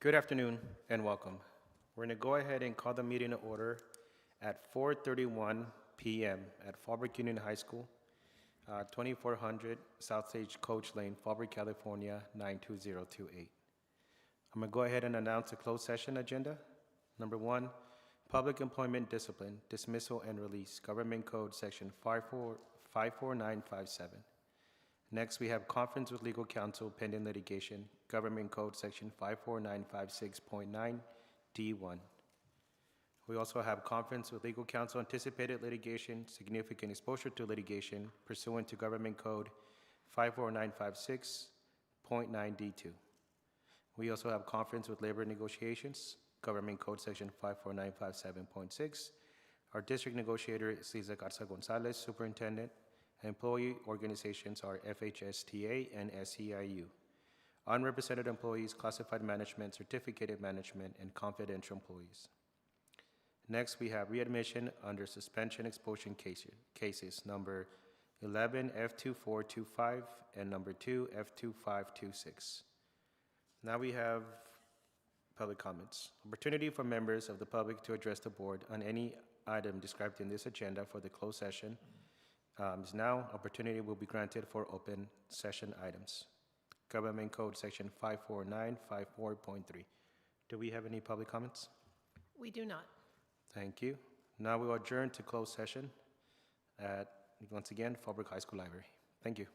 Good afternoon and welcome. We're going to go ahead and call the meeting to order at 4:31 p.m. at Fallbrook Union High School, 2400 South Stagecoach Lane, Fallbrook, California, 92028. I'm going to go ahead and announce the closed session agenda. Number one, public employment discipline, dismissal and release, Government Code Section 54957. Next, we have conference with legal counsel pending litigation, Government Code Section 54956.9 D1. We also have conference with legal counsel, anticipated litigation, significant exposure to litigation pursuant to Government Code 54956.9 D2. We also have conference with labor negotiations, Government Code Section 54957.6. Our district negotiator is Lisa Garza Gonzalez, superintendent. Employee organizations are FHSTA and SEIU. Unrepresented employees, classified management, certificated management, and confidential employees. Next, we have readmission under suspension expulsion cases number 11 F2425 and number 2 F2526. Now we have public comments. Opportunity for members of the public to address the board on any item described in this agenda for the closed session. Is now. Opportunity will be granted for open session items. Government Code Section 54954.3. Do we have any public comments? We do not. Thank you. Now we will adjourn to closed session at, once again, Fallbrook High School Library. Thank you.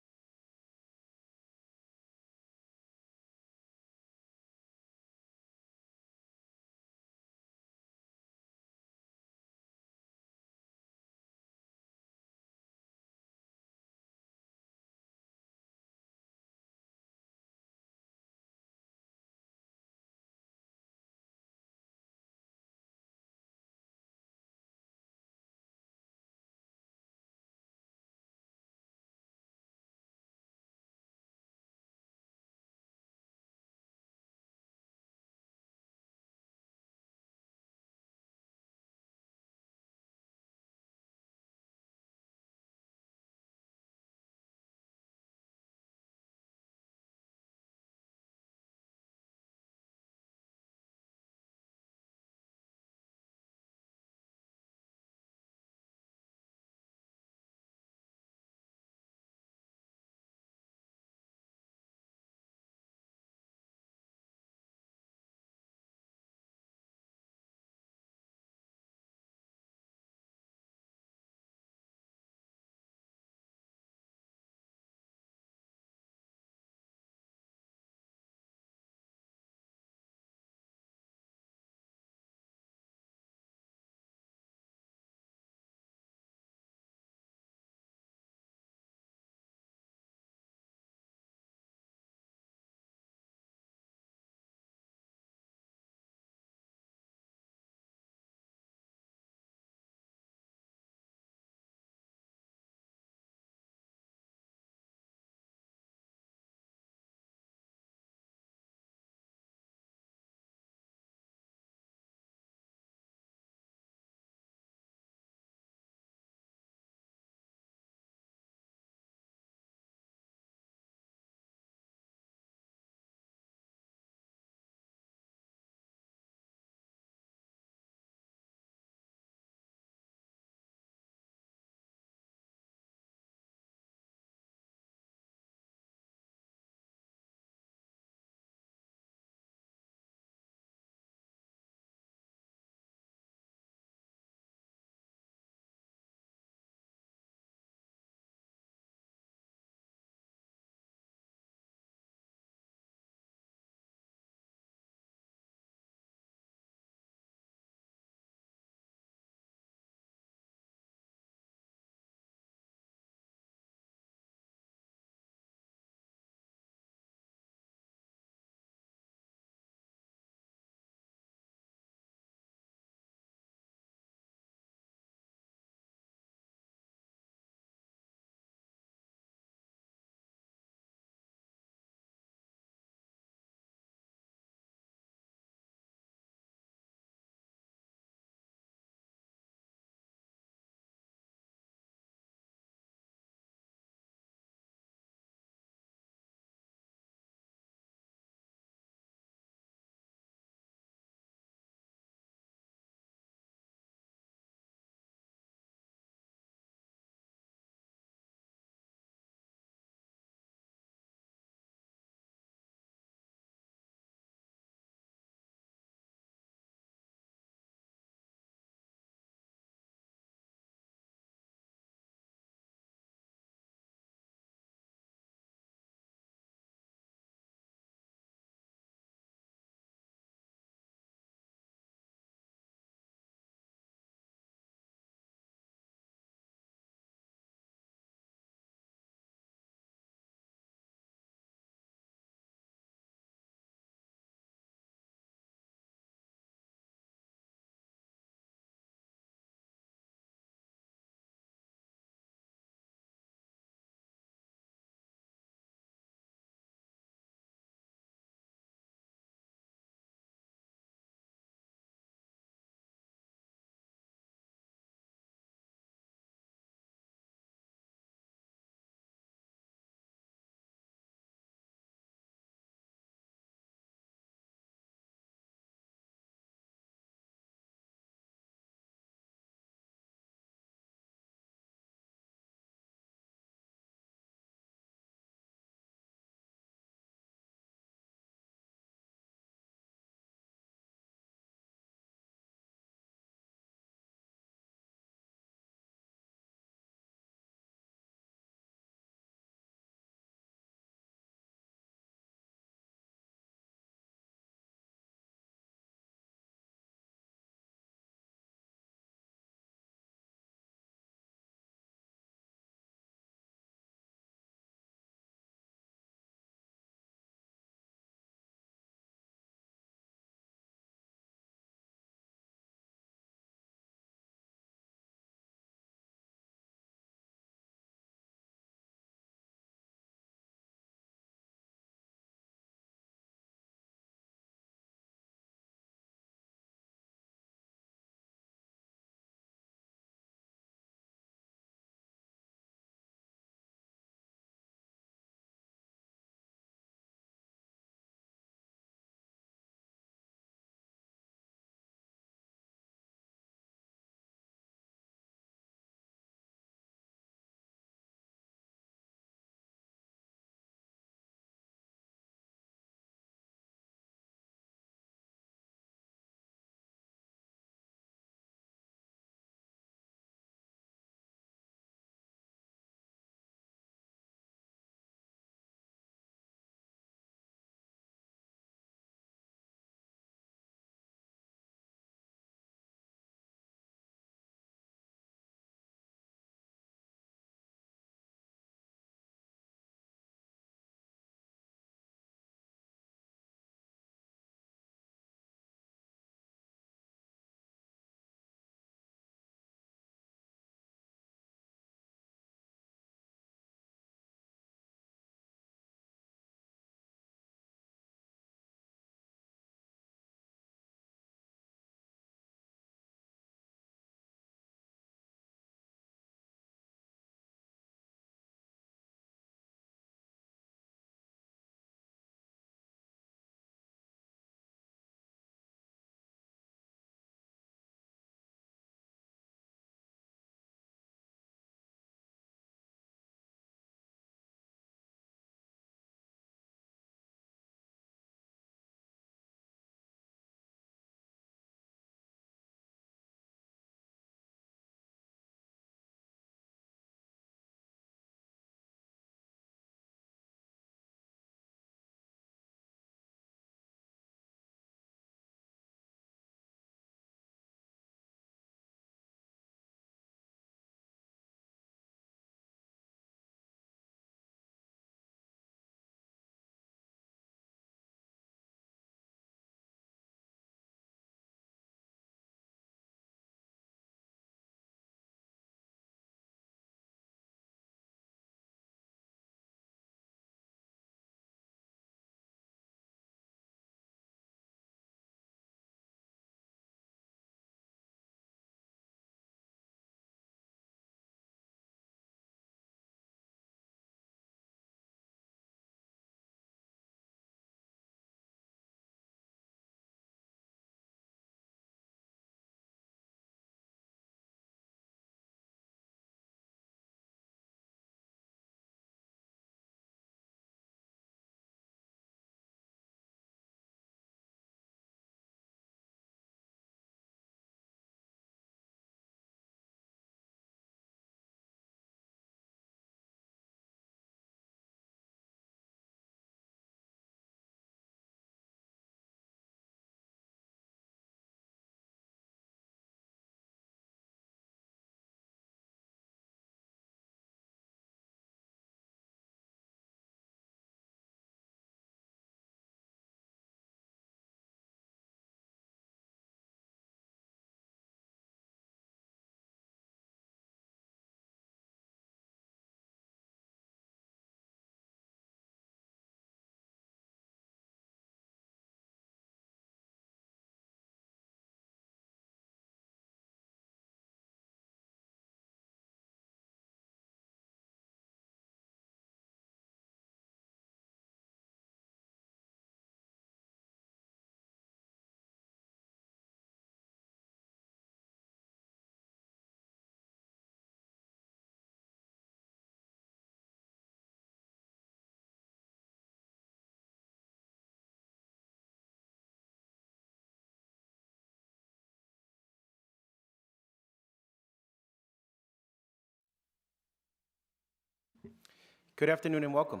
Good afternoon and welcome.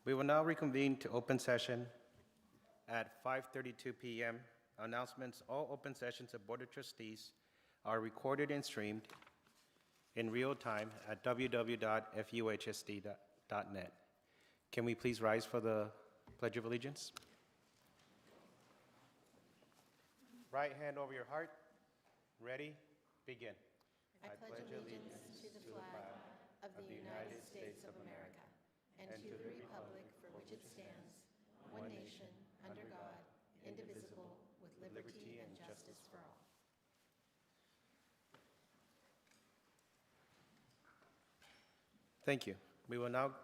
We will now reconvene to open session at 5:32 p.m. Announcements: all open sessions of Board of Trustees are recorded and streamed in real time at www.fuhsd.net. Can we please rise for the Pledge of Allegiance? Right hand over your heart. Ready? Begin. I pledge allegiance to the flag of the United States of America and to the republic for which it stands, one nation, under God, indivisible, with liberty and justice for all. Thank you. We will now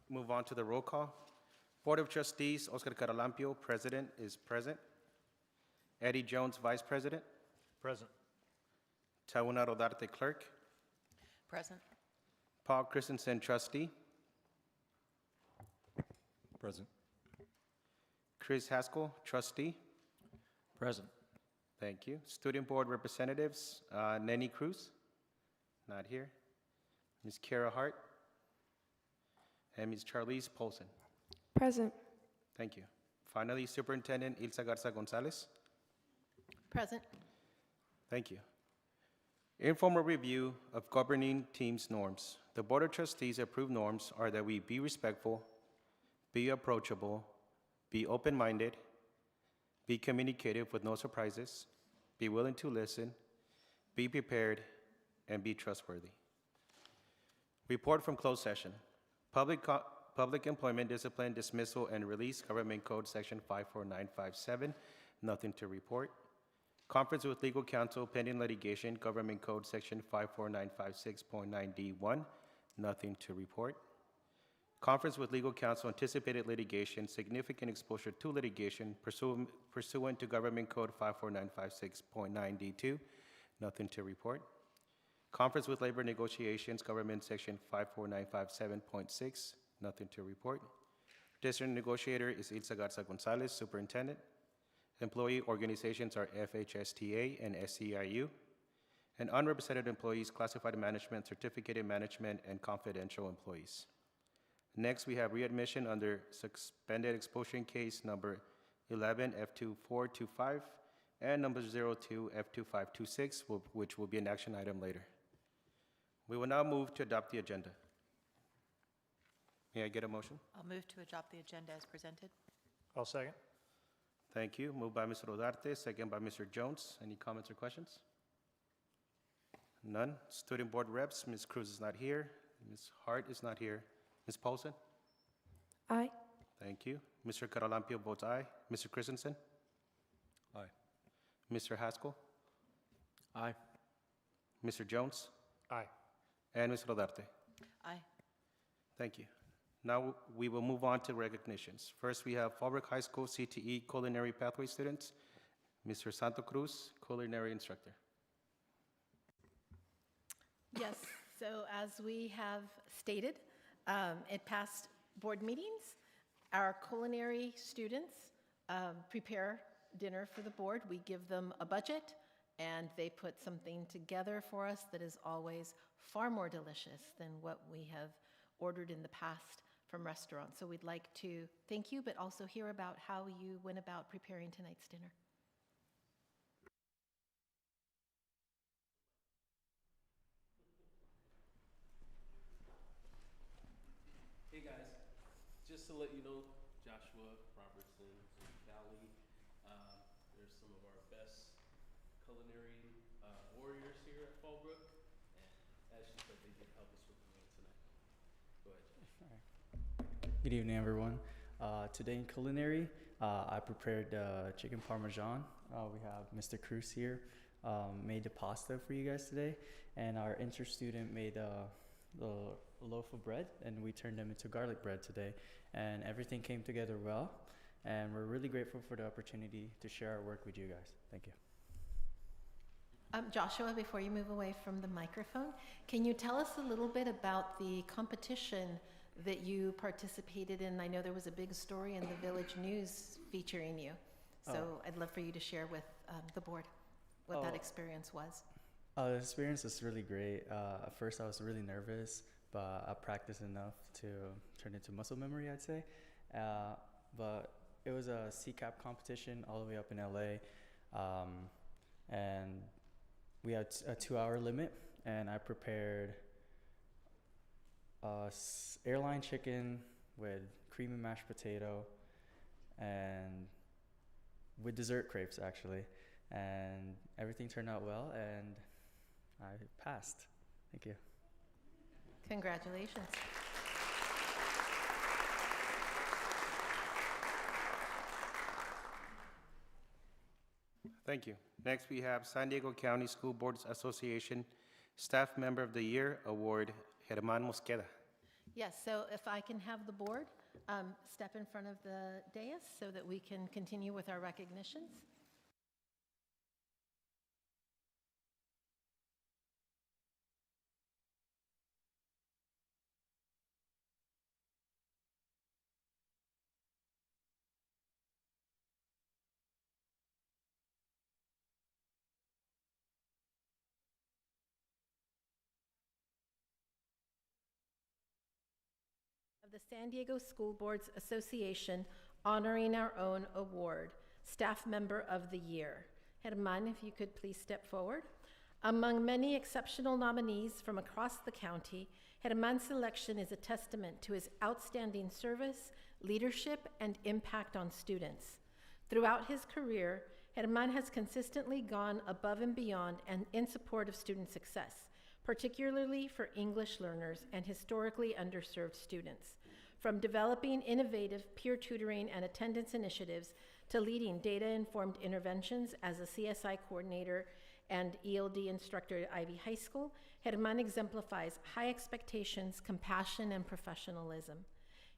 move on to the roll call. Board of Trustees, Oscar Caralampio, President, is present. Eddie Jones, Vice President. Present. Tauna Rodarte, Clerk. Present. Paul Christensen, Trustee. Present. Chris Haskell, Trustee. Present. Thank you. Student Board Representatives, Nenny Cruz, not here. Ms. Kara Hart, and Ms. Charlize Polson. Present. Thank you. Finally, Superintendent Ilsa Garza Gonzalez. Present. Thank you. Informal review of governing teams norms. The Board of Trustees approved norms are that we be respectful, be approachable, be open-minded, be communicative with no surprises, be willing to listen, be prepared, and be trustworthy. Report from closed session. Public employment, discipline, dismissal, and release, Government Code Section 54957, nothing to report. Conference with legal counsel pending litigation, Government Code Section 54956.9D1, nothing to report. Conference with legal counsel, anticipated litigation, significant exposure to litigation, pursuant to Government Code 54956.9D2, nothing to report. Conference with labor negotiations, Government Section 54957.6, nothing to report. District negotiator is Ilsa Garza Gonzalez, Superintendent. Employee organizations are FHSTA and SEIU. And unrepresented employees, classified management, certificated management, and confidential employees. Next, we have readmission under suspended expulsion case number 11 F2425 and number 02 F2526, which will be an action item later. We will now move to adopt the agenda. May I get a motion? I'll move to adopt the agenda as presented. I'll second. Thank you. Moved by Mr. Rodarte, second by Mr. Jones. Any comments or questions? None. Student Board Reps, Ms. Cruz is not here. Ms. Hart is not here. Ms. Paulson? Aye. Thank you. Mr. Caralampio votes aye. Mr. Christensen? Aye. Mr. Haskell? Aye. Mr. Jones? Aye. And Ms. Rodarte? Aye. Thank you. Now we will move on to recognitions. First, we have Fallbrook High School CTE Culinary Pathway students. Mr. Santo Cruz, Culinary Instructor. Yes, so as we have stated at past board meetings, our culinary students prepare dinner for the board. We give them a budget, and they put something together for us that is always far more delicious than what we have ordered in the past from restaurants. So we'd like to thank you, but also hear about how you went about preparing tonight's dinner. Hey guys, just to let you know, Joshua Robertson, Callie, there's some of our best culinary warriors here at Fallbrook, and as she said, they did help us with the meal tonight. Go ahead, Josh. Good evening, everyone. Today in culinary, I prepared chicken parmesan. We have Mr. Cruz here, made the pasta for you guys today, and our inter-student made the loaf of bread, and we turned them into garlic bread today, and everything came together well, and we're really grateful for the opportunity to share our work with you guys. Thank you. Joshua, before you move away from the microphone, can you tell us a little bit about the competition that you participated in? I know there was a big story in the Village News featuring you, so I'd love for you to share with the board what that experience was. The experience was really great. At first I was really nervous, but I practiced enough to turn into muscle memory, I'd say. But it was a CCAP competition all the way up in LA, and we had a 2-hour limit, and I prepared airline chicken with creamy mashed potato and with dessert crepes, actually, and everything turned out well, and I passed. Thank you. Congratulations. Thank you. Next, we have San Diego County School Boards Association Staff Member of the Year Award, Germán Mosqueda. Yes, so if I can have the board step in front of the dais so that we can continue with our recognitions. Of the San Diego School Boards Association honoring our own award, Staff Member of the Year. Germán, if you could please step forward. Among many exceptional nominees from across the county, Germán's selection is a testament to his outstanding service, leadership, and impact on students. Throughout his career, Germán has consistently gone above and beyond and in support of student success, particularly for English learners and historically underserved students. From developing innovative peer tutoring and attendance initiatives to leading data-informed interventions as a CSI coordinator and ELD instructor at Ivy High School, Germán exemplifies high expectations, compassion, and professionalism.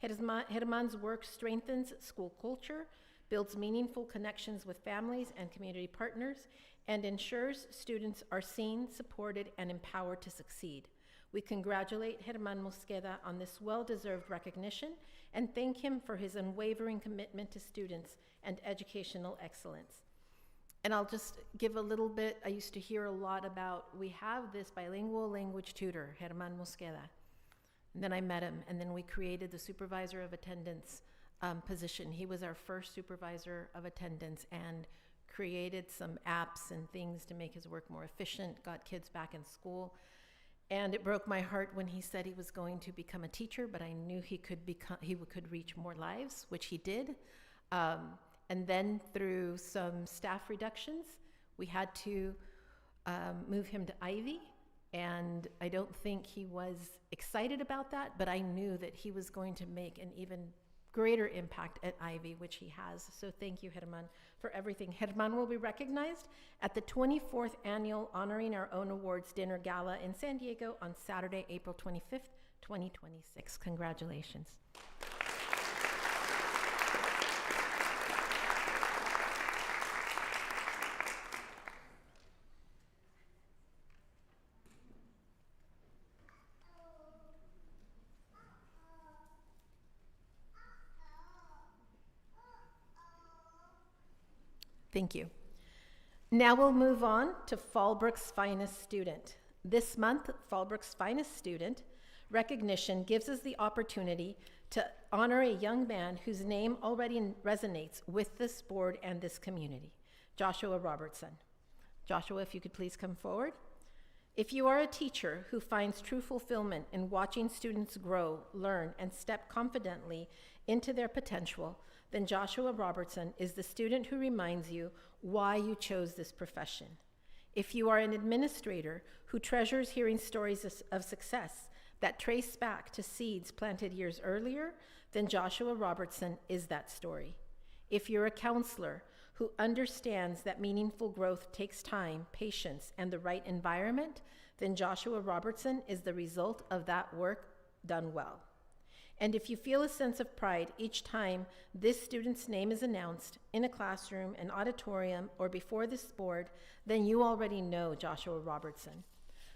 Germán's work strengthens school culture, builds meaningful connections with families and community partners, and ensures students are seen, supported, and empowered to succeed. We congratulate Germán Mosqueda on this well-deserved recognition and thank him for his unwavering commitment to students and educational excellence. And I'll just give a little bit, I used to hear a lot about, we have this bilingual language tutor, Germán Mosqueda. And then I met him, and then we created the supervisor of attendance position. He was our first supervisor of attendance and created some apps and things to make his work more efficient, got kids back in school. And it broke my heart when he said he was going to become a teacher, but I knew he could reach more lives, which he did. And then through some staff reductions, we had to move him to Ivy. And I don't think he was excited about that, but I knew that he was going to make an even greater impact at Ivy, which he has. So thank you, Germán, for everything. Germán will be recognized at the 24th Annual Honoring Our Own Awards Dinner Gala in San Diego on Saturday, April 25th, 2026. Congratulations. Thank you. Now we'll move on to Fallbrook's Finest Student. This month, Fallbrook's Finest Student recognition gives us the opportunity to honor a young man whose name already resonates with this board and this community, Joshua Robertson. Joshua, if you could please come forward. If you are a teacher who finds true fulfillment in watching students grow, learn, and step confidently into their potential, then Joshua Robertson is the student who reminds you why you chose this profession. If you are an administrator who treasures hearing stories of success that trace back to seeds planted years earlier, then Joshua Robertson is that story. If you're a counselor who understands that meaningful growth takes time, patience, and the right environment, then Joshua Robertson is the result of that work done well. And if you feel a sense of pride each time this student's name is announced in a classroom, an auditorium, or before this board, then you already know Joshua Robertson.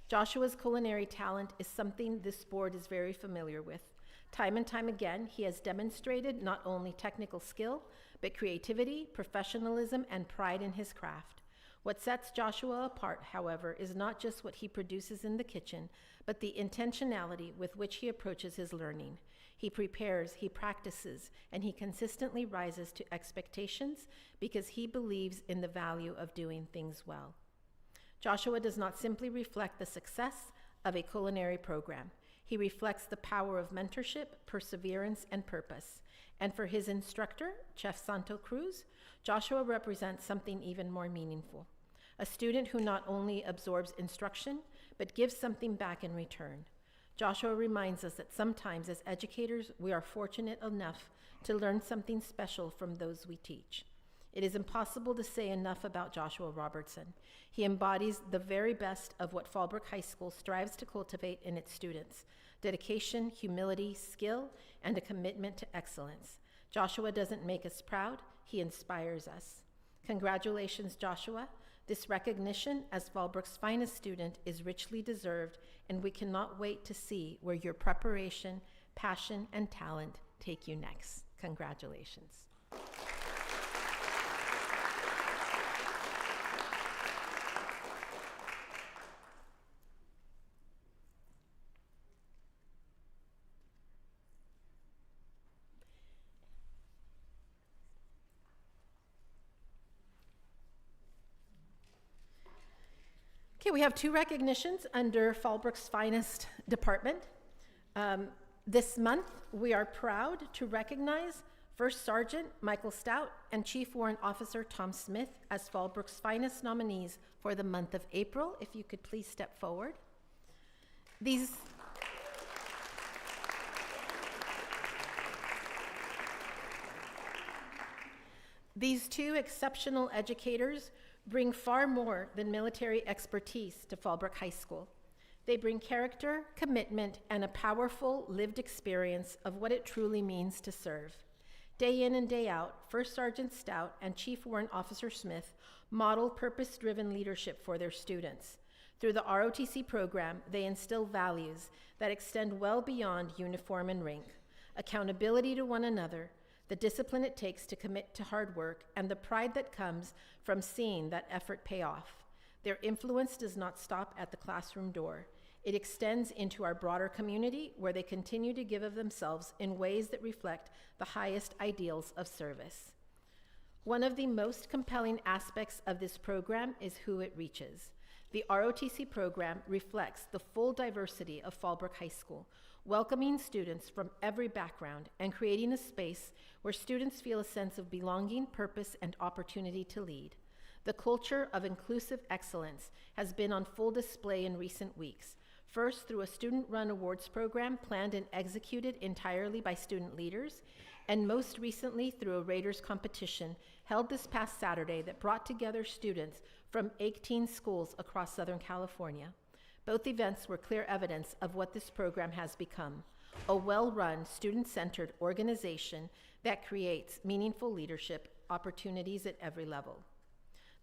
Joshua's culinary talent is something this board is very familiar with. Time and time again, he has demonstrated not only technical skill, but creativity, professionalism, and pride in his craft. What sets Joshua apart, however, is not just what he produces in the kitchen, but the intentionality with which he approaches his learning. He prepares, he practices, and he consistently rises to expectations because he believes in the value of doing things well. Joshua does not simply reflect the success of a culinary program. He reflects the power of mentorship, perseverance, and purpose. And for his instructor, Chef Santo Cruz, Joshua represents something even more meaningful. A student who not only absorbs instruction, but gives something back in return. Joshua reminds us that sometimes as educators, we are fortunate enough to learn something special from those we teach. It is impossible to say enough about Joshua Robertson. He embodies the very best of what Fallbrook High School strives to cultivate in its students: dedication, humility, skill, and a commitment to excellence. Joshua doesn't make us proud, he inspires us. Congratulations, Joshua. This recognition as Fallbrook's finest student is richly deserved, and we cannot wait to see where your preparation, passion, and talent take you next. Congratulations. Okay, we have two recognitions under Fallbrook's finest department. This month, we are proud to recognize First Sergeant Michael Stout and Chief Warrant Officer Tom Smith as Fallbrook's finest nominees for the month of April. If you could please step forward. These two exceptional educators bring far more than military expertise to Fallbrook High School. They bring character, commitment, and a powerful lived experience of what it truly means to serve. Day in and day out, First Sergeant Stout and Chief Warrant Officer Smith model purpose-driven leadership for their students. Through the ROTC program, they instill values that extend well beyond uniform and rank: accountability to one another, the discipline it takes to commit to hard work, and the pride that comes from seeing that effort pay off. Their influence does not stop at the classroom door. It extends into our broader community, where they continue to give of themselves in ways that reflect the highest ideals of service. One of the most compelling aspects of this program is who it reaches. The ROTC program reflects the full diversity of Fallbrook High School, welcoming students from every background and creating a space where students feel a sense of belonging, purpose, and opportunity to lead. The culture of inclusive excellence has been on full display in recent weeks, first through a student-run awards program planned and executed entirely by student leaders, and most recently through a Raiders competition held this past Saturday that brought together students from 18 schools across Southern California. Both events were clear evidence of what this program has become: a well-run, student-centered organization that creates meaningful leadership opportunities at every level.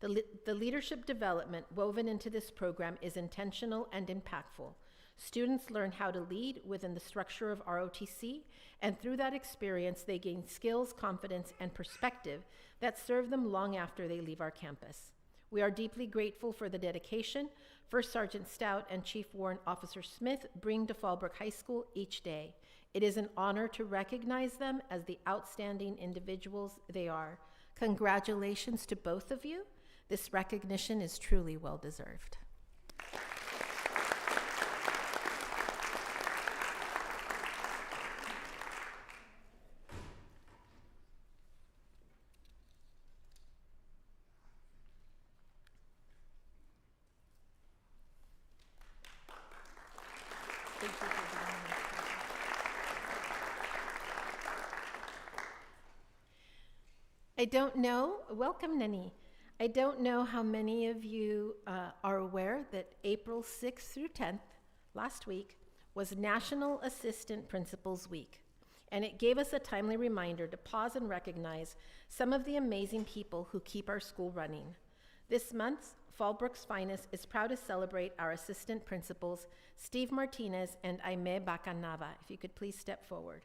The leadership development woven into this program is intentional and impactful. Students learn how to lead within the structure of ROTC, and through that experience, they gain skills, confidence, and perspective that serve them long after they leave our campus. We are deeply grateful for the dedication First Sergeant Stout and Chief Warrant Officer Smith bring to Fallbrook High School each day. It is an honor to recognize them as the outstanding individuals they are. Congratulations to both of you. This recognition is truly well-deserved. Thank you for being here. I don't know, welcome Nani. I don't know how many of you are aware that April 6th through 10th, last week, was National Assistant Principals Week. And it gave us a timely reminder to pause and recognize some of the amazing people who keep our school running. This month, Fallbrook's Finest is proud to celebrate our assistant principals, Steve Martinez and Aime Bacanava. If you could please step forward.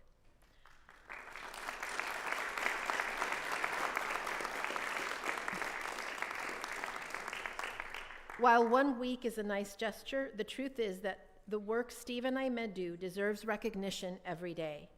While 1 week is a nice gesture, the truth is that the work Steve and I do deserves recognition every day.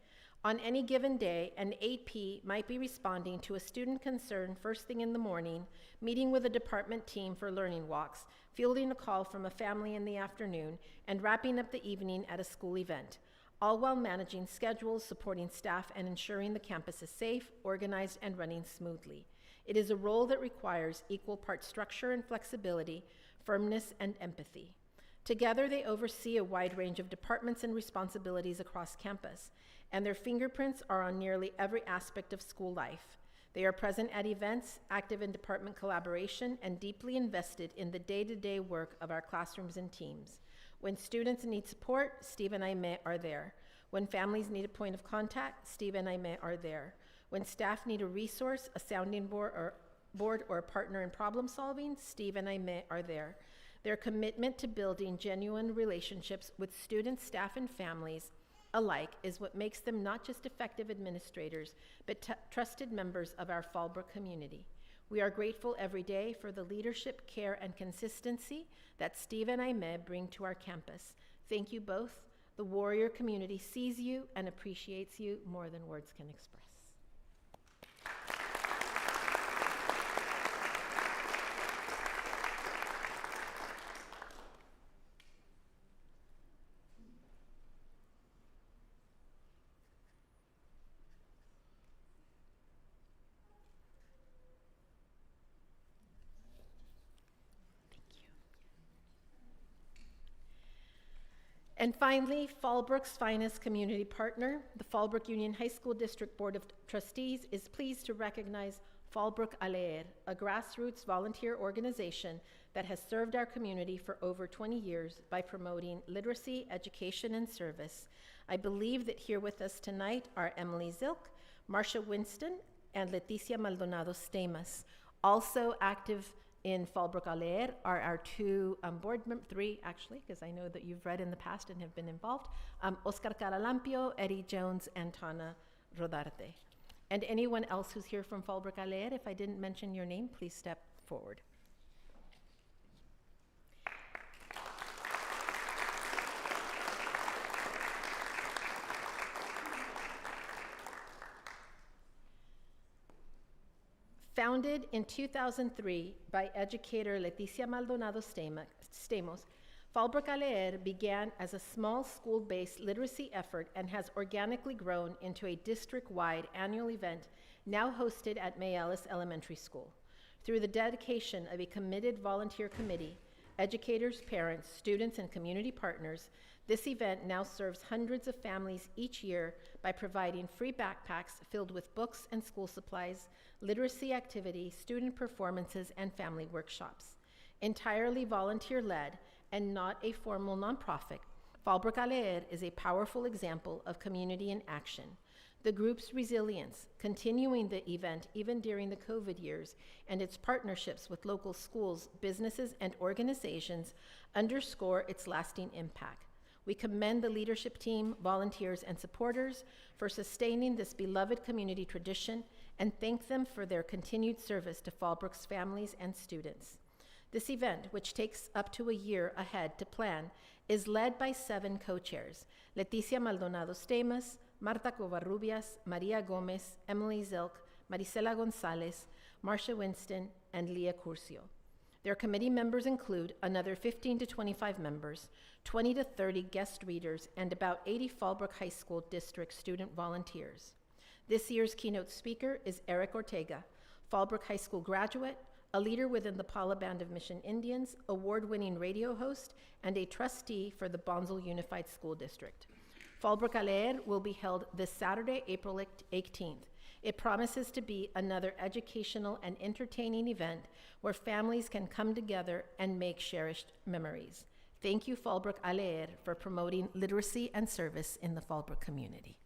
On any given day, an AP might be responding to a student concern first thing in the morning, meeting with a department team for learning walks, fielding a call from a family in the afternoon, and wrapping up the evening at a school event, all while managing schedules, supporting staff, and ensuring the campus is safe, organized, and running smoothly. It is a role that requires equal parts structure and flexibility, firmness, and empathy. Together, they oversee a wide range of departments and responsibilities across campus, and their fingerprints are on nearly every aspect of school life. They are present at events, active in department collaboration, and deeply invested in the day-to-day work of our classrooms and teams. When students need support, Steve and I are there. When families need a point of contact, Steve and I are there. When staff need a resource, a sounding board, or a partner in problem solving, Steve and I are there. Their commitment to building genuine relationships with students, staff, and families alike is what makes them not just effective administrators, but trusted members of our Fallbrook community. We are grateful every day for the leadership, care, and consistency that Steve and I bring to our campus. Thank you both. The Warrior community sees you and appreciates you more than words can express. And finally, Fallbrook's finest community partner, the Fallbrook Union High School District Board of Trustees, is pleased to recognize Fallbrook Aleer, a grassroots volunteer organization that has served our community for over 20 years by promoting literacy, education, and service. I believe that here with us tonight are Emily Zilk, Marcia Winston, and Leticia Maldonado Stamas. Also active in Fallbrook Aleer are our three actually, because I know that you've read in the past and have been involved, Oscar Caralampio, Eddie Jones, and Tana Rodarte. And anyone else who's here from Fallbrook Aleer, if I didn't mention your name, please step forward. Founded in 2003 by educator Leticia Maldonado Stamos, Fallbrook Aleer began as a small school-based literacy effort and has organically grown into a district-wide annual event now hosted at Mayellis Elementary School. Through the dedication of a committed volunteer committee, educators, parents, students, and community partners, this event now serves hundreds of families each year by providing free backpacks filled with books and school supplies, literacy activities, student performances, and family workshops. Entirely volunteer-led and not a formal nonprofit, Fallbrook Aleer is a powerful example of community in action. The group's resilience, continuing the event even during the COVID years, and its partnerships with local schools, businesses, and organizations underscore its lasting impact. We commend the leadership team, volunteers, and supporters for sustaining this beloved community tradition and thank them for their continued service to Fallbrook's families and students. This event, which takes up to a year ahead to plan, is led by 7 co-chairs: Leticia Maldonado Stamas, Marta Covarrubias, Maria Gomez, Emily Zilk, Marisela Gonzalez, Marcia Winston, and Leah Curcio. Their committee members include another 15 to 25 members, 20 to 30 guest readers, and about 80 Fallbrook High School District student volunteers. This year's keynote speaker is Eric Ortega, Fallbrook High School graduate, a leader within the Pala Band of Mission Indians, award-winning radio host, and a trustee for the Bonsall Unified School District. Fallbrook Aleer will be held this Saturday, April 18th. It promises to be another educational and entertaining event where families can come together and make cherished memories. Thank you, Fallbrook Aleer, for promoting literacy and service in the Fallbrook community.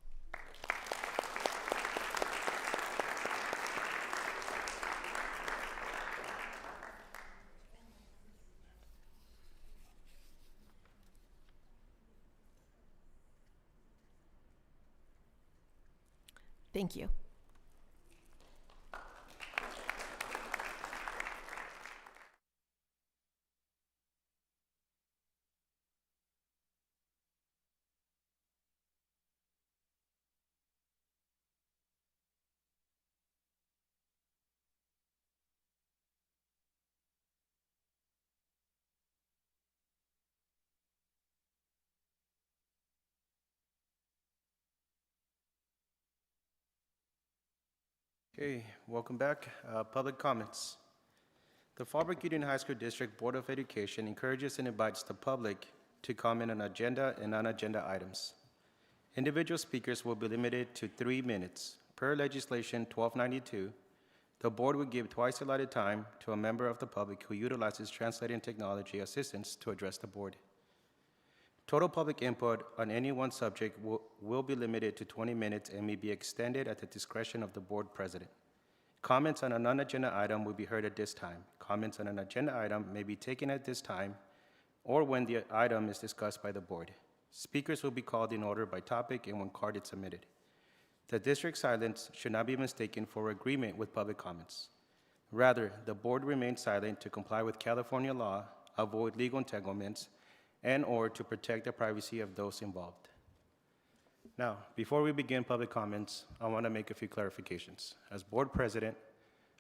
Thank you. Okay, welcome back. Public comments. The Fallbrook Union High School District Board of Education encourages and invites the public to comment on agenda and non-agenda items. Individual speakers will be limited to 3 minutes. Per legislation 1292, the board will give twice allotted time to a member of the public who utilizes translating technology assistance to address the board. Total public input on any one subject will be limited to 20 minutes and may be extended at the discretion of the board president. Comments on a non-agenda item will be heard at this time. Comments on an agenda item may be taken at this time or when the item is discussed by the board. Speakers will be called in order by topic and when carded submitted. The district's silence should not be mistaken for agreement with public comments. Rather, the board remains silent to comply with California law, avoid legal entanglements, and/or to protect the privacy of those involved. Now, before we begin public comments, I want to make a few clarifications. As board president,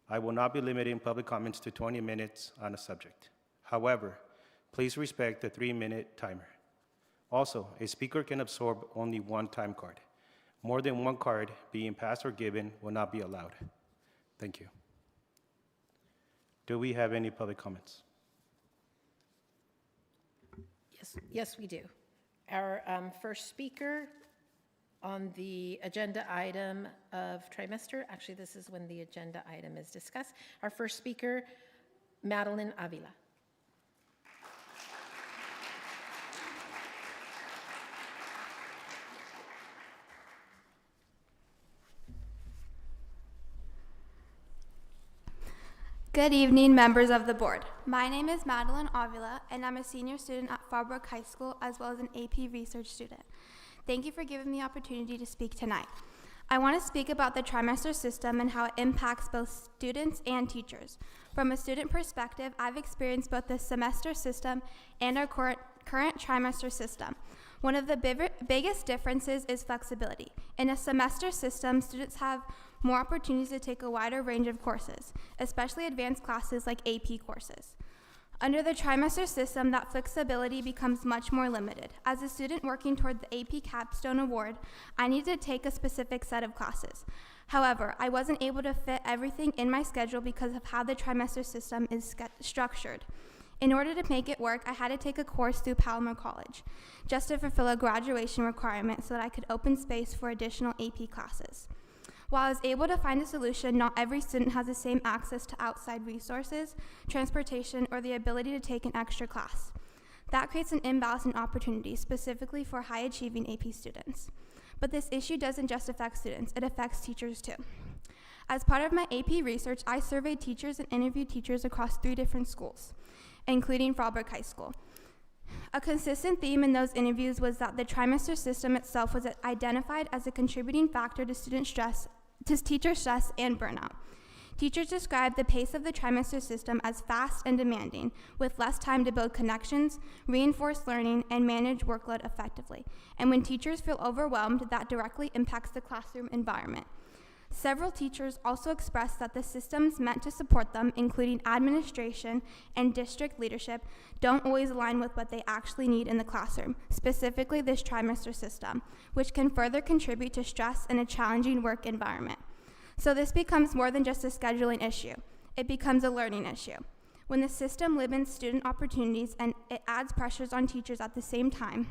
I will not be limiting public comments to 20 minutes on a subject. However, please respect the 3-minute timer. Also, a speaker can absorb only one time card. More than one card being passed or given will not be allowed. Thank you. Do we have any public comments? Yes, we do. Our first speaker on the agenda item of trimester, actually, this is when the agenda item is discussed. Our first speaker, Madeline Avila. Good evening, members of the board. My name is Madeline Avila, and I'm a senior student at Fallbrook High School, as well as an AP research student. Thank you for giving me the opportunity to speak tonight. I want to speak about the trimester system and how it impacts both students and teachers. From a student perspective, I've experienced both the semester system and our current trimester system. One of the biggest differences is flexibility. In a semester system, students have more opportunities to take a wider range of courses, especially advanced classes like AP courses. Under the trimester system, that flexibility becomes much more limited. As a student working toward the AP Capstone Award, I needed to take a specific set of classes. However, I wasn't able to fit everything in my schedule because of how the trimester system is structured. In order to make it work, I had to take a course through Palmer College, just to fulfill a graduation requirement so that I could open space for additional AP classes. While I was able to find a solution, not every student has the same access to outside resources, transportation, or the ability to take an extra class. That creates an imbalance in opportunities, specifically for high-achieving AP students. But this issue doesn't just affect students, it affects teachers too. As part of my AP research, I surveyed teachers and interviewed teachers across 3 different schools, including Fallbrook High School. A consistent theme in those interviews was that the trimester system itself was identified as a contributing factor to teacher stress and burnout. Teachers described the pace of the trimester system as fast and demanding, with less time to build connections, reinforce learning, and manage workload effectively. And when teachers feel overwhelmed, that directly impacts the classroom environment. Several teachers also expressed that the systems meant to support them, including administration and district leadership, don't always align with what they actually need in the classroom, specifically this trimester system, which can further contribute to stress and a challenging work environment. So this becomes more than just a scheduling issue. It becomes a learning issue. When the system limits student opportunities and it adds pressures on teachers at the same time,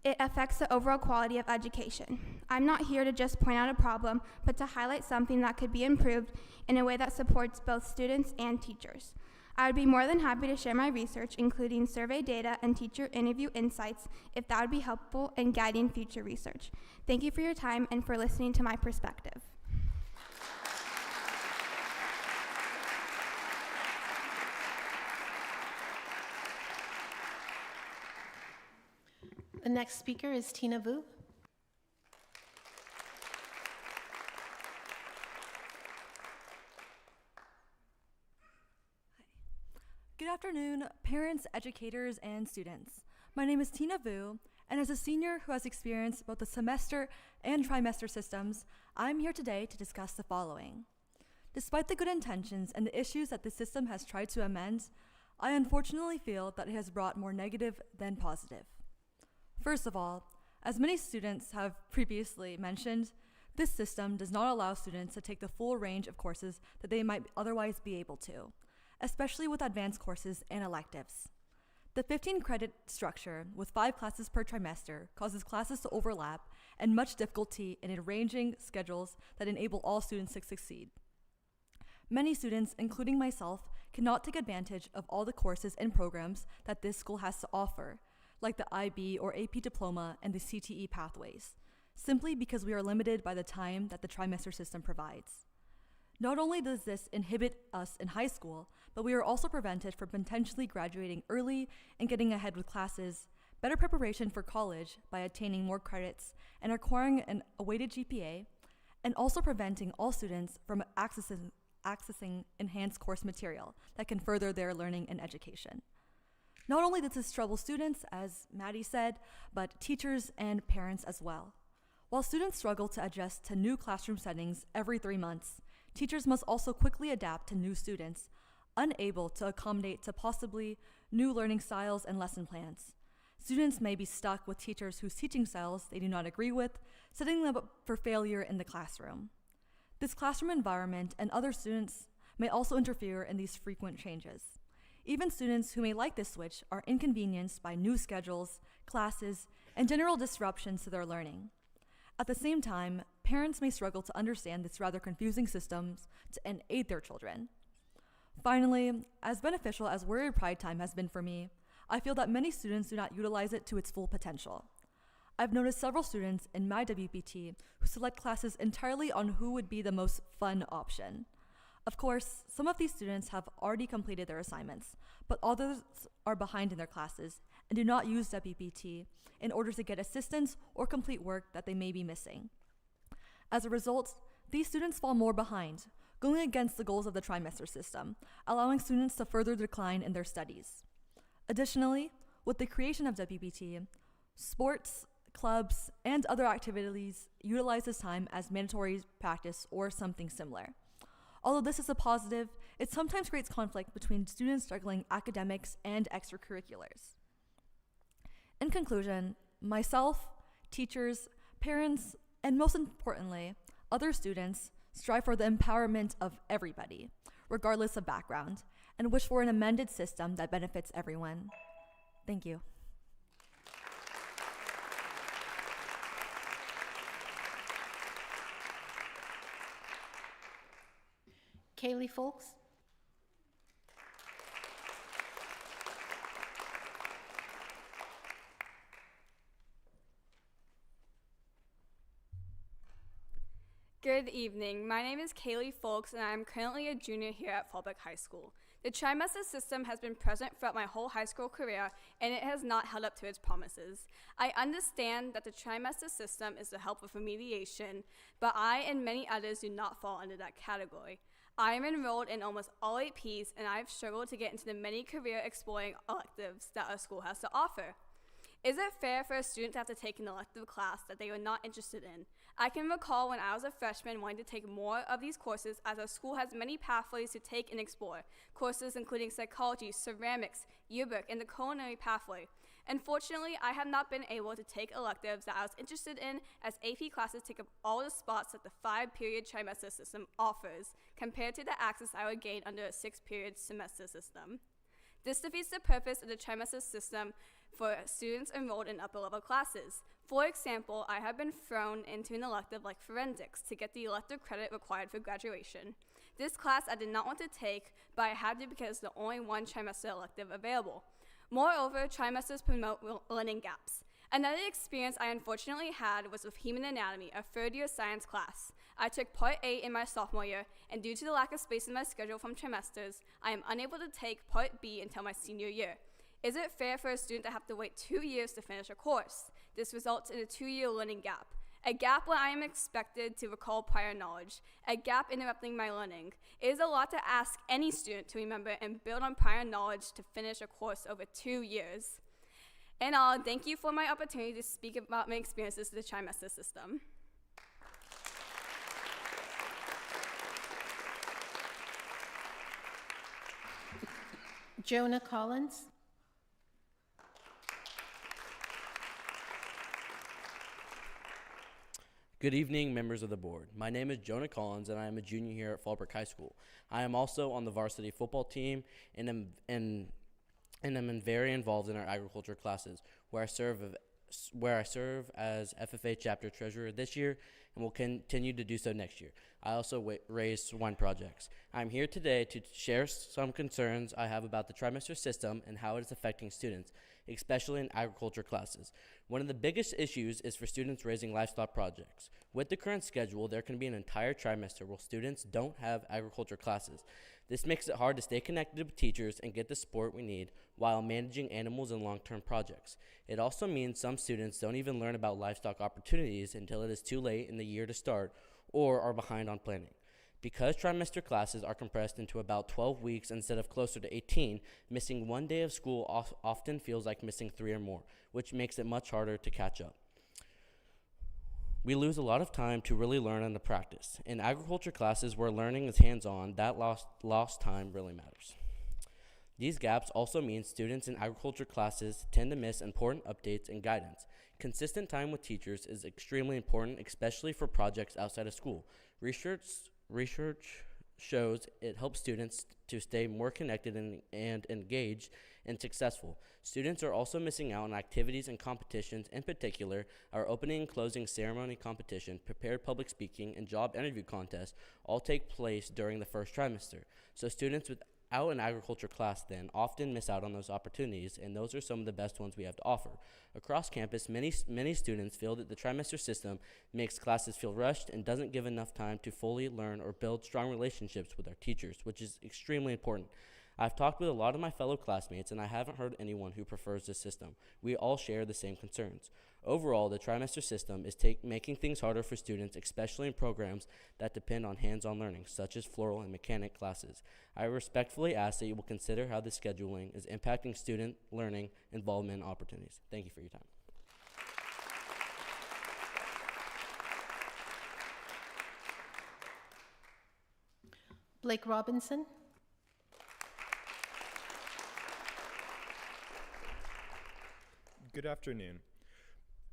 it affects the overall quality of education. I'm not here to just point out a problem, but to highlight something that could be improved in a way that supports both students and teachers. I would be more than happy to share my research, including survey data and teacher interview insights, if that would be helpful in guiding future research. Thank you for your time and for listening to my perspective. The next speaker is Tina Vu. Good afternoon, parents, educators, and students. My name is Tina Vu, and as a senior who has experienced both the semester and trimester systems, I'm here today to discuss the following. Despite the good intentions and the issues that the system has tried to amend, I unfortunately feel that it has brought more negative than positive. First of all, as many students have previously mentioned, This system does not allow students to take the full range of courses that they might otherwise be able to, especially with advanced courses and electives. The 15-credit structure with 5 classes per trimester causes classes to overlap and much difficulty in arranging schedules that enable all students to succeed. Many students, including myself, cannot take advantage of all the courses and programs that this school has to offer, like the IB or AP diploma and the CTE pathways, simply because we are limited by the time that the trimester system provides. Not only does this inhibit us in high school, but we are also prevented from potentially graduating early and getting ahead with classes, better preparation for college by attaining more credits and acquiring a weighted GPA, and also preventing all students from accessing enhanced course material that can further their learning and education. Not only does this trouble students, as Maddie said, but teachers and parents as well. While students struggle to adjust to new classroom settings every 3 months, teachers must also quickly adapt to new students, unable to accommodate to possibly new learning styles and lesson plans. Students may be stuck with teachers whose teaching styles they do not agree with, setting them up for failure in the classroom. This classroom environment and other students may also interfere in these frequent changes. Even students who may like this switch are inconvenienced by new schedules, classes, and general disruptions to their learning. At the same time, parents may struggle to understand this rather confusing system and aid their children. Finally, as beneficial as Warrior Pride Time has been for me, I feel that many students do not utilize it to its full potential. I've noticed several students in my WPT who select classes entirely on who would be the most fun option. Of course, some of these students have already completed their assignments, but others are behind in their classes and do not use WPT in order to get assistance or complete work that they may be missing. As a result, these students fall more behind, going against the goals of the trimester system, allowing students to further decline in their studies. Additionally, with the creation of WPT, sports, clubs, and other activities utilize this time as mandatory practice or something similar. Although this is a positive, it sometimes creates conflict between students juggling academics and extracurriculars. In conclusion, myself, teachers, parents, and most importantly, other students strive for the empowerment of everybody, regardless of background, and wish for an amended system that benefits everyone. Thank you. Kaylee Folks. Good evening. My name is Kaylee Folks, and I am currently a junior here at Fallbrook High School. The trimester system has been present throughout my whole high school career, and it has not held up to its promises. I understand that the trimester system is to help with remediation, but I and many others do not fall under that category. I am enrolled in almost all APs, and I have struggled to get into the many career-exploring electives that our school has to offer. Is it fair for a student to have to take an elective class that they are not interested in? I can recall when I was a freshman wanting to take more of these courses, as our school has many pathways to take and explore, courses including psychology, ceramics, yearbook, and the culinary pathway. Unfortunately, I have not been able to take electives that I was interested in, as AP classes take up all the spots that the 5-period trimester system offers, compared to the access I would gain under a 6-period semester system. This defeats the purpose of the trimester system for students enrolled in upper-level classes. For example, I have been thrown into an elective like forensics to get the elective credit required for graduation. This class I did not want to take, but I had to because there's only one trimester elective available. Moreover, trimesters promote learning gaps. Another experience I unfortunately had was with human anatomy, a third-year science class. I took Part A in my sophomore year, and due to the lack of space in my schedule from trimesters, I am unable to take Part B until my senior year. Is it fair for a student to have to wait 2 years to finish a course? This results in a 2-year learning gap. A gap where I am expected to recall prior knowledge, a gap interrupting my learning. It is a lot to ask any student to remember and build on prior knowledge to finish a course over 2 years. In all, thank you for my opportunity to speak about my experiences with the trimester system. Jonah Collins. Good evening, members of the board. My name is Jonah Collins, and I am a junior here at Fallbrook High School. I am also on the varsity football team and am very involved in our agriculture classes, where I serve as FFA chapter treasurer this year and will continue to do so next year. I also raise swine projects. I'm here today to share some concerns I have about the trimester system and how it is affecting students, especially in agriculture classes. One of the biggest issues is for students raising livestock projects. With the current schedule, there can be an entire trimester where students don't have agriculture classes. This makes it hard to stay connected with teachers and get the support we need while managing animals and long-term projects. It also means some students don't even learn about livestock opportunities until it is too late in the year to start or are behind on planning. Because trimester classes are compressed into about 12 weeks instead of closer to 18, missing one day of school often feels like missing 3 or more, which makes it much harder to catch up. We lose a lot of time to really learn and to practice. In agriculture classes where learning is hands-on, that lost time really matters. These gaps also mean students in agriculture classes tend to miss important updates and guidance. Consistent time with teachers is extremely important, especially for projects outside of school. Research shows it helps students to stay more connected and engaged and successful. Students are also missing out on activities and competitions. In particular, our opening and closing ceremony competition, prepared public speaking, and job interview contests all take place during the first trimester. So students without an agriculture class then often miss out on those opportunities, and those are some of the best ones we have to offer. Across campus, many students feel that the trimester system makes classes feel rushed and doesn't give enough time to fully learn or build strong relationships with our teachers, which is extremely important. I've talked with a lot of my fellow classmates, and I haven't heard anyone who prefers this system. We all share the same concerns. Overall, the trimester system is making things harder for students, especially in programs that depend on hands-on learning, such as floral and mechanic classes. I respectfully ask that you will consider how this scheduling is impacting student learning, involvement, and opportunities. Thank you for your time. Blake Robinson. Good afternoon,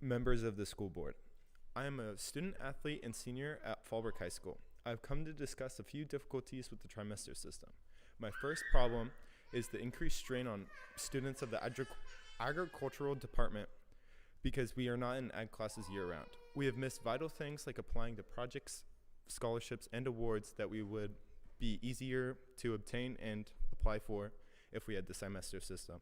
members of the school board. I am a student athlete and senior at Fallbrook High School. I've come to discuss a few difficulties with the trimester system. My first problem is the increased strain on students of the agricultural department because we are not in ag classes year-round. We have missed vital things like applying to projects, scholarships, and awards that we would be easier to obtain and apply for if we had the semester system.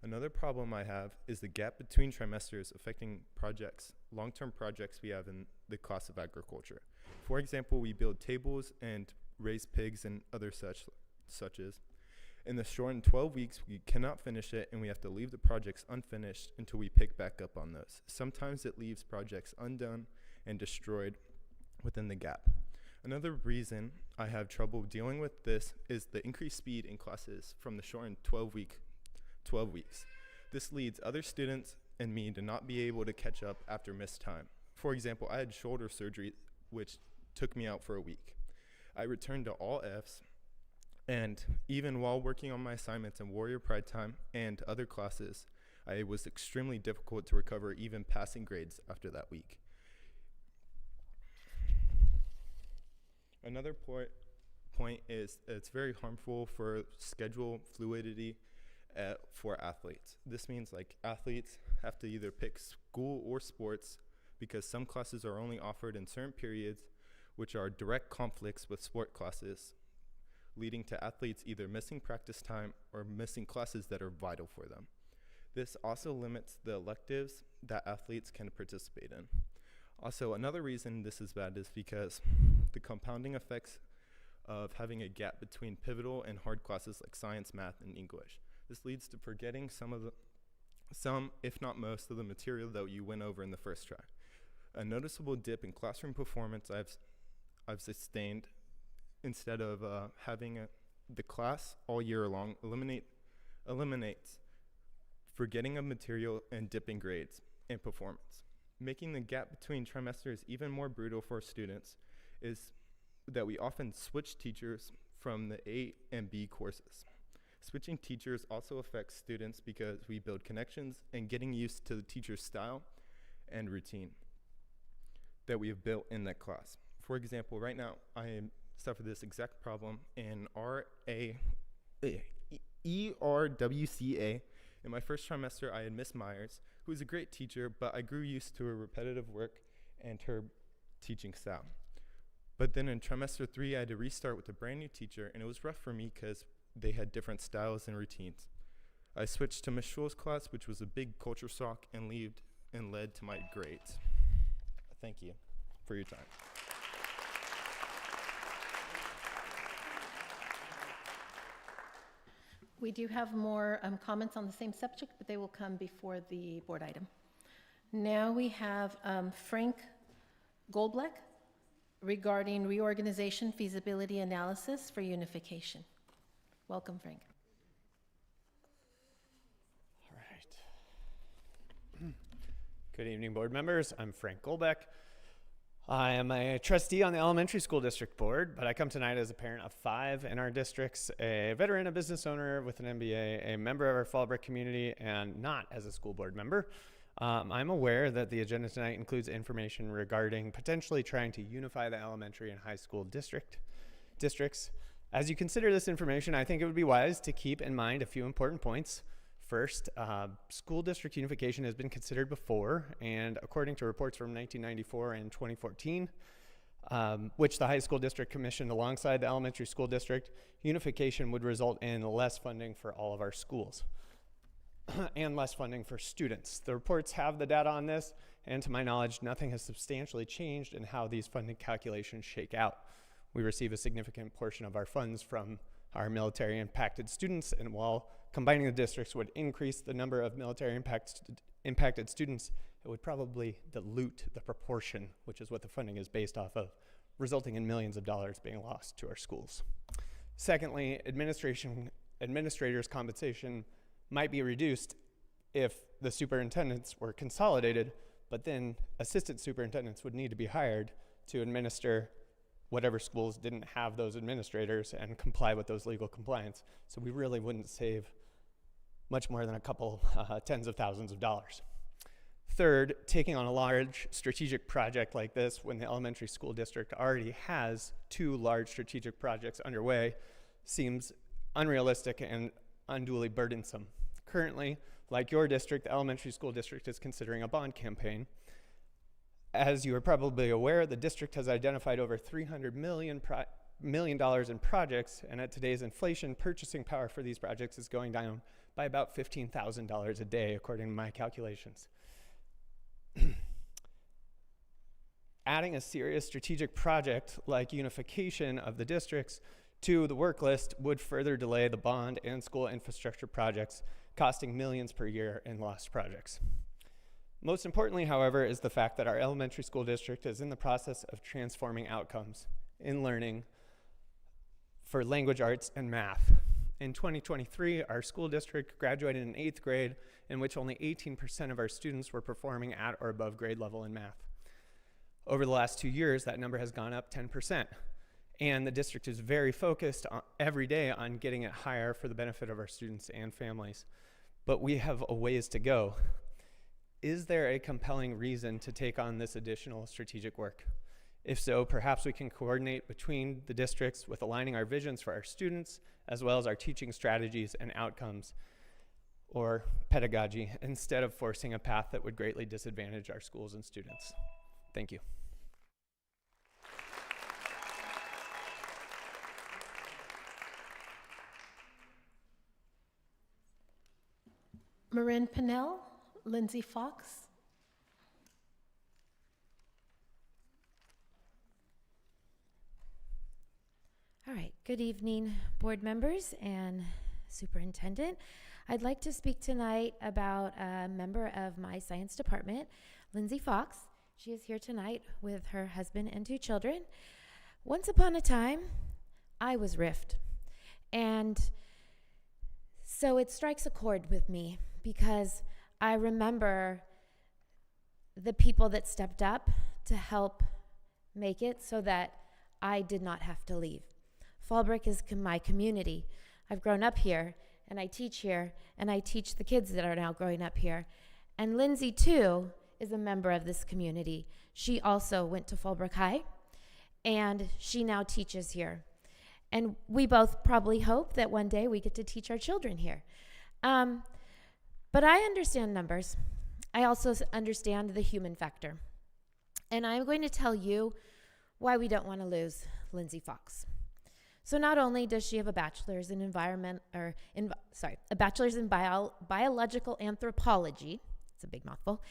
Another problem I have is the gap between trimesters affecting projects, long-term projects we have in the class of agriculture. For example, we build tables and raise pigs and other such as. In the shortened 12 weeks, we cannot finish it and we have to leave the projects unfinished until we pick back up on those. Sometimes it leaves projects undone and destroyed within the gap. Another reason I have trouble dealing with this is the increased speed in classes from the shortened 12 weeks. This leads other students and me to not be able to catch up after missed time. For example, I had shoulder surgery, which took me out for a week. I returned to all Fs, and even while working on my assignments in Warrior Pride Time and other classes, it was extremely difficult to recover even passing grades after that week. Another point is it's very harmful for schedule fluidity for athletes. This means like athletes have to either pick school or sports because some classes are only offered in certain periods, which are direct conflicts with sport classes, leading to athletes either missing practice time or missing classes that are vital for them. This also limits the electives that athletes can participate in. Also, another reason this is bad is because the compounding effects of having a gap between pivotal and hard classes like science, math, and English. This leads to forgetting some, if not most, of the material that you went over in the first try. A noticeable dip in classroom performance I've sustained instead of having the class all year long eliminates forgetting of material and dipping grades and performance. Making the gap between trimesters even more brutal for students is that we often switch teachers from the A and B courses. Switching teachers also affects students because we build connections and getting used to the teacher's style and routine. that we have built in that class. For example, right now, I suffer this exact problem in ERWCA. In my first trimester, I had Miss Myers, who was a great teacher, but I grew used to her repetitive work and her teaching style. But then in trimester 3, I had to restart with a brand new teacher, and it was rough for me because they had different styles and routines. I switched to Miss Schul's class, which was a big culture shock and led to my grades. Thank you for your time. We do have more comments on the same subject, but they will come before the board item. Now we have Frank Goldblack regarding reorganization feasibility analysis for unification. Welcome, Frank. All right. Good evening, board members. I'm Frank Goldbeck. I am a trustee on the elementary school district board, but I come tonight as a parent of 5 in our districts, a veteran, a business owner with an MBA, a member of our Fallbrook community, and not as a school board member. I'm aware that the agenda tonight includes information regarding potentially trying to unify the elementary and high school districts. As you consider this information, I think it would be wise to keep in mind a few important points. First, school district unification has been considered before, and according to reports from 1994 and 2014, which the high school district commissioned alongside the elementary school district, unification would result in less funding for all of our schools and less funding for students. The reports have the data on this, and to my knowledge, nothing has substantially changed in how these funding calculations shake out. We receive a significant portion of our funds from our military impacted students, and while combining the districts would increase the number of military impacted students, it would probably dilute the proportion, which is what the funding is based off of, resulting in millions of dollars being lost to our schools. Secondly, administrators' compensation might be reduced if the superintendents were consolidated, but then assistant superintendents would need to be hired to administer whatever schools didn't have those administrators and comply with those legal compliance. So we really wouldn't save much more than a couple tens of thousands of dollars. Third, taking on a large strategic project like this when the elementary school district already has 2 large strategic projects underway seems unrealistic and unduly burdensome. Currently, like your district, the elementary school district is considering a bond campaign. As you are probably aware, the district has identified over $300 million in projects, and at today's inflation, purchasing power for these projects is going down by about $15,000 a day, according to my calculations. Adding a serious strategic project like unification of the districts to the work list would further delay the bond and school infrastructure projects, costing millions per year in lost projects. Most importantly, however, is the fact that our elementary school district is in the process of transforming outcomes in learning for language arts and math. In 2023, our school district graduated in 8th grade, in which only 18% of our students were performing at or above grade level in math. Over the last 2 years, that number has gone up 10%. And the district is very focused every day on getting it higher for the benefit of our students and families. But we have a ways to go. Is there a compelling reason to take on this additional strategic work? If so, perhaps we can coordinate between the districts with aligning our visions for our students, as well as our teaching strategies and outcomes, or pedagogy, instead of forcing a path that would greatly disadvantage our schools and students. Thank you. Marin Pinnell, Lindsay Fox. All right, good evening, board members and superintendent. I'd like to speak tonight about a member of my science department, Lindsay Fox. She is here tonight with her husband and 2 children. Once upon a time, I was RIFT. And so it strikes a chord with me because I remember the people that stepped up to help make it so that I did not have to leave. Fallbrook is my community. I've grown up here, and I teach here, and I teach the kids that are now growing up here. And Lindsay, too, is a member of this community. She also went to Fallbrook High, and she now teaches here. And we both probably hope that one day we get to teach our children here. But I understand numbers. I also understand the human factor. And I'm going to tell you why we don't want to lose Lindsay Fox. So not only does she have a bachelor's in a bachelor's in biological anthropology, it's a big mouthful,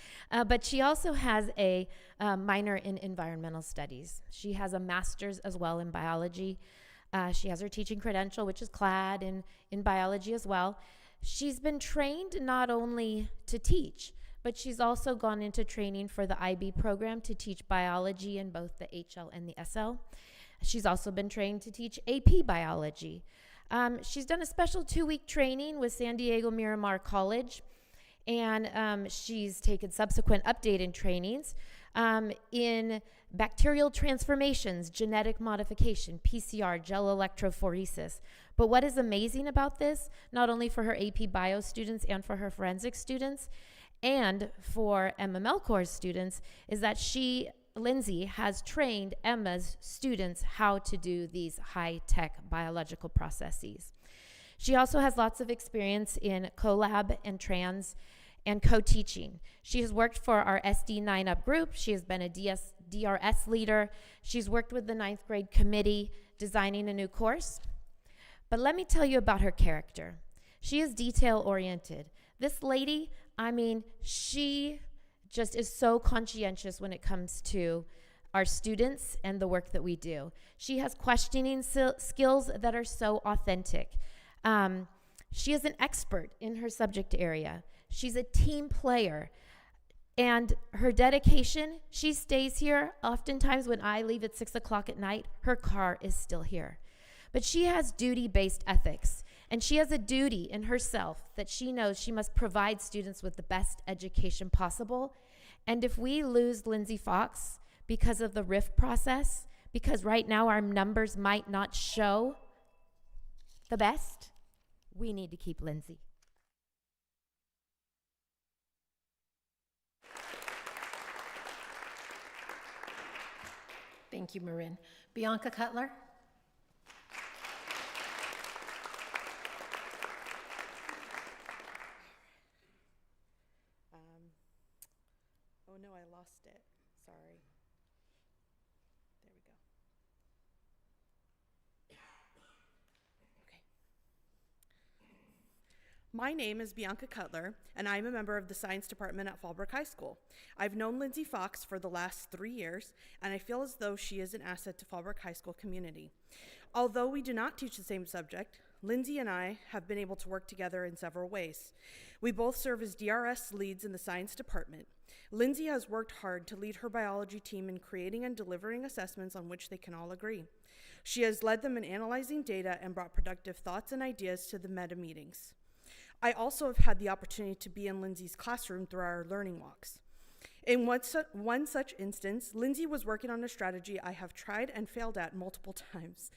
but she also has a minor in environmental studies. She has a master's as well in biology. She has her teaching credential, which is clad in biology as well. She's been trained not only to teach, but she's also gone into training for the IB program to teach biology in both the HL and the SL. She's also been trained to teach AP biology. She's done a special 2-week training with San Diego Miramar College, and she's taken subsequent updated trainings in bacterial transformations, genetic modification, PCR, gel electrophoresis. But what is amazing about this, not only for her AP Bio students and for her forensic students and for MML course students, is that Lindsay has trained Emma's students how to do these high-tech biological processes. She also has lots of experience in collab and trans and co-teaching. She has worked for our SD 9-Up group. She has been a DRS leader. She's worked with the 9th grade committee designing a new course. But let me tell you about her character. She is detail-oriented. This lady, she just is so conscientious when it comes to our students and the work that we do. She has questioning skills that are so authentic. She is an expert in her subject area. She's a team player. And her dedication, she stays here. Oftentimes when I leave at 6 o'clock at night, her car is still here. But she has duty-based ethics. And she has a duty in herself that she knows she must provide students with the best education possible. And if we lose Lindsay Fox because of the RIF process, because right now our numbers might not show the best, we need to keep Lindsay. Thank you, Marin. Bianca Cutler. Oh no, I lost it. Sorry. There we go. Okay. My name is Bianca Cutler, and I'm a member of the science department at Fallbrook High School. I've known Lindsay Fox for the last 3 years, and I feel as though she is an asset to Fallbrook High School community. Although we do not teach the same subject, Lindsay and I have been able to work together in several ways. We both serve as DRS leads in the science department. Lindsay has worked hard to lead her biology team in creating and delivering assessments on which they can all agree. She has led them in analyzing data and brought productive thoughts and ideas to the meta meetings. I also have had the opportunity to be in Lindsay's classroom through our learning walks. In one such instance, Lindsay was working on a strategy I have tried and failed at multiple times.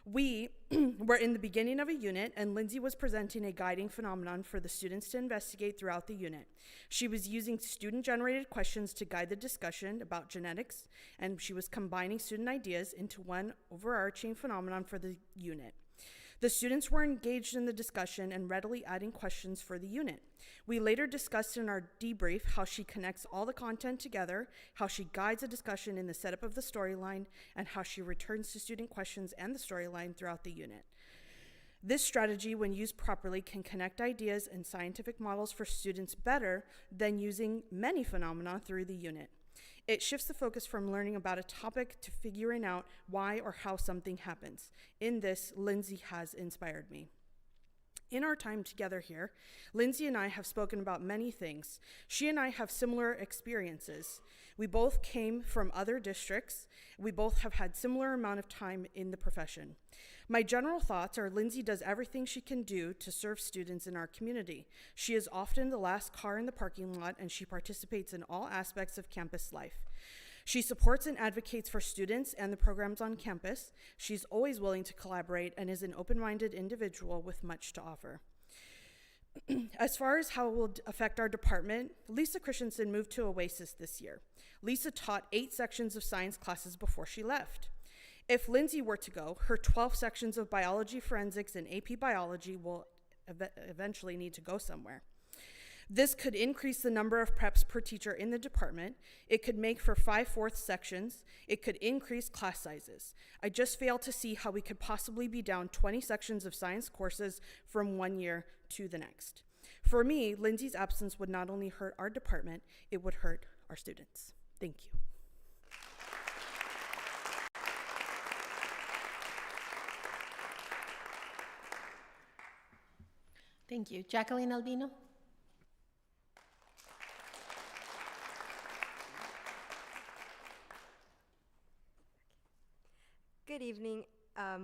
We were in the beginning of a unit, and Lindsay was presenting a guiding phenomenon for the students to investigate throughout the unit. She was using student-generated questions to guide the discussion about genetics, and she was combining student ideas into one overarching phenomenon for the unit. The students were engaged in the discussion and readily adding questions for the unit. We later discussed in our debrief how she connects all the content together, how she guides a discussion in the setup of the storyline, and how she returns to student questions and the storyline throughout the unit. This strategy, when used properly, can connect ideas and scientific models for students better than using many phenomena through the unit. It shifts the focus from learning about a topic to figuring out why or how something happens. In this, Lindsay has inspired me. In our time together here, Lindsay and I have spoken about many things. She and I have similar experiences. We both came from other districts. We both have had similar amount of time in the profession. My general thoughts are Lindsay does everything she can do to serve students in our community. She is often the last car in the parking lot, and she participates in all aspects of campus life. She supports and advocates for students and the programs on campus. She's always willing to collaborate and is an open-minded individual with much to offer. As far as how it will affect our department, Lisa Christensen moved to Oasis this year. Lisa taught 8 sections of science classes before she left. If Lindsay were to go, her 12 sections of biology, forensics, and AP biology will eventually need to go somewhere. This could increase the number of preps per teacher in the department. It could make for 5/4 sections. It could increase class sizes. I just fail to see how we could possibly be down 20 sections of science courses from one year to the next. For me, Lindsay's absence would not only hurt our department, it would hurt our students. Thank you. Thank you. Jacqueline Albino? Good evening,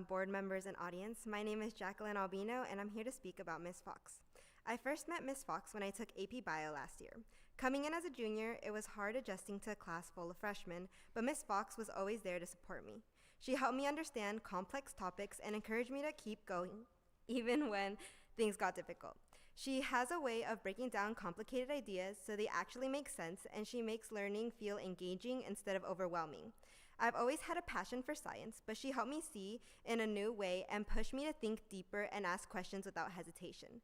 board members and audience. My name is Jacqueline Albino, and I'm here to speak about Ms. Fox. I first met Ms. Fox when I took AP Bio last year. Coming in as a junior, it was hard adjusting to a class full of freshmen, but Ms. Fox was always there to support me. She helped me understand complex topics and encouraged me to keep going, even when things got difficult. She has a way of breaking down complicated ideas so they actually make sense, and she makes learning feel engaging instead of overwhelming. I've always had a passion for science, but she helped me see in a new way and pushed me to think deeper and ask questions without hesitation.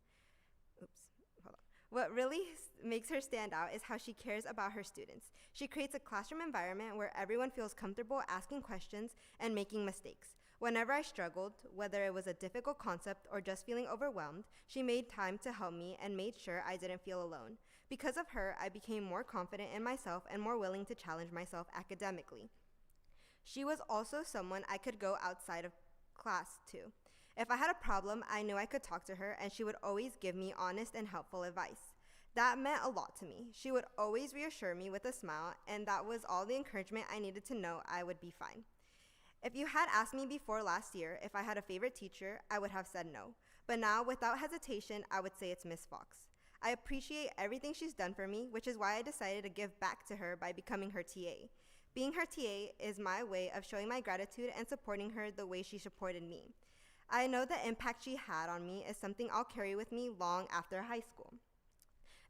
What really makes her stand out is how she cares about her students. She creates a classroom environment where everyone feels comfortable asking questions and making mistakes. Whenever I struggled, whether it was a difficult concept or just feeling overwhelmed, she made time to help me and made sure I didn't feel alone. Because of her, I became more confident in myself and more willing to challenge myself academically. She was also someone I could go outside of class to. If I had a problem, I knew I could talk to her, and she would always give me honest and helpful advice. That meant a lot to me. She would always reassure me with a smile, and that was all the encouragement I needed to know I would be fine. If you had asked me before last year if I had a favorite teacher, I would have said no. But now, without hesitation, I would say it's Miss Fox. I appreciate everything she's done for me, which is why I decided to give back to her by becoming her TA. Being her TA is my way of showing my gratitude and supporting her the way she supported me. I know the impact she had on me is something I'll carry with me long after high school.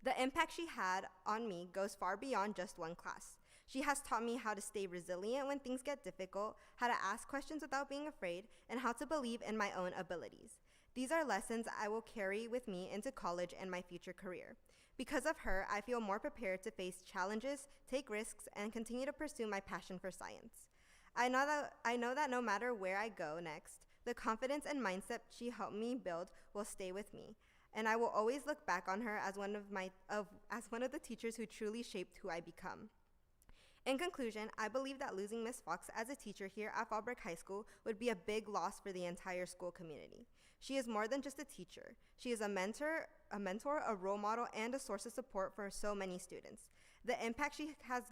The impact she had on me goes far beyond just one class. She has taught me how to stay resilient when things get difficult, how to ask questions without being afraid, and how to believe in my own abilities. These are lessons I will carry with me into college and my future career. Because of her, I feel more prepared to face challenges, take risks, and continue to pursue my passion for science. I know that no matter where I go next, the confidence and mindset she helped me build will stay with me, and I will always look back on her as one of the teachers who truly shaped who I become. In conclusion, I believe that losing Ms. Fox as a teacher here at Fallbrook High School would be a big loss for the entire school community. She is more than just a teacher. She is a mentor, a role model, and a source of support for so many students. The impact she has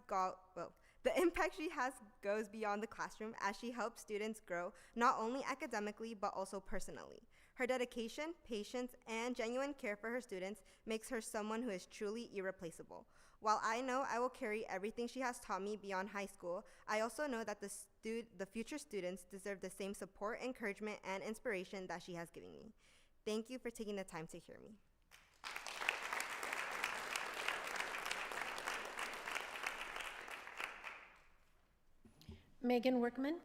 goes beyond the classroom as she helps students grow not only academically but also personally. Her dedication, patience, and genuine care for her students makes her someone who is truly irreplaceable. While I know I will carry everything she has taught me beyond high school, I also know that the future students deserve the same support, encouragement, and inspiration that she has given me. Thank you for taking the time to hear me. Megan Workman?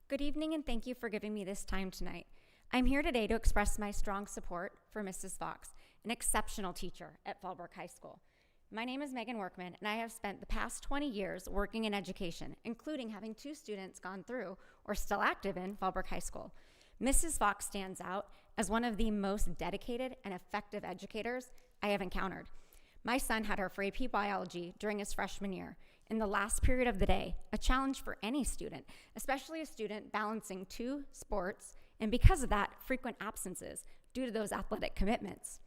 Good evening, and thank you for giving me this time tonight. I'm here today to express my strong support for Mrs. Fox, an exceptional teacher at Fallbrook High School. My name is Megan Workman, and I have spent the past 20 years working in education, including having 2 students gone through or still active in Fallbrook High School. Mrs. Fox stands out as one of the most dedicated and effective educators I have encountered. My son had her for AP biology during his freshman year. In the last period of the day, a challenge for any student, especially a student balancing 2 sports, and because of that, frequent absences due to those athletic commitments.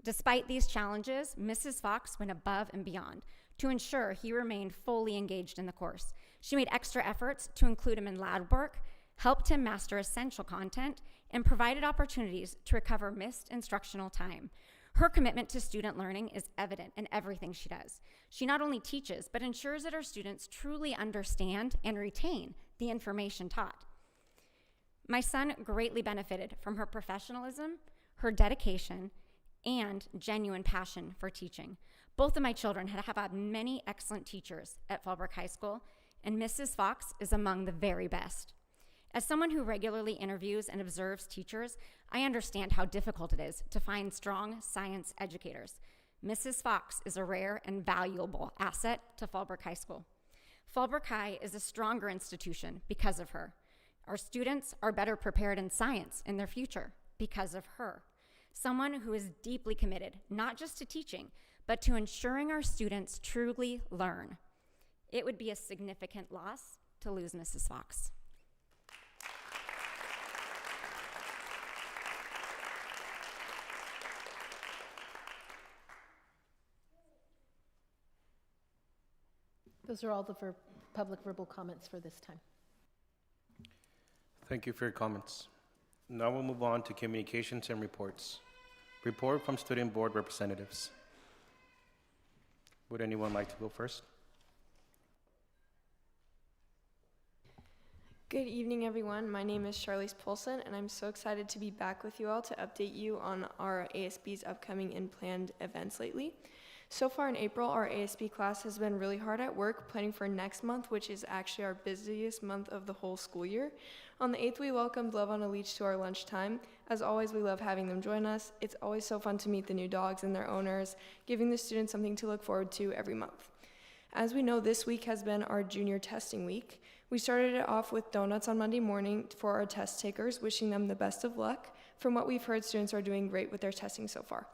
Despite these challenges, Mrs. Fox went above and beyond to ensure he remained fully engaged in the course. She made extra efforts to include him in lab work, helped him master essential content, and provided opportunities to recover missed instructional time. Her commitment to student learning is evident in everything she does. She not only teaches, but ensures that her students truly understand and retain the information taught. My son greatly benefited from her professionalism, her dedication, and genuine passion for teaching. Both of my children have had many excellent teachers at Fallbrook High School, and Mrs. Fox is among the very best. As someone who regularly interviews and observes teachers, I understand how difficult it is to find strong science educators. Mrs. Fox is a rare and valuable asset to Fallbrook High School. Fallbrook High is a stronger institution because of her. Our students are better prepared in science in their future because of her. Someone who is deeply committed, not just to teaching, but to ensuring our students truly learn. It would be a significant loss to lose Mrs. Fox. Those are all the public verbal comments for this time. Thank you for your comments. Now we'll move on to communications and reports. Report from student board representatives. Would anyone like to go first? Good evening, everyone. My name is Charlize Polson, and I'm so excited to be back with you all to update you on our ASB's upcoming and planned events lately. So far in April, our ASB class has been really hard at work planning for next month, which is actually our busiest month of the whole school year. On the 8th, we welcomed Love on a Leash to our lunchtime. As always, we love having them join us. It's always so fun to meet the new dogs and their owners, giving the students something to look forward to every month. As we know, this week has been our junior testing week. We started it off with donuts on Monday morning for our test takers, wishing them the best of luck. From what we've heard, students are doing great with their testing so far.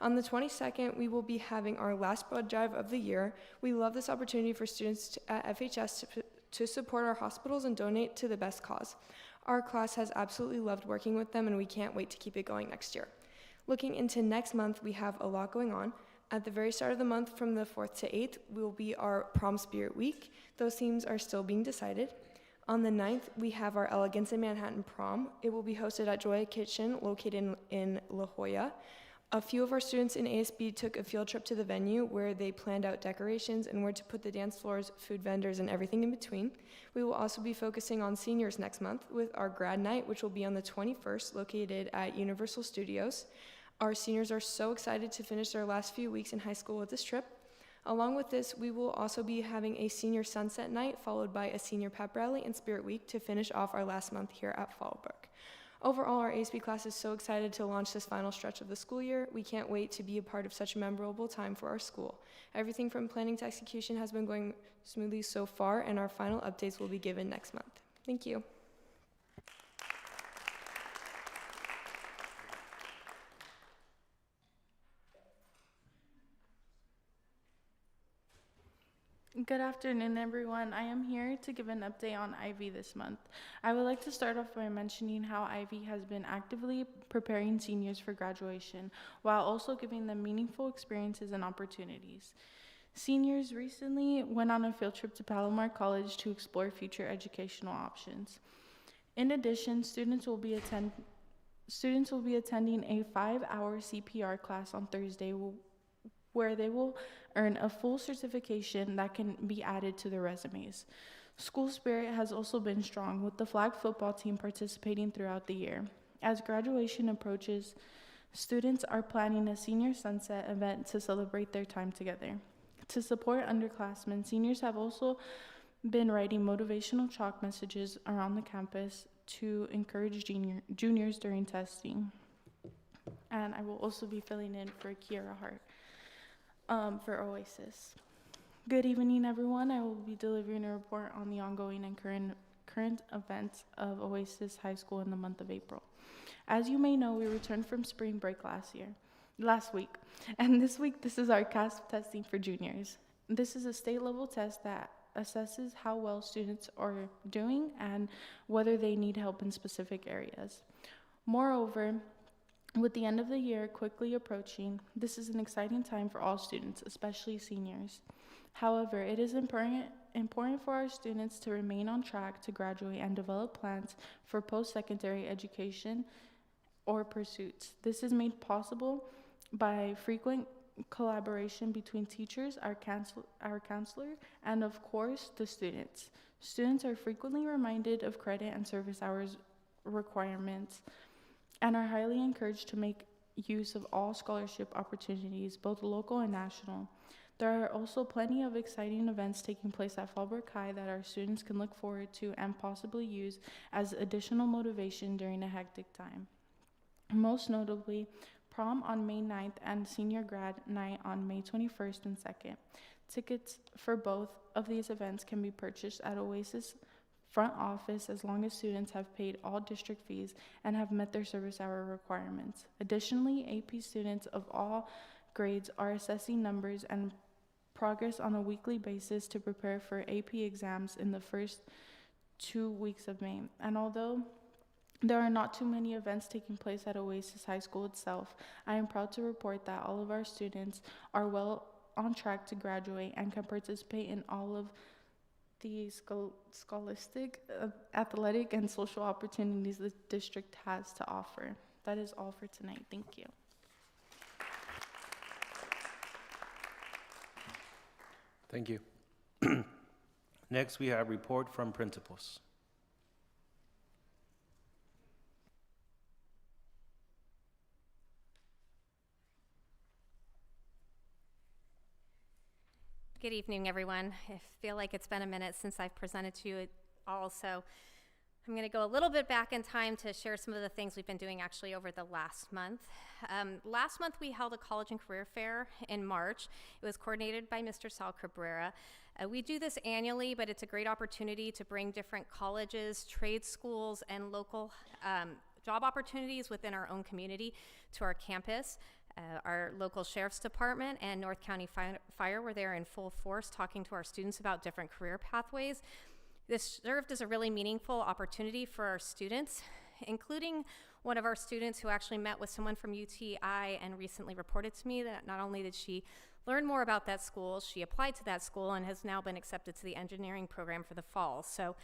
On the 22nd, we will be having our last blood drive of the year. We love this opportunity for students at FHS to support our hospitals and donate to the best cause. Our class has absolutely loved working with them, and we can't wait to keep it going next year. Looking into next month, we have a lot going on. At the very start of the month, from the 4th to 8th, will be our Prom Spirit Week. Those themes are still being decided. On the 9th, we have our Elegance in Manhattan Prom. It will be hosted at Joya Kitchen, located in La Jolla. A few of our students in ASB took a field trip to the venue where they planned out decorations and where to put the dance floors, food vendors, and everything in between. We will also be focusing on seniors next month with our grad night, which will be on the 21st, located at Universal Studios. Our seniors are so excited to finish their last few weeks in high school with this trip. Along with this, we will also be having a senior sunset night, followed by a senior pep rally and spirit week to finish off our last month here at Fallbrook. Overall, our ASB class is so excited to launch this final stretch of the school year. We can't wait to be a part of such a memorable time for our school. Everything from planning to execution has been going smoothly so far, and our final updates will be given next month. Thank you. Good afternoon, everyone. I am here to give an update on Ivy this month. I would like to start off by mentioning how Ivy has been actively preparing seniors for graduation, while also giving them meaningful experiences and opportunities. Seniors recently went on a field trip to Palomar College to explore future educational options. In addition, students will be attending a 5-hour CPR class on Thursday, where they will earn a full certification that can be added to their resumes. School spirit has also been strong, with the flag football team participating throughout the year. As graduation approaches, students are planning a senior sunset event to celebrate their time together. To support underclassmen, seniors have also been writing motivational chalk messages around the campus to encourage juniors during testing. And I will also be filling in for Kiera Hart. For Oasis. Good evening, everyone. I will be delivering a report on the ongoing and current events of Oasis High School in the month of April. As you may know, we returned from spring break last week, and this week this is our CASP testing for juniors. This is a state-level test that assesses how well students are doing and whether they need help in specific areas. Moreover, with the end of the year quickly approaching, this is an exciting time for all students, especially seniors. However, it is important for our students to remain on track to graduate and develop plans for post-secondary education or pursuits. This is made possible by frequent collaboration between teachers, our counselor, and of course, the students. Students are frequently reminded of credit and service hours requirements and are highly encouraged to make use of all scholarship opportunities, both local and national. There are also plenty of exciting events taking place at Fallbrook High that our students can look forward to and possibly use as additional motivation during a hectic time. Most notably, prom on May 9th and senior grad night on May 21st and 2nd. Tickets for both of these events can be purchased at Oasis front office as long as students have paid all district fees and have met their service hour requirements. Additionally, AP students of all grades are assessing numbers and progress on a weekly basis to prepare for AP exams in the first 2 weeks of May. And although there are not too many events taking place at Oasis High School itself, I am proud to report that all of our students are well on track to graduate and can participate in all of the scholastic, athletic, and social opportunities the district has to offer. That is all for tonight. Thank you. Thank you. Next, we have report from principals. Good evening, everyone. I feel like it's been a minute since I've presented to you all, so I'm going to go a little bit back in time to share some of the things we've been doing actually over the last month. Last month, we held a college and career fair in March. It was coordinated by Mr. Sal Cabrera. We do this annually, but it's a great opportunity to bring different colleges, trade schools, and local job opportunities within our own community to our campus. Our local sheriff's department and North County Fire were there in full force talking to our students about different career pathways. This served as a really meaningful opportunity for our students, including one of our students who actually met with someone from UTI and recently reported to me that not only did she learn more about that school, she applied to that school and has now been accepted to the engineering program for the fall. So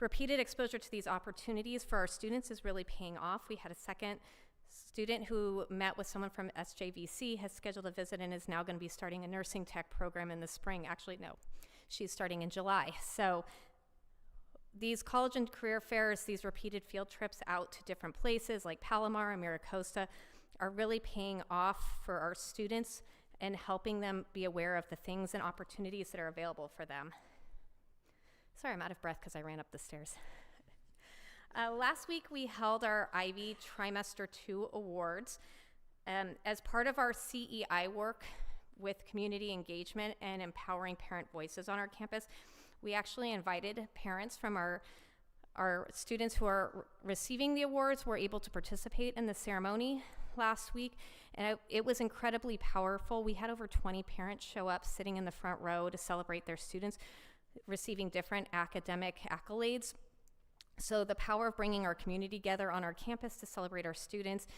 repeated exposure to these opportunities for our students is really paying off. We had a second student who met with someone from SJVC, has scheduled a visit, and is now going to be starting a nursing tech program in the spring. Actually, no, she's starting in July. So these college and career fairs, these repeated field trips out to different places like Palomar and Maricosta are really paying off for our students and helping them be aware of the things and opportunities that are available for them. Sorry, I'm out of breath because I ran up the stairs. Last week, we held our Ivy Trimester 2 Awards. As part of our CEI work with community engagement and empowering parent voices on our campus, we actually invited parents from our students who are receiving the awards were able to participate in the ceremony last week, and it was incredibly powerful. We had over 20 parents show up sitting in the front row to celebrate their students receiving different academic accolades. So the power of bringing our community together on our campus to celebrate our students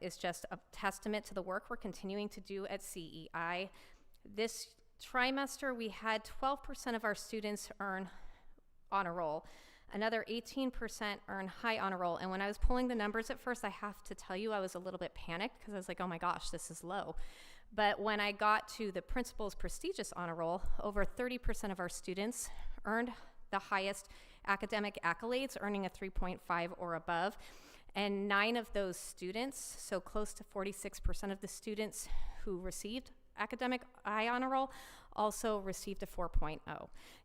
is just a testament to the work we're continuing to do at CEI. This trimester, we had 12% of our students earn honor roll. Another 18% earn high honor roll. And when I was pulling the numbers at first, I have to tell you, I was a little bit panicked because I was like, oh my gosh, this is low. But when I got to the principal's prestigious honor roll, over 30% of our students earned the highest academic accolades, earning a 3.5 or above. And 9 of those students, so close to 46% of the students who received academic high honor roll, also received a 4.0.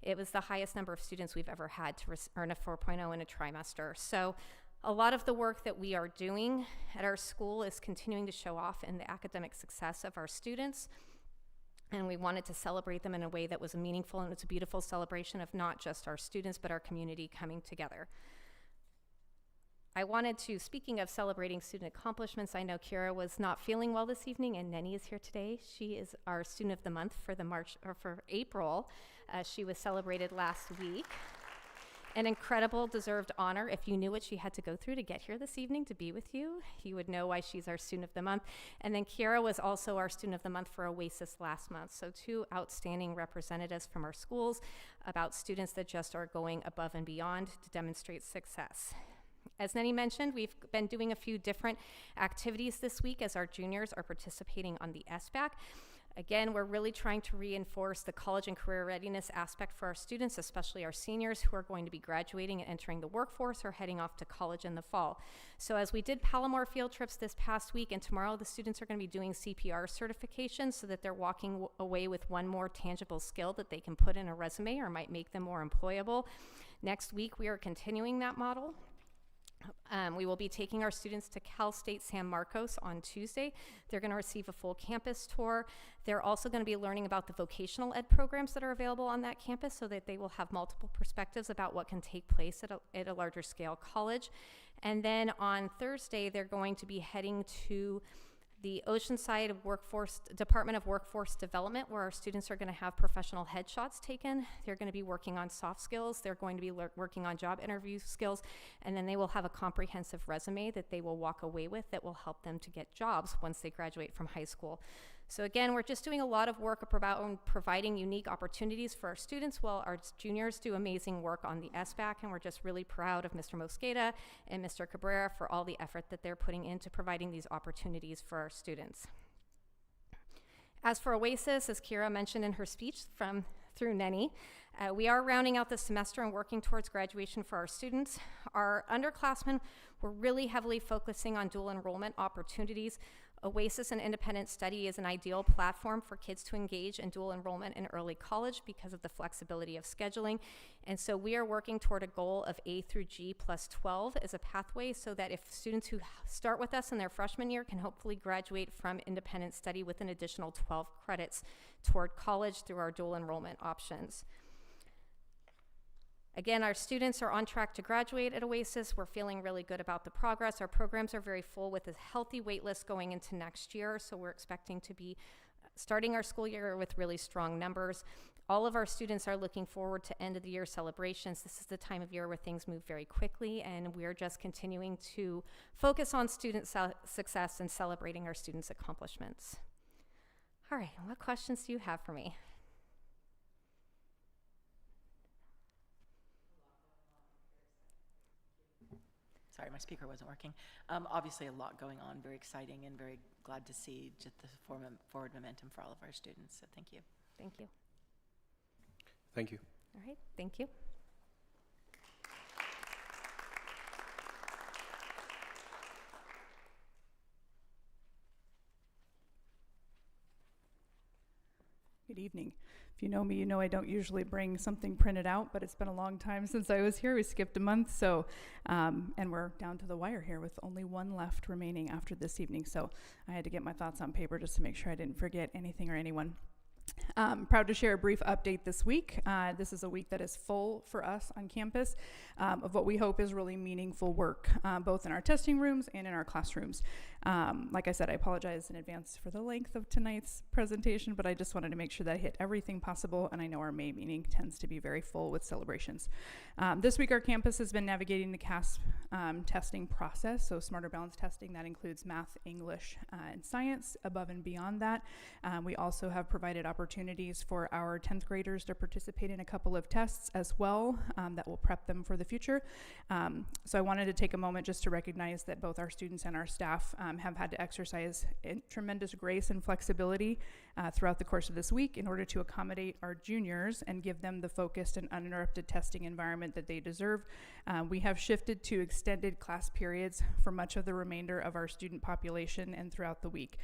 It was the highest number of students we've ever had to earn a 4.0 in a trimester. So a lot of the work that we are doing at our school is continuing to show off in the academic success of our students. And we wanted to celebrate them in a way that was meaningful, and it's a beautiful celebration of not just our students, but our community coming together. I wanted to, speaking of celebrating student accomplishments, I know Kira was not feeling well this evening, and Nenny is here today. She is our student of the month for for April. She was celebrated last week. An incredible deserved honor. If you knew what she had to go through to get here this evening to be with you, you would know why she's our student of the month. And then Kira was also our student of the month for Oasis last month. So 2 outstanding representatives from our schools about students that just are going above and beyond to demonstrate success. As Nenny mentioned, we've been doing a few different activities this week as our juniors are participating on the SBAC. Again, we're really trying to reinforce the college and career readiness aspect for our students, especially our seniors who are going to be graduating and entering the workforce or heading off to college in the fall. So as we did Palomar field trips this past week, and tomorrow the students are going to be doing CPR certification so that they're walking away with one more tangible skill that they can put in a resume or might make them more employable. Next week, we are continuing that model. We will be taking our students to Cal State San Marcos on Tuesday. They're going to receive a full campus tour. They're also going to be learning about the vocational ed programs that are available on that campus so that they will have multiple perspectives about what can take place at a larger scale college. And then on Thursday, they're going to be heading to the Oceanside Department of Workforce Development, where our students are going to have professional headshots taken. They're going to be working on soft skills. They're going to be working on job interview skills, and then they will have a comprehensive resume that they will walk away with that will help them to get jobs once they graduate from high school. So again, we're just doing a lot of work about providing unique opportunities for our students while our juniors do amazing work on the SBAC, and we're just really proud of Mr. Mosqueda and Mr. Cabrera for all the effort that they're putting into providing these opportunities for our students. As for Oasis, as Kira mentioned in her speech through Nenny, we are rounding out the semester and working towards graduation for our students. Our underclassmen were really heavily focusing on dual enrollment opportunities. Oasis and Independent Study is an ideal platform for kids to engage in dual enrollment in early college because of the flexibility of scheduling. And so we are working toward a goal of A through G plus 12 as a pathway so that if students who start with us in their freshman year can hopefully graduate from Independent Study with an additional 12 credits toward college through our dual enrollment options. Again, our students are on track to graduate at Oasis. We're feeling really good about the progress. Our programs are very full with a healthy wait list going into next year, so we're expecting to be starting our school year with really strong numbers. All of our students are looking forward to end of the year celebrations. This is the time of year where things move very quickly, and we're just continuing to focus on student success and celebrating our students' accomplishments. All right, what questions do you have for me? Sorry, my speaker wasn't working. Obviously, a lot going on, very exciting, and very glad to see just the forward momentum for all of our students. So thank you. Thank you. Thank you. All right, thank you. Good evening. If you know me, you know I don't usually bring something printed out, but it's been a long time since I was here. We skipped a month, so, and we're down to the wire here with only one left remaining after this evening. So I had to get my thoughts on paper just to make sure I didn't forget anything or anyone. Proud to share a brief update this week. This is a week that is full for us on campus of what we hope is really meaningful work, both in our testing rooms and in our classrooms. Like I said, I apologize in advance for the length of tonight's presentation, but I just wanted to make sure that I hit everything possible, and I know our May meeting tends to be very full with celebrations. This week, our campus has been navigating the CASP testing process, so Smarter Balance testing. That includes math, English, and science. Above and beyond that, we also have provided opportunities for our 10th graders to participate in a couple of tests as well that will prep them for the future. So I wanted to take a moment just to recognize that both our students and our staff have had to exercise tremendous grace and flexibility throughout the course of this week in order to accommodate our juniors and give them the focused and uninterrupted testing environment that they deserve. We have shifted to extended class periods for much of the remainder of our student population and throughout the week.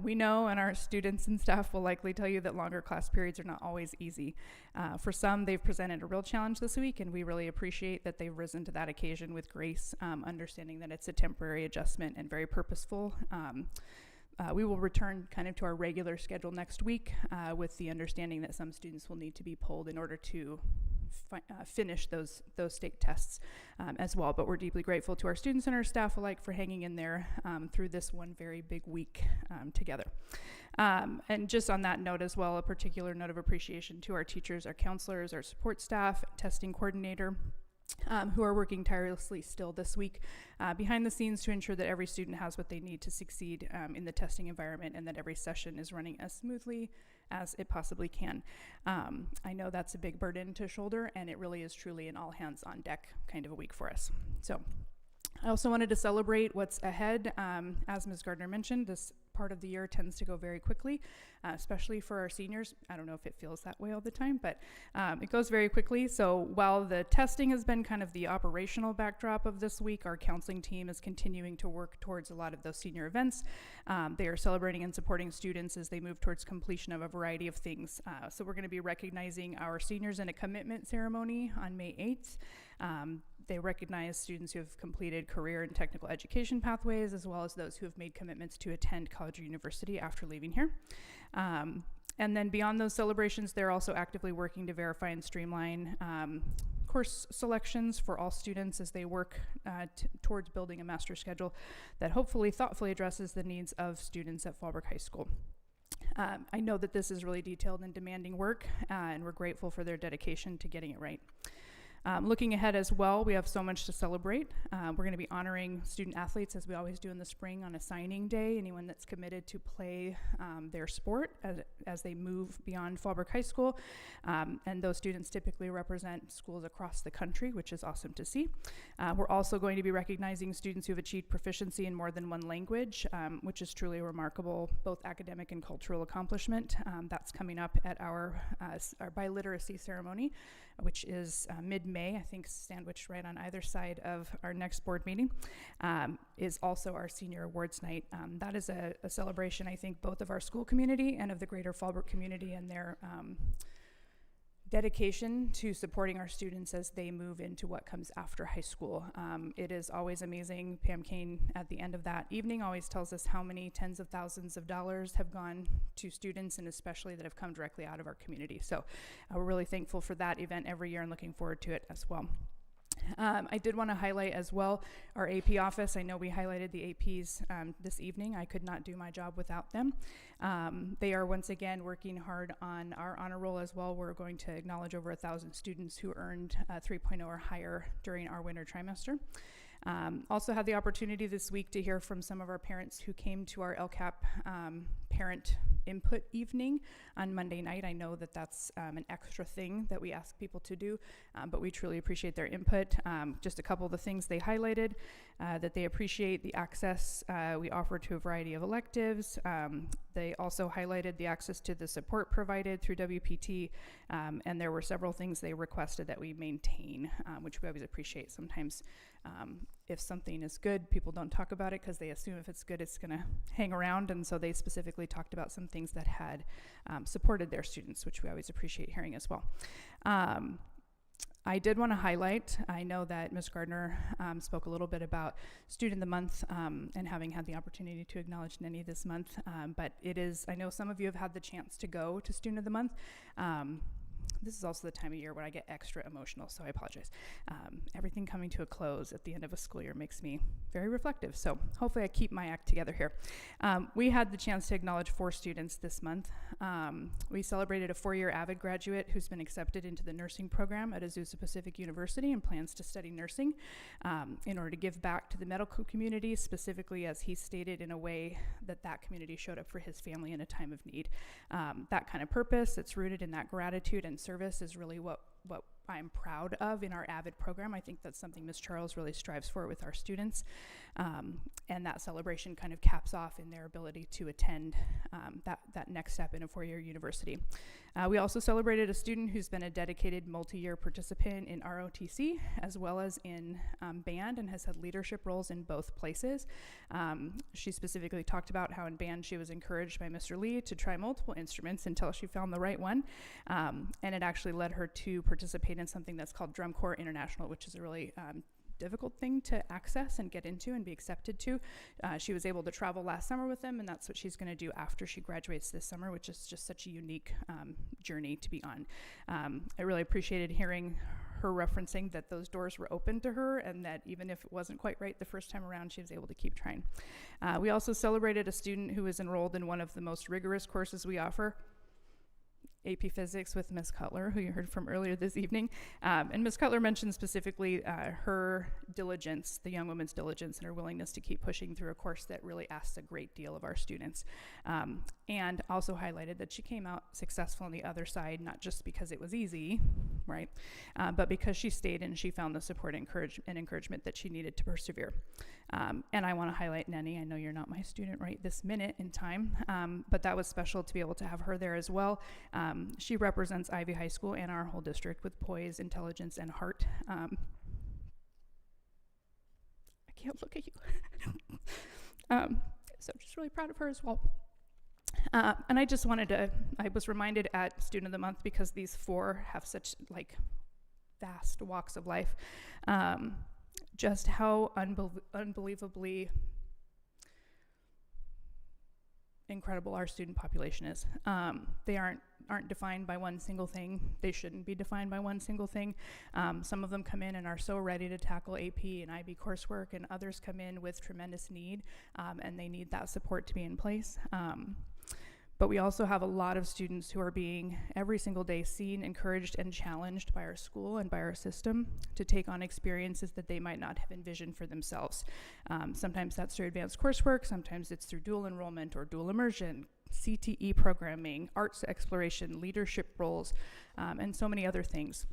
We know, and our students and staff will likely tell you, that longer class periods are not always easy. For some, they've presented a real challenge this week, and we really appreciate that they've risen to that occasion with grace, understanding that it's a temporary adjustment and very purposeful. We will return kind of to our regular schedule next week with the understanding that some students will need to be pulled in order to finish those state tests as well. But we're deeply grateful to our students and our staff alike for hanging in there through this one very big week together. And just on that note as well, a particular note of appreciation to our teachers, our counselors, our support staff, testing coordinator, who are working tirelessly still this week behind the scenes to ensure that every student has what they need to succeed in the testing environment and that every session is running as smoothly as it possibly can. I know that's a big burden to shoulder, and it really is truly an all hands on deck kind of a week for us. So I also wanted to celebrate what's ahead. As Ms. Gardner mentioned, this part of the year tends to go very quickly, especially for our seniors. I don't know if it feels that way all the time, but it goes very quickly. So while the testing has been kind of the operational backdrop of this week, our counseling team is continuing to work towards a lot of those senior events. They are celebrating and supporting students as they move towards completion of a variety of things. So we're going to be recognizing our seniors in a commitment ceremony on May 8th. They recognize students who have completed career and technical education pathways, as well as those who have made commitments to attend college or university after leaving here. And then beyond those celebrations, they're also actively working to verify and streamline course selections for all students as they work towards building a master schedule that hopefully thoughtfully addresses the needs of students at Fallbrook High School. I know that this is really detailed and demanding work, and we're grateful for their dedication to getting it right. Looking ahead as well, we have so much to celebrate. We're going to be honoring student athletes as we always do in the spring on a signing day, anyone that's committed to play their sport as they move beyond Fallbrook High School. And those students typically represent schools across the country, which is awesome to see. We're also going to be recognizing students who have achieved proficiency in more than one language, which is truly a remarkable both academic and cultural accomplishment. That's coming up at our biliteracy ceremony, which is mid-May, I think sandwiched right on either side of our next board meeting, is also our senior awards night. That is a celebration, I think, both of our school community and of the greater Fallbrook community and their dedication to supporting our students as they move into what comes after high school. It is always amazing. Pam Kane at the end of that evening always tells us how many tens of thousands of dollars have gone to students, and especially that have come directly out of our community. So we're really thankful for that event every year and looking forward to it as well. I did want to highlight as well our AP office. I know we highlighted the APs this evening. I could not do my job without them. They are once again working hard on our honor roll as well. We're going to acknowledge over 1,000 students who earned 3.0 or higher during our winter trimester. Also had the opportunity this week to hear from some of our parents who came to our LCAP parent input evening on Monday night. I know that that's an extra thing that we ask people to do, but we truly appreciate their input. Just a couple of the things they highlighted, that they appreciate the access we offer to a variety of electives. They also highlighted the access to the support provided through WPT, and there were several things they requested that we maintain, which we always appreciate. Sometimes if something is good, people don't talk about it because they assume if it's good, it's going to hang around. And so they specifically talked about some things that had supported their students, which we always appreciate hearing as well. I did want to highlight, I know that Ms. Gardner spoke a little bit about Student of the Month and having had the opportunity to acknowledge Nenny this month, but it is, I know some of you have had the chance to go to Student of the Month. This is also the time of year when I get extra emotional, so I apologize. Everything coming to a close at the end of a school year makes me very reflective, so hopefully I keep my act together here. We had the chance to acknowledge 4 students this month. We celebrated a 4-year AVID graduate who's been accepted into the nursing program at Azusa Pacific University and plans to study nursing in order to give back to the medical community, specifically as he stated in a way that that community showed up for his family in a time of need. That kind of purpose that's rooted in that gratitude and service is really what I'm proud of in our AVID program. I think that's something Ms. Charles really strives for with our students. And that celebration kind of caps off in their ability to attend that next step in a 4-year university. We also celebrated a student who's been a dedicated multi-year participant in ROTC as well as in band and has had leadership roles in both places. She specifically talked about how in band she was encouraged by Mr. Lee to try multiple instruments until she found the right one. And it actually led her to participate in something that's called Drum Corps International, which is a really difficult thing to access and get into and be accepted to. She was able to travel last summer with them, and that's what she's going to do after she graduates this summer, which is just such a unique journey to be on. I really appreciated hearing her referencing that those doors were open to her and that even if it wasn't quite right the first time around, she was able to keep trying. We also celebrated a student who was enrolled in one of the most rigorous courses we offer, AP Physics with Ms. Cutler, who you heard from earlier this evening. And Ms. Cutler mentioned specifically her diligence, the young woman's diligence, and her willingness to keep pushing through a course that really asks a great deal of our students. And also highlighted that she came out successful on the other side, not just because it was easy, right, but because she stayed and she found the support and encouragement that she needed to persevere. And I want to highlight Nenny. I know you're not my student right this minute in time, but that was special to be able to have her there as well. She represents Ivy High School and our whole district with poise, intelligence, and heart. I can't look at you. So just really proud of her as well. And I just wanted to, I was reminded at Student of the Month, because these four have such like vast walks of life, just how unbelievably incredible our student population is. They aren't defined by one single thing. They shouldn't be defined by one single thing. Some of them come in and are so ready to tackle AP and IB coursework, and others come in with tremendous need, and they need that support to be in place. But we also have a lot of students who are being every single day seen, encouraged, and challenged by our school and by our system to take on experiences that they might not have envisioned for themselves. Sometimes that's through advanced coursework, sometimes it's through dual enrollment or dual immersion, CTE programming, arts exploration, leadership roles, and so many other things.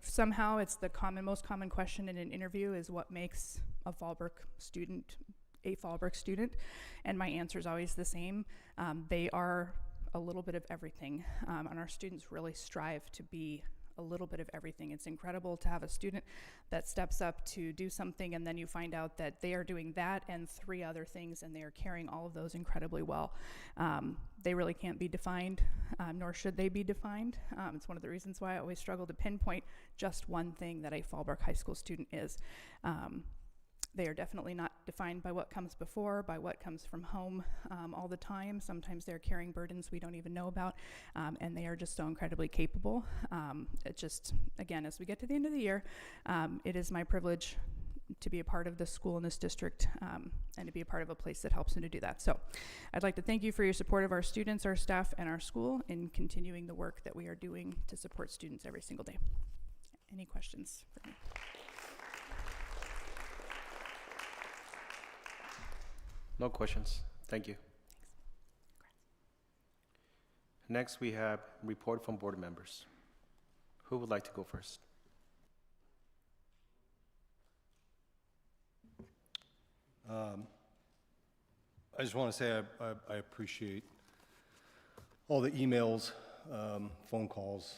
Somehow it's the most common question in an interview is what makes a Fallbrook student a Fallbrook student, and my answer is always the same. They are a little bit of everything, and our students really strive to be a little bit of everything. It's incredible to have a student that steps up to do something, and then you find out that they are doing that and 3 other things, and they are carrying all of those incredibly well. They really can't be defined, nor should they be defined. It's one of the reasons why I always struggle to pinpoint just one thing that a Fallbrook High School student is. They are definitely not defined by what comes before, by what comes from home all the time. Sometimes they're carrying burdens we don't even know about, and they are just so incredibly capable. It just, again, as we get to the end of the year, it is my privilege to be a part of this school and this district, and to be a part of a place that helps them to do that. So I'd like to thank you for your support of our students, our staff, and our school in continuing the work that we are doing to support students every single day. Any questions for me? No questions. Thank you. Next, we have report from board members. Who would like to go first? I just want to say I appreciate all the emails, phone calls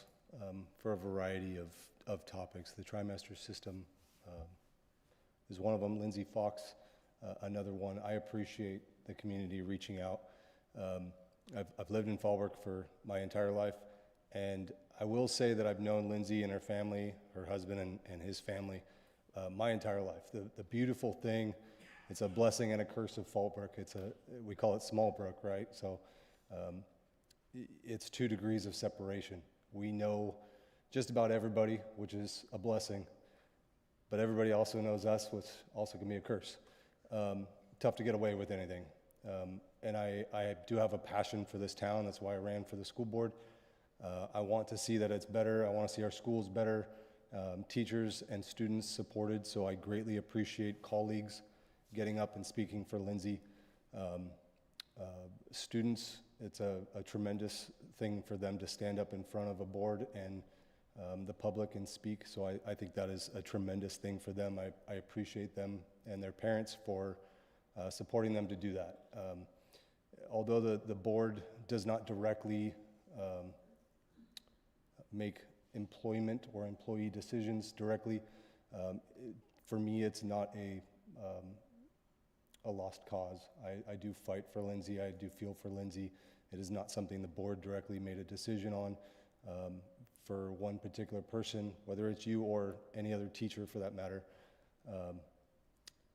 for a variety of topics. The trimester system is one of them. Lindsay Fox, another one. I appreciate the community reaching out. I've lived in Fallbrook for my entire life, and I will say that I've known Lindsay and her family, her husband and his family, my entire life. The beautiful thing, it's a blessing and a curse of Fallbrook. We call it small brook, right? So it's 2 degrees of separation. We know just about everybody, which is a blessing, but everybody also knows us, which also can be a curse. Tough to get away with anything. And I do have a passion for this town. That's why I ran for the school board. I want to see that it's better. I want to see our schools better, teachers and students supported. So I greatly appreciate colleagues getting up and speaking for Lindsay. Students, it's a tremendous thing for them to stand up in front of a board and the public and speak. So I think that is a tremendous thing for them. I appreciate them and their parents for supporting them to do that. Although the board does not directly make employment or employee decisions directly, for me it's not a lost cause. I do fight for Lindsay. I do feel for Lindsay. It is not something the board directly made a decision on for one particular person, whether it's you or any other teacher for that matter.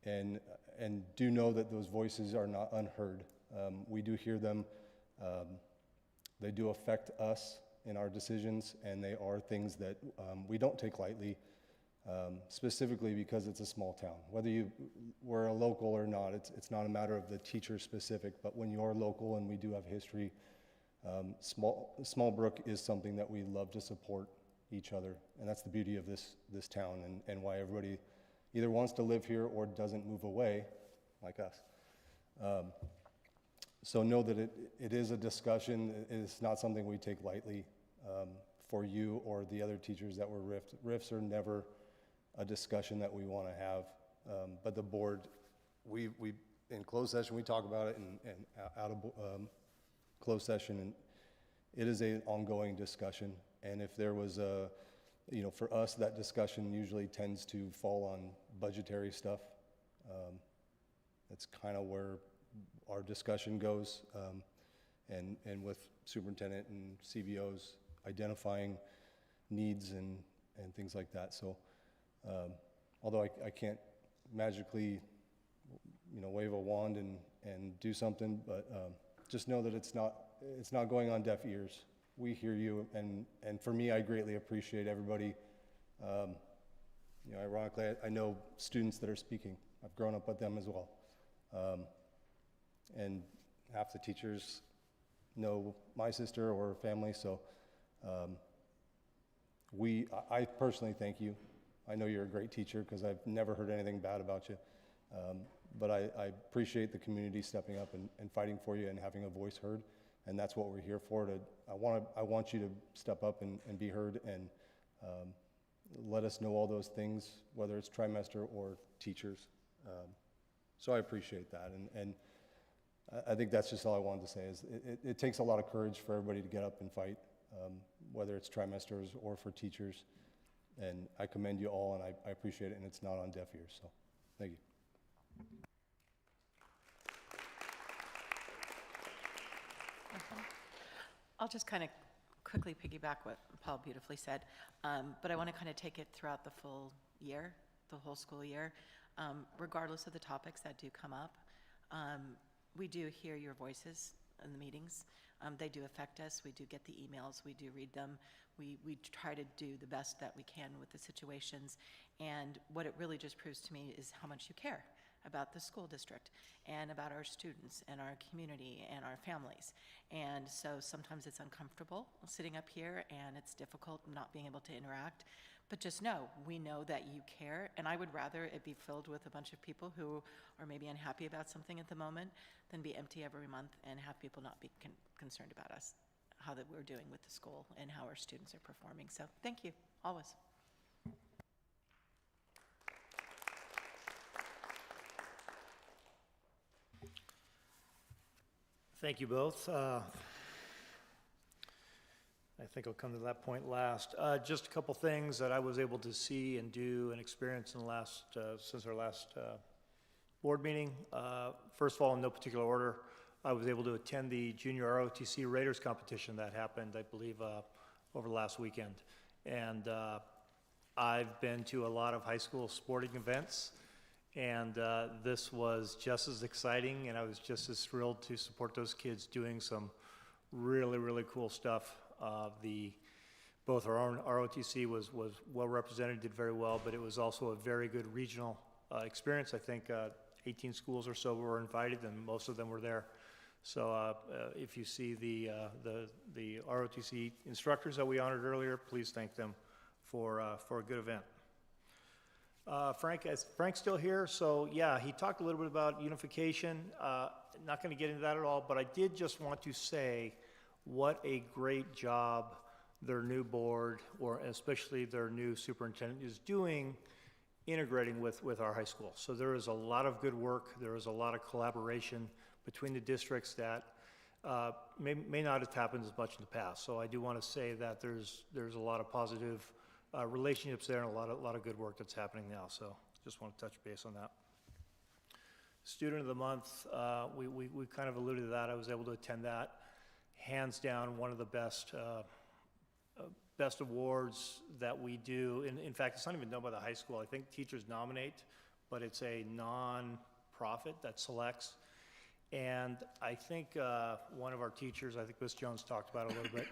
And do know that those voices are not unheard. We do hear them. They do affect us in our decisions, and they are things that we don't take lightly, specifically because it's a small town. Whether you were a local or not, it's not a matter of the teacher specific, but when you're local and we do have history, Small Brook is something that we love to support each other, and that's the beauty of this town and why everybody either wants to live here or doesn't move away, like us. So know that it is a discussion. It's not something we take lightly for you or the other teachers that were riffed. Riffs are never a discussion that we want to have. But the board, we in closed session, we talk about it, and out of closed session, and it is an ongoing discussion. And if there was a, for us, that discussion usually tends to fall on budgetary stuff. That's kind of where our discussion goes, and with superintendent and CBOs identifying needs and things like that. So, although I can't magically, wave a wand and do something, but just know that it's not going on deaf ears. We hear you, and for me, I greatly appreciate everybody. Ironically, I know students that are speaking. I've grown up with them as well. And half the teachers know my sister or family, so I personally thank you. I know you're a great teacher because I've never heard anything bad about you. But I appreciate the community stepping up and fighting for you and having a voice heard, and that's what we're here for. I want you to step up and be heard, and let us know all those things, whether it's trimester or teachers. So I appreciate that, and I think that's just all I wanted to say is it takes a lot of courage for everybody to get up and fight, whether it's trimesters or for teachers, and I commend you all, and I appreciate it, and it's not on deaf ears, so thank you. I'll just kind of quickly piggyback what Paul beautifully said, but I want to kind of take it throughout the full year, the whole school year, regardless of the topics that do come up. We do hear your voices in the meetings. They do affect us. We do get the emails. We do read them. We try to do the best that we can with the situations. And what it really just proves to me is how much you care about the school district and about our students and our community and our families. And so sometimes it's uncomfortable sitting up here, and it's difficult not being able to interact. But just know, we know that you care, and I would rather it be filled with a bunch of people who are maybe unhappy about something at the moment than be empty every month and have people not be concerned about us, how that we're doing with the school and how our students are performing. So thank you, always. Thank you both. I think I'll come to that point last. Just a couple things that I was able to see and do and experience in the last, since our last board meeting. First of all, in no particular order, I was able to attend the Junior ROTC Raiders competition that happened, I believe, over the last weekend. And I've been to a lot of high school sporting events, and this was just as exciting, and I was just as thrilled to support those kids doing some really, really cool stuff. Both our own ROTC was well represented, did very well, but it was also a very good regional experience. I think 18 schools or so were invited, and most of them were there. So if you see the ROTC instructors that we honored earlier, please thank them for a good event. Frank's still here, so yeah, he talked a little bit about unification. Not going to get into that at all, but I did just want to say what a great job their new board, or especially their new superintendent, is doing integrating with our high school. So there is a lot of good work. There is a lot of collaboration between the districts that may not have happened as much in the past. So I do want to say that there's a lot of positive relationships there, and a lot of good work that's happening now. So just want to touch base on that. Student of the month, we kind of alluded to that. I was able to attend that. Hands down, one of the best awards that we do. In fact, it's not even done by the high school. I think teachers nominate, but it's a non-profit that selects. And I think one of our teachers, I think Ms. Jones talked about it a little bit,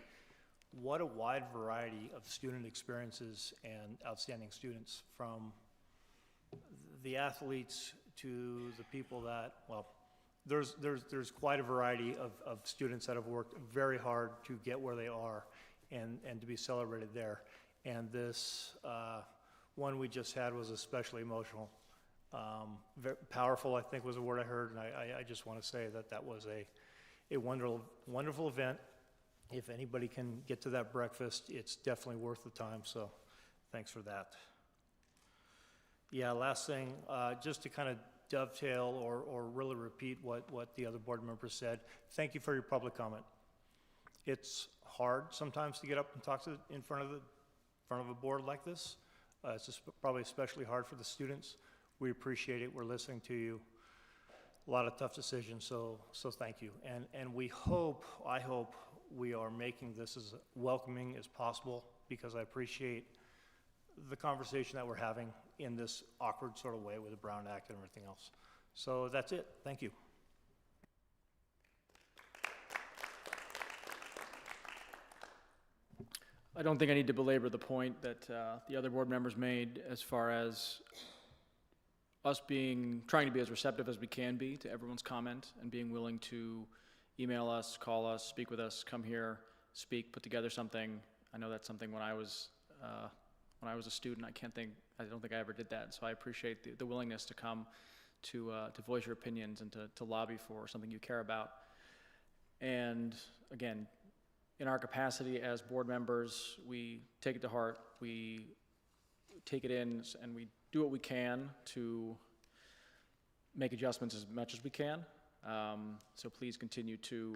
what a wide variety of student experiences and outstanding students, from the athletes to the people that, well, there's quite a variety of students that have worked very hard to get where they are and to be celebrated there. And this one we just had was especially emotional. Very powerful, I think, was a word I heard, and I just want to say that was a wonderful event. If anybody can get to that breakfast, it's definitely worth the time, so thanks for that. Yeah, last thing, just to kind of dovetail or really repeat what the other board members said, thank you for your public comment. It's hard sometimes to get up and talk in front of a board like this. It's just probably especially hard for the students. We appreciate it. We're listening to you. A lot of tough decisions, so thank you. And I hope we are making this as welcoming as possible, because I appreciate the conversation that we're having in this awkward sort of way with the Brown Act and everything else. So that's it. Thank you. I don't think I need to belabor the point that the other board members made as far as us trying to be as receptive as we can be to everyone's comment, and being willing to email us, call us, speak with us, come here, speak, put together something. I know that's something when I was a student, I don't think I ever did that. So I appreciate the willingness to come to voice your opinions and to lobby for something you care about. And again, in our capacity as board members, we take it to heart, we take it in, and we do what we can to make adjustments as much as we can. So please continue to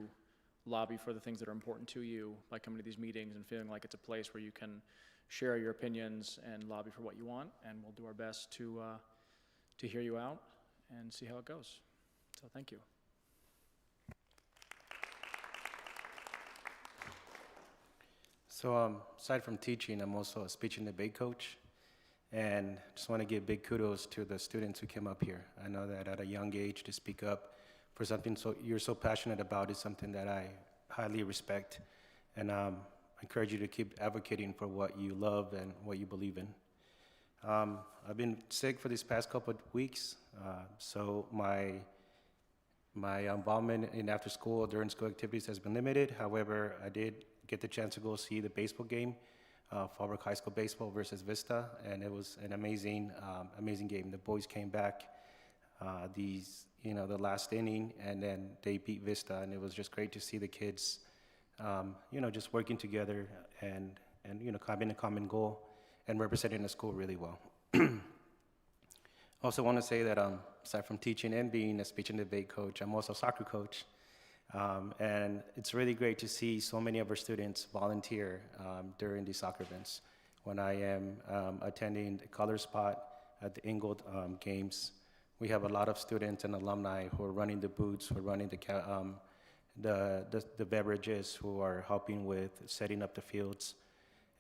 lobby for the things that are important to you by coming to these meetings and feeling like it's a place where you can share your opinions and lobby for what you want, and we'll do our best to hear you out and see how it goes. So thank you. So aside from teaching, I'm also a speech and debate coach, and just want to give big kudos to the students who came up here. I know that at a young age to speak up for something you're so passionate about is something that I highly respect, and I encourage you to keep advocating for what you love and what you believe in. I've been sick for these past couple of weeks, so my involvement in after school, during school activities has been limited. However, I did get the chance to go see the baseball game, Fallbrook High School baseball versus Vista, and it was an amazing game. The boys came back the last inning, and then they beat Vista, and it was just great to see the kids, just working together and having a common goal and representing the school really well. Also want to say that aside from teaching and being a speech and debate coach, I'm also a soccer coach. And it's really great to see so many of our students volunteer during these soccer events. When I am attending the color spot at the Ingold games, we have a lot of students and alumni who are running the booths, who are running the beverages, who are helping with setting up the fields.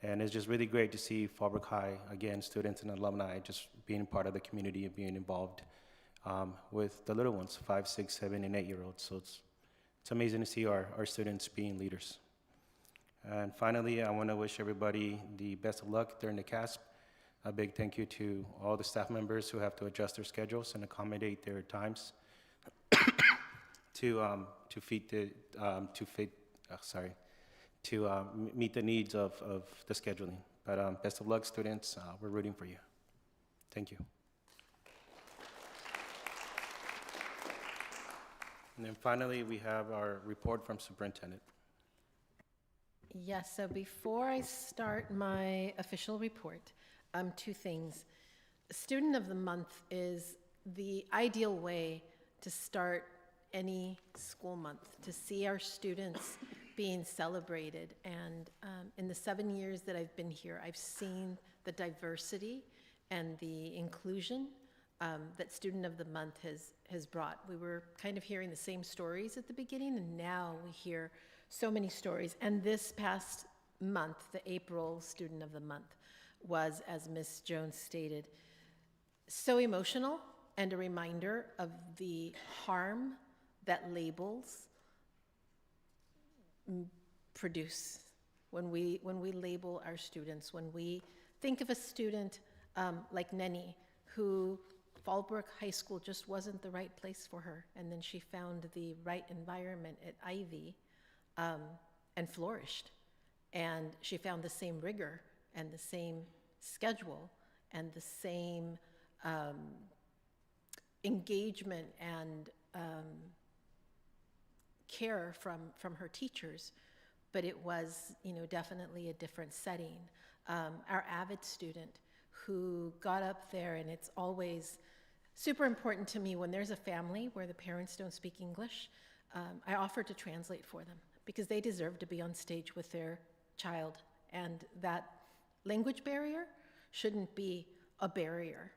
And it's just really great to see Fallbrook High, again, students and alumni just being part of the community and being involved with the little ones, 5, 6, 7, and 8-year-olds. So it's amazing to see our students being leaders. And finally, I want to wish everybody the best of luck during the CASP. A big thank you to all the staff members who have to adjust their schedules and accommodate their times to meet the needs of the scheduling. But best of luck, students. We're rooting for you. Thank you. And then finally, we have our report from Superintendent. Yes, so before I start my official report, 2 things. Student of the Month is the ideal way to start any school month, to see our students being celebrated. And in the 7 years that I've been here, I've seen the diversity and the inclusion that Student of the Month has brought. We were kind of hearing the same stories at the beginning, and now we hear so many stories. And this past month, the April Student of the Month, was, as Ms. Jones stated, so emotional and a reminder of the harm that labels produce when we label our students. When we think of a student like Nenny, who Fallbrook High School just wasn't the right place for her, and then she found the right environment at Ivy and flourished. And she found the same rigor and the same schedule and the same engagement and care from her teachers, but it was, definitely a different setting. Our Avid student, who got up there, and it's always super important to me when there's a family where the parents don't speak English. I offer to translate for them because they deserve to be on stage with their child, and that language barrier shouldn't be a barrier.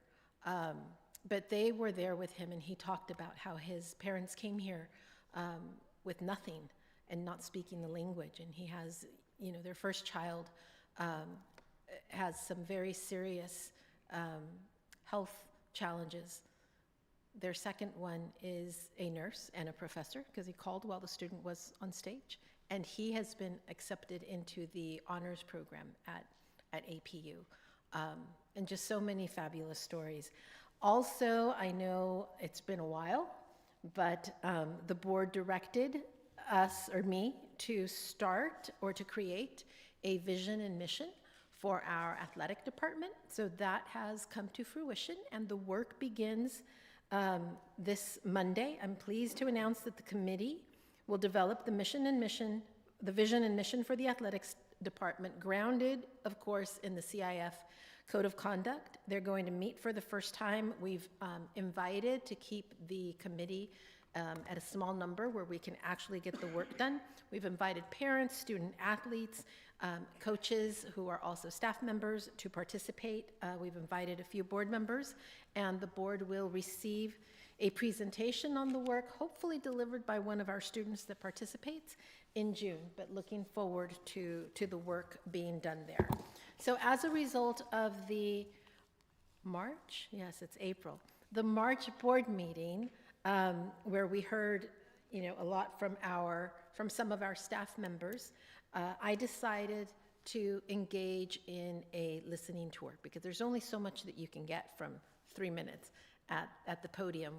But they were there with him, and he talked about how his parents came here with nothing and not speaking the language, and he has, you know, their first child has some very serious health challenges. Their second one is a nurse and a professor, because he called while the student was on stage, and he has been accepted into the honors program at APU. And just so many fabulous stories. Also, I know it's been a while, but the board directed us, or me, to start or to create a vision and mission for our athletic department. So that has come to fruition, and the work begins this Monday. I'm pleased to announce that the committee will develop the vision and mission for the athletics department, grounded, of course, in the CIF Code of Conduct. They're going to meet for the first time. We've invited to keep the committee at a small number where we can actually get the work done. We've invited parents, student athletes, coaches who are also staff members to participate. We've invited a few board members, and the board will receive a presentation on the work, hopefully delivered by one of our students that participates in June, but looking forward to the work being done there. So as a result of the March, yes, it's April, the March board meeting, where we heard, you know, a lot from some of our staff members, I decided to engage in a listening tour, because there's only so much that you can get from 3 minutes at the podium,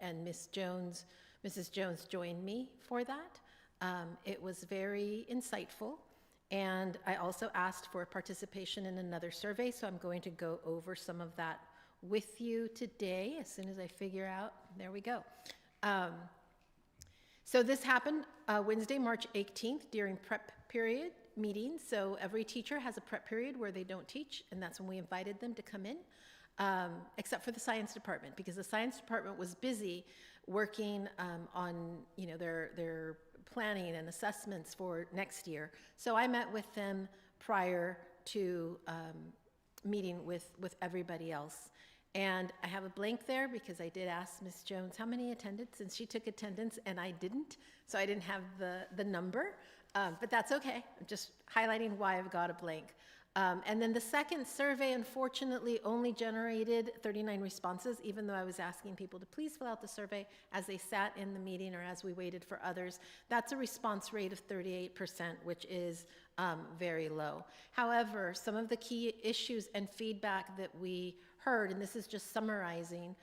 and Mrs. Jones joined me for that. It was very insightful, and I also asked for participation in another survey, so I'm going to go over some of that with you today as soon as I figure out. There we go. So this happened Wednesday, March 18th during prep period meetings. So every teacher has a prep period where they don't teach, and that's when we invited them to come in, except for the science department, because the science department was busy working on, you know, their planning and assessments for next year. So I met with them prior to meeting with everybody else. And I have a blank there because I did ask Ms. Jones how many attended, since she took attendance and I didn't, so I didn't have the number, but that's okay. I'm just highlighting why I've got a blank. And then the second survey, unfortunately, only generated 39 responses, even though I was asking people to please fill out the survey as they sat in the meeting or as we waited for others. That's a response rate of 38%, which is very low. However, some of the key issues and feedback that we heard, and this is just summarizing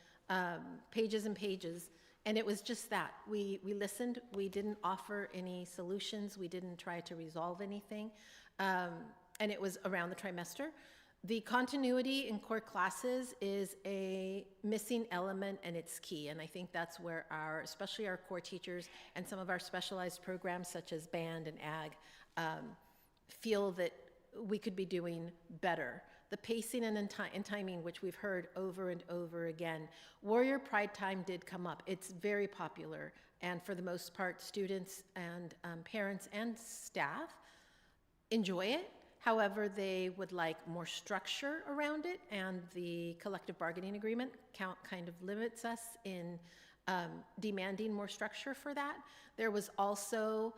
pages and pages, and it was just that. We listened, we didn't offer any solutions, we didn't try to resolve anything. And it was around the trimester. The continuity in core classes is a missing element, and it's key. And I think that's where especially our core teachers and some of our specialized programs such as band and ag feel that we could be doing better. The pacing and timing, which we've heard over and over again. Warrior Pride Time did come up. It's very popular. And for the most part, students and parents and staff enjoy it. However, they would like more structure around it, and the collective bargaining agreement kind of limits us in demanding more structure for that. There was also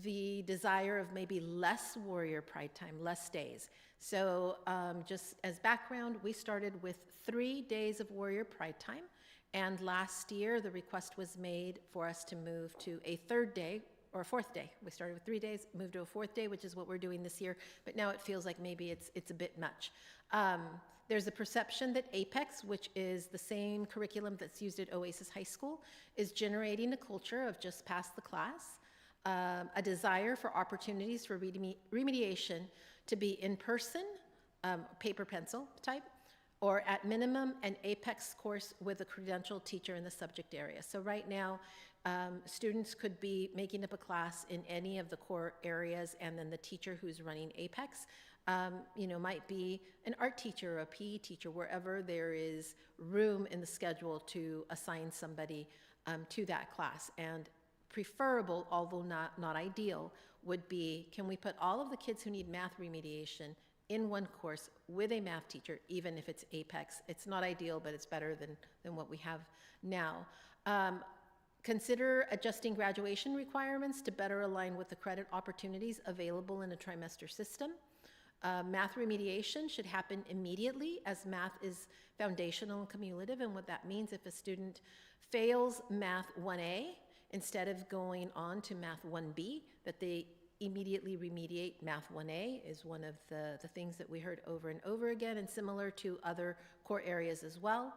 the desire of maybe less Warrior Pride Time, less days. So just as background, we started with 3 days of Warrior Pride Time, and last year the request was made for us to move to a 3rd day, or a 4th day. We started with 3 days, moved to a 4th day, which is what we're doing this year, but now it feels like maybe it's a bit much. There's a perception that APEX, which is the same curriculum that's used at Oasis High School, is generating a culture of just pass the class, a desire for opportunities for remediation to be in person, paper pencil type, or at minimum an APEX course with a credentialed teacher in the subject area. So right now, students could be making up a class in any of the core areas, and then the teacher who's running APEX might be an art teacher or a PE teacher, wherever there is room in the schedule to assign somebody to that class. And preferable, although not ideal, would be, can we put all of the kids who need math remediation in one course with a math teacher, even if it's Apex? It's not ideal, but it's better than what we have now. Consider adjusting graduation requirements to better align with the credit opportunities available in a trimester system. Math remediation should happen immediately, as math is foundational and cumulative, and what that means, if a student fails Math 1A, instead of going on to Math 1B, that they immediately remediate Math 1A is one of the things that we heard over and over again, and similar to other core areas as well.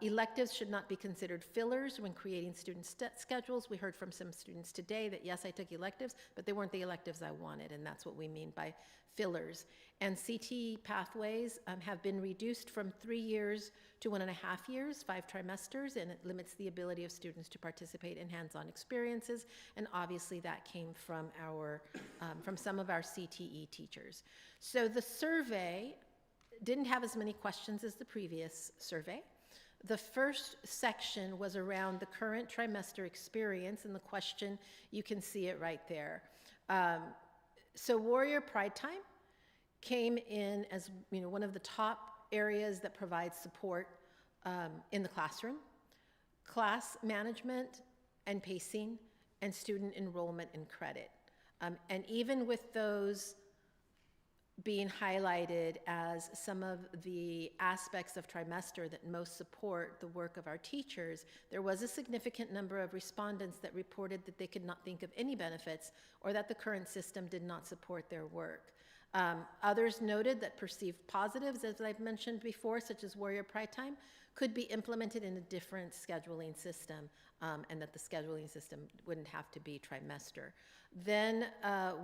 Electives should not be considered fillers when creating student schedules. We heard from some students today that, yes, I took electives, but they weren't the electives I wanted, and that's what we mean by fillers. And CTE pathways have been reduced from 3 years to 1.5 years, 5 trimesters, and it limits the ability of students to participate in hands-on experiences. And obviously that came from from some of our CTE teachers. So the survey didn't have as many questions as the previous survey. The first section was around the current trimester experience, and the question, you can see it right there. So Warrior Pride Time came in as one of the top areas that provides support in the classroom. Class management and pacing, and student enrollment and credit. And even with those being highlighted as some of the aspects of trimester that most support the work of our teachers, there was a significant number of respondents that reported that they could not think of any benefits, or that the current system did not support their work. Others noted that perceived positives, as I've mentioned before, such as Warrior Pride Time, could be implemented in a different scheduling system, and that the scheduling system wouldn't have to be trimester. Then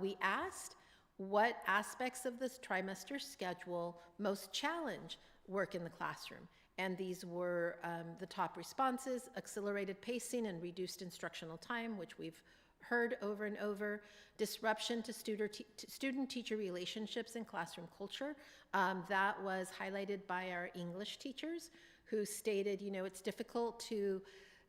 we asked, what aspects of this trimester schedule most challenge work in the classroom? And these were the top responses: accelerated pacing and reduced instructional time, which we've heard over and over; disruption to student-teacher relationships and classroom culture. That was highlighted by our English teachers, who stated, it's difficult to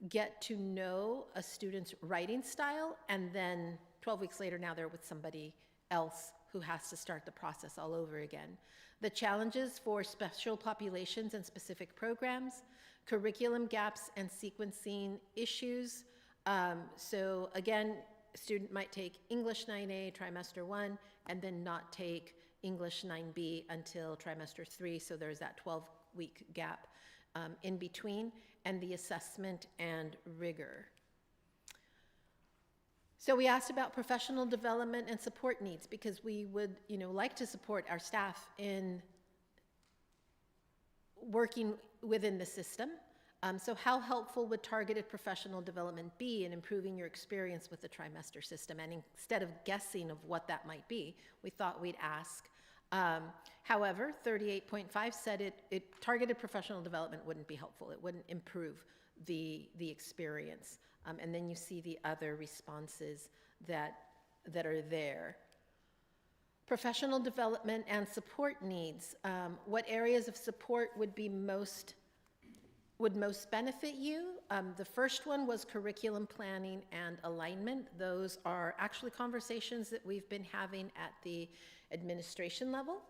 get to know a student's writing style, and then 12 weeks later, now they're with somebody else who has to start the process all over again. The challenges for special populations and specific programs, curriculum gaps and sequencing issues. So again, a student might take English 9A trimester 1 and then not take English 9B until trimester 3, so there's that 12-week gap in between, and the assessment and rigor. So we asked about professional development and support needs, because we would, like to support our staff in working within the system. So how helpful would targeted professional development be in improving your experience with the trimester system? And instead of guessing of what that might be, we thought we'd ask. However, 38.5 said targeted professional development wouldn't be helpful. It wouldn't improve the experience. And then you see the other responses that are there. Professional development and support needs. What areas of support would most benefit you? The first one was curriculum planning and alignment. Those are actually conversations that we've been having at the administration level,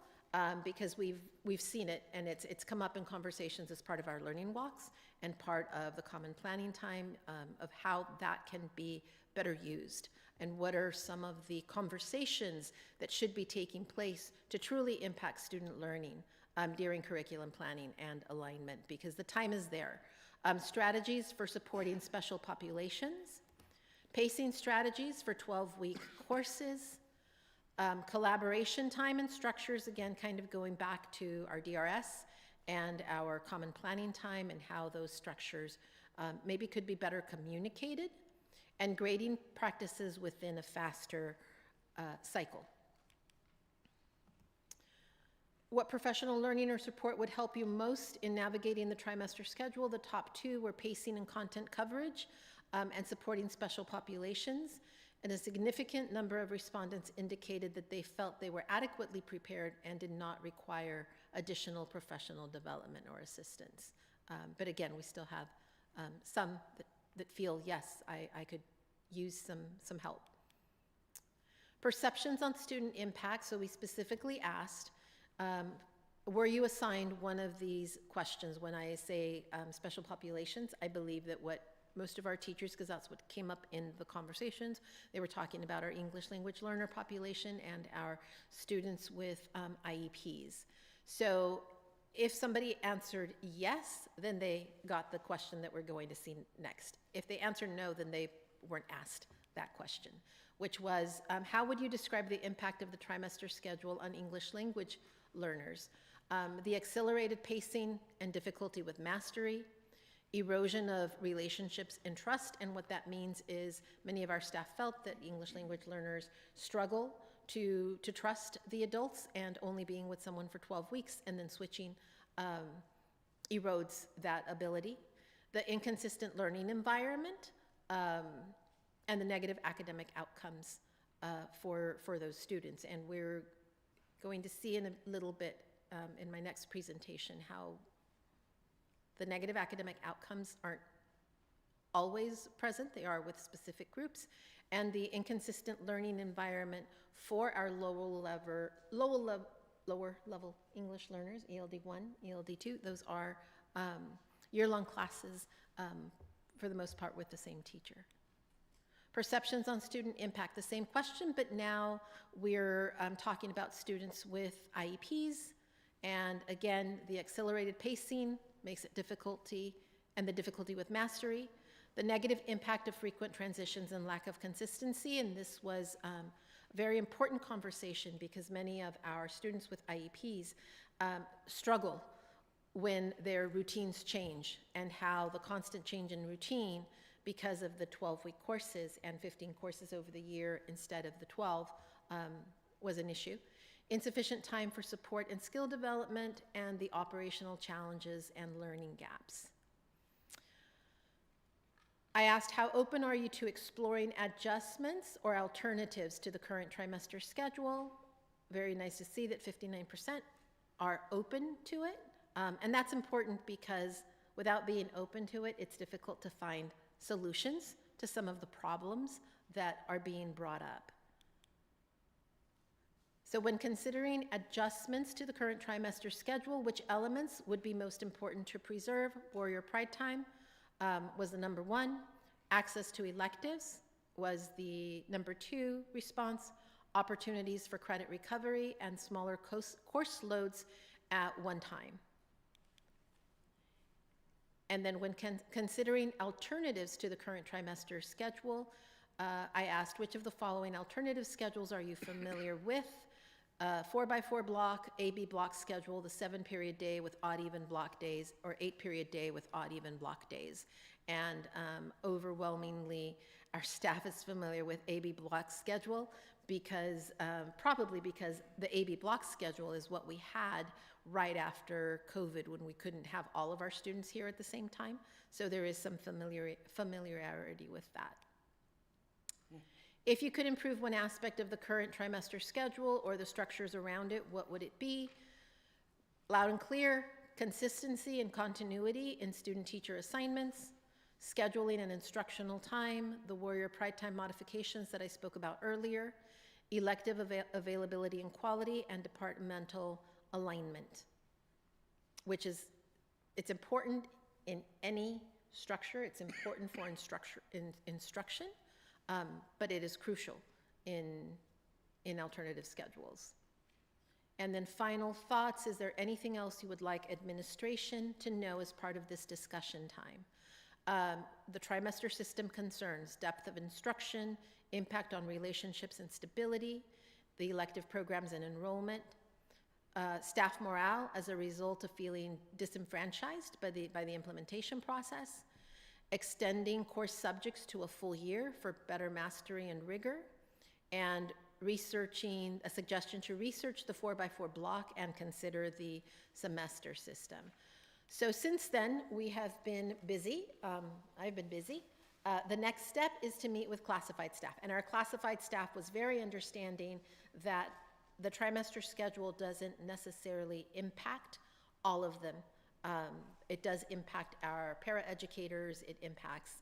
because we've seen it, and it's come up in conversations as part of our learning walks and part of the common planning time, of how that can be better used, and what are some of the conversations that should be taking place to truly impact student learning during curriculum planning and alignment, because the time is there. Strategies for supporting special populations, pacing strategies for 12-week courses, collaboration time and structures, again, kind of going back to our DRS and our common planning time, and how those structures maybe could be better communicated, and grading practices within a faster cycle. What professional learning or support would help you most in navigating the trimester schedule? The top two were pacing and content coverage, and supporting special populations. and a significant number of respondents indicated that they felt they were adequately prepared and did not require additional professional development or assistance. But again, we still have some that feel, yes, I could use some help. Perceptions on student impact, so we specifically asked, were you assigned one of these questions? When I say special populations, I believe that what most of our teachers, because that's what came up in the conversations, they were talking about our English language learner population and our students with IEPs. So if somebody answered yes, then they got the question that we're going to see next. If they answered no, then they weren't asked that question, which was, how would you describe the impact of the trimester schedule on English language learners? The accelerated pacing and difficulty with mastery, erosion of relationships and trust, and what that means is many of our staff felt that English language learners struggle to trust the adults, and only being with someone for 12 weeks and then switching erodes that ability. The inconsistent learning environment, and the negative academic outcomes for those students. And we're going to see in a little bit in my next presentation how the negative academic outcomes aren't always present. They are with specific groups. And the inconsistent learning environment for our lower level English learners, ELD 1, ELD 2, those are year-long classes for the most part with the same teacher. Perceptions on student impact, the same question, but now we're talking about students with IEPs. And again, the accelerated pacing makes it difficulty, and the difficulty with mastery. The negative impact of frequent transitions and lack of consistency, and this was a very important conversation because many of our students with IEPs struggle when their routines change, and how the constant change in routine because of the 12-week courses and 15 courses over the year instead of the 12 was an issue. Insufficient time for support and skill development, and the operational challenges and learning gaps. I asked, how open are you to exploring adjustments or alternatives to the current trimester schedule? Very nice to see that 59% are open to it. And that's important because without being open to it, it's difficult to find solutions to some of the problems that are being brought up. So when considering adjustments to the current trimester schedule, which elements would be most important to preserve? Warrior Pride Time was the number 1. Access to electives was the number 2 response. Opportunities for credit recovery and smaller course loads at one time. And then when considering alternatives to the current trimester schedule, I asked, which of the following alternative schedules are you familiar with? 4x4 block, AB block schedule, the 7-period day with odd-even block days, or 8-period day with odd-even block days. And overwhelmingly, our staff is familiar with AB block schedule because, probably because the AB block schedule is what we had right after COVID when we couldn't have all of our students here at the same time. So there is some familiarity with that. If you could improve one aspect of the current trimester schedule or the structures around it, what would it be? Loud and clear, consistency and continuity in student-teacher assignments, scheduling and instructional time, the Warrior Pride Time modifications that I spoke about earlier, elective availability and quality, and departmental alignment, which is, it's important in any structure. It's important for instruction, but it is crucial in alternative schedules. And then final thoughts, is there anything else you would like administration to know as part of this discussion time? The trimester system concerns depth of instruction, impact on relationships and stability, the elective programs and enrollment, staff morale as a result of feeling disenfranchised by the implementation process, extending course subjects to a full year for better mastery and rigor, and researching, a suggestion to research the 4x4 block and consider the semester system. So since then, we have been busy. I've been busy The next step is to meet with classified staff, and our classified staff was very understanding that the trimester schedule doesn't necessarily impact all of them. It does impact our paraeducators, it impacts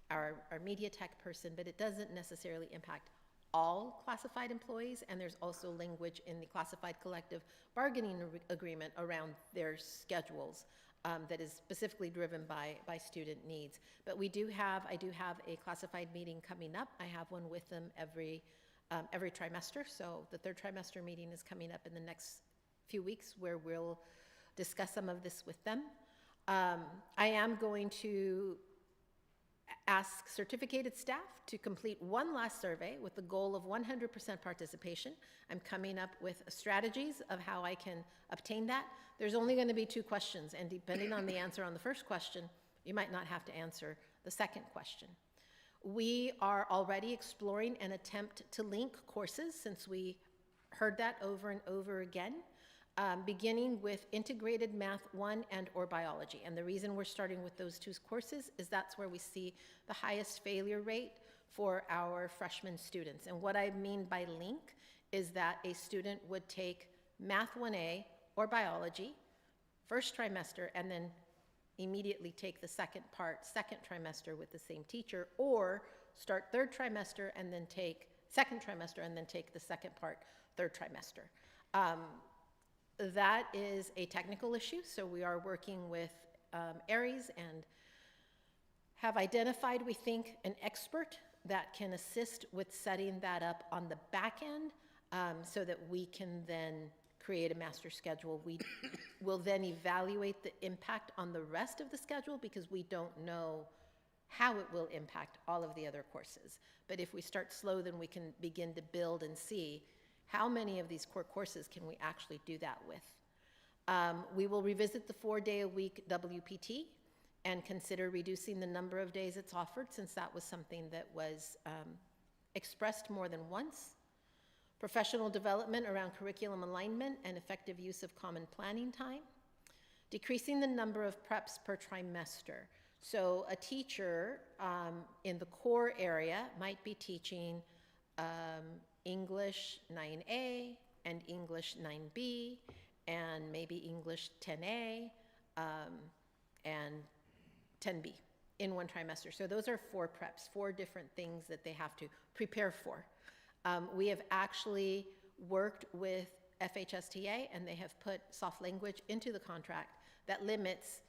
our media tech person, but it doesn't necessarily impact all classified employees, and there's also language in the classified collective bargaining agreement around their schedules that is specifically driven by student needs. But I do have a classified meeting coming up. I have one with them every trimester, so the third trimester meeting is coming up in the next few weeks where we'll discuss some of this with them. I am going to ask certificated staff to complete one last survey with the goal of 100% participation. I'm coming up with strategies of how I can obtain that. There's only going to be 2 questions, and depending on the answer on the first question, you might not have to answer the second question. We are already exploring an attempt to link courses, since we heard that over and over again, beginning with integrated math 1 and/or biology. And the reason we're starting with those 2 courses is that's where we see the highest failure rate for our freshman students. And what I mean by link is that a student would take math 1A or biology first trimester and then immediately take the second trimester with the same teacher, or start third trimester and then take second trimester and then take the second part third trimester. That is a technical issue, so we are working with Aries and have identified, we think, an expert that can assist with setting that up on the back end so that we can then create a master schedule. We will then evaluate the impact on the rest of the schedule because we don't know how it will impact all of the other courses. But if we start slow, then we can begin to build and see how many of these core courses can we actually do that with. We will revisit the 4-day-a-week WPT and consider reducing the number of days it's offered, since that was something that was expressed more than once. Professional development around curriculum alignment and effective use of common planning time. Decreasing the number of preps per trimester. So a teacher in the core area might be teaching English 9A and English 9B and maybe English 10A and 10B in one trimester. So those are 4 preps, 4 different things that they have to prepare for. We have actually worked with FHSTA, and they have put soft language into the contract that limits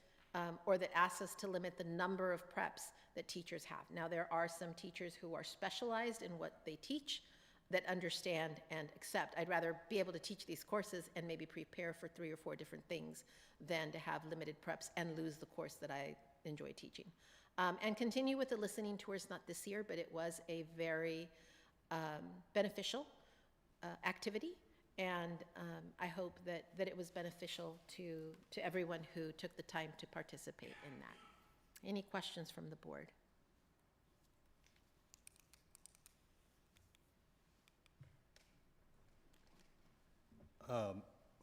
or that asks us to limit the number of preps that teachers have. Now, there are some teachers who are specialized in what they teach that understand and accept. I'd rather be able to teach these courses and maybe prepare for 3 or 4 different things than to have limited preps and lose the course that I enjoy teaching. And continue with the listening tours, not this year, but it was a very beneficial activity, and I hope that it was beneficial to everyone who took the time to participate in that. Any questions from the board?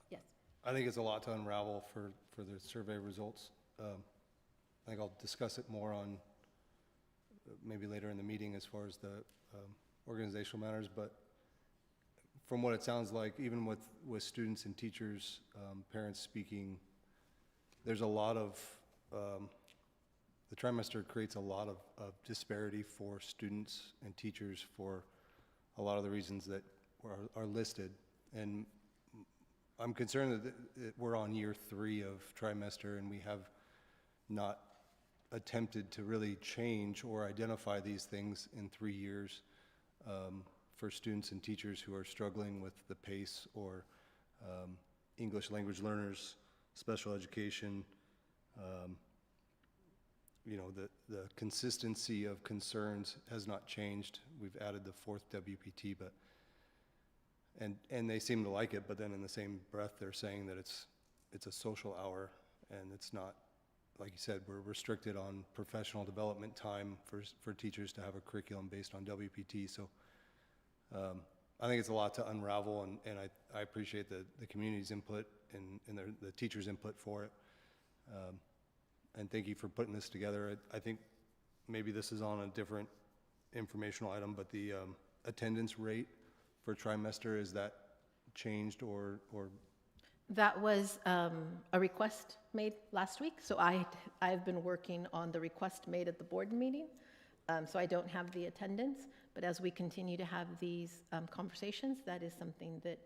Yes. I think it's a lot to unravel for the survey results. I think I'll discuss it more on maybe later in the meeting as far as the organizational matters, but from what it sounds like, even with students and teachers, parents speaking, there's a lot of, the trimester creates a lot of disparity for students and teachers for a lot of the reasons that are listed. And I'm concerned that we're on year 3 of trimester and we have not attempted to really change or identify these things in 3 years for students and teachers who are struggling with the pace, or English language learners, special education. You know, the consistency of concerns has not changed. We've added the 4th WPT, but and they seem to like it, but then in the same breath they're saying that it's a social hour, and it's not, like you said, we're restricted on professional development time for teachers to have a curriculum based on WPT. So I think it's a lot to unravel, and I appreciate the community's input and the teachers' input for it. And thank you for putting this together. I think maybe this is on a different informational item, but the attendance rate for trimester, is that changed or That was a request made last week, so I've been working on the request made at the board meeting, so I don't have the attendance, but as we continue to have these conversations, that is something that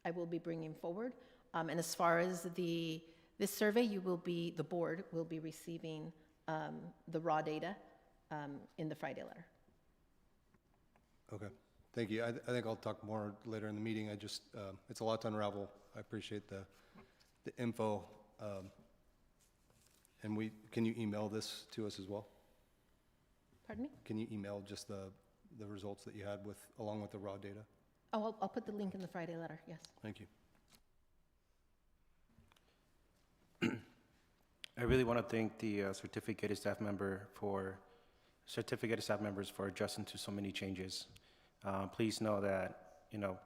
I will be bringing forward. And as far as this survey, the board will be receiving the raw data in the Friday letter. Okay, thank you. I think I'll talk more later in the meeting. It's a lot to unravel. I appreciate the info. And can you email this to us as well? Pardon me? Can you email just the results that you had along with the raw data? Oh, I'll put the link in the Friday letter, yes. Thank you. I really want to thank the certificated staff members for adjusting to so many changes. Please know that,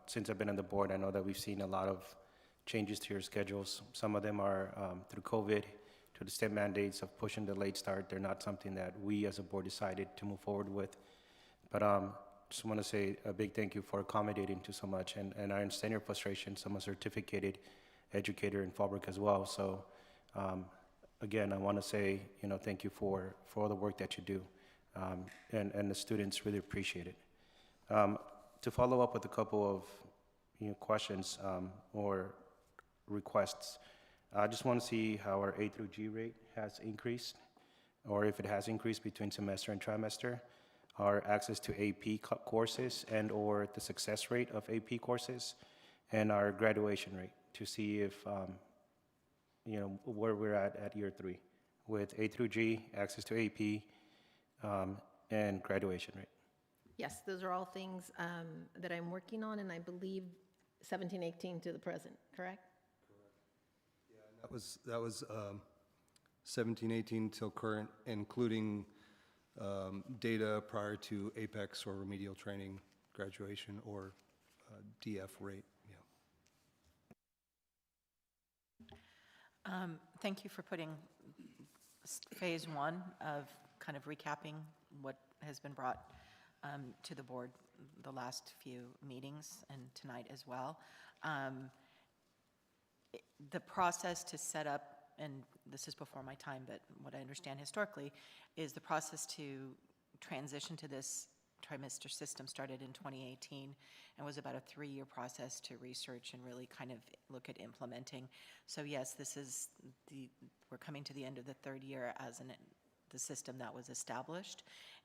since I've been on the board, I know that we've seen a lot of changes to your schedules. Some of them are through COVID, to the state mandates of pushing the late start. They're not something that we as a board decided to move forward with. But just want to say a big thank you for accommodating to so much. And I understand your frustration. I'm a certificated educator in Fallbrook as well. So again, I want to say, thank you for all the work that you do. And the students really appreciate it. To follow up with a couple of questions or requests, I just want to see how our A through G rate has increased, or if it has increased between semester and trimester, our access to AP courses and or the success rate of AP courses, and our graduation rate, to see if, where we're at year 3 with A through G, access to AP, and graduation rate. Yes, those are all things that I'm working on, and I believe 17, 18 to the present, correct? That was 17, 18 till current, including data prior to APEX or remedial training, graduation, or DF rate. Yeah. Thank you for putting phase 1 of kind of recapping what has been brought to the board the last few meetings and tonight as well. The process to set up, and this is before my time, but what I understand historically, is the process to transition to this trimester system started in 2018 and was about a 3-year process to research and really kind of look at implementing. So yes, we're coming to the end of the 3rd year as the system that was established.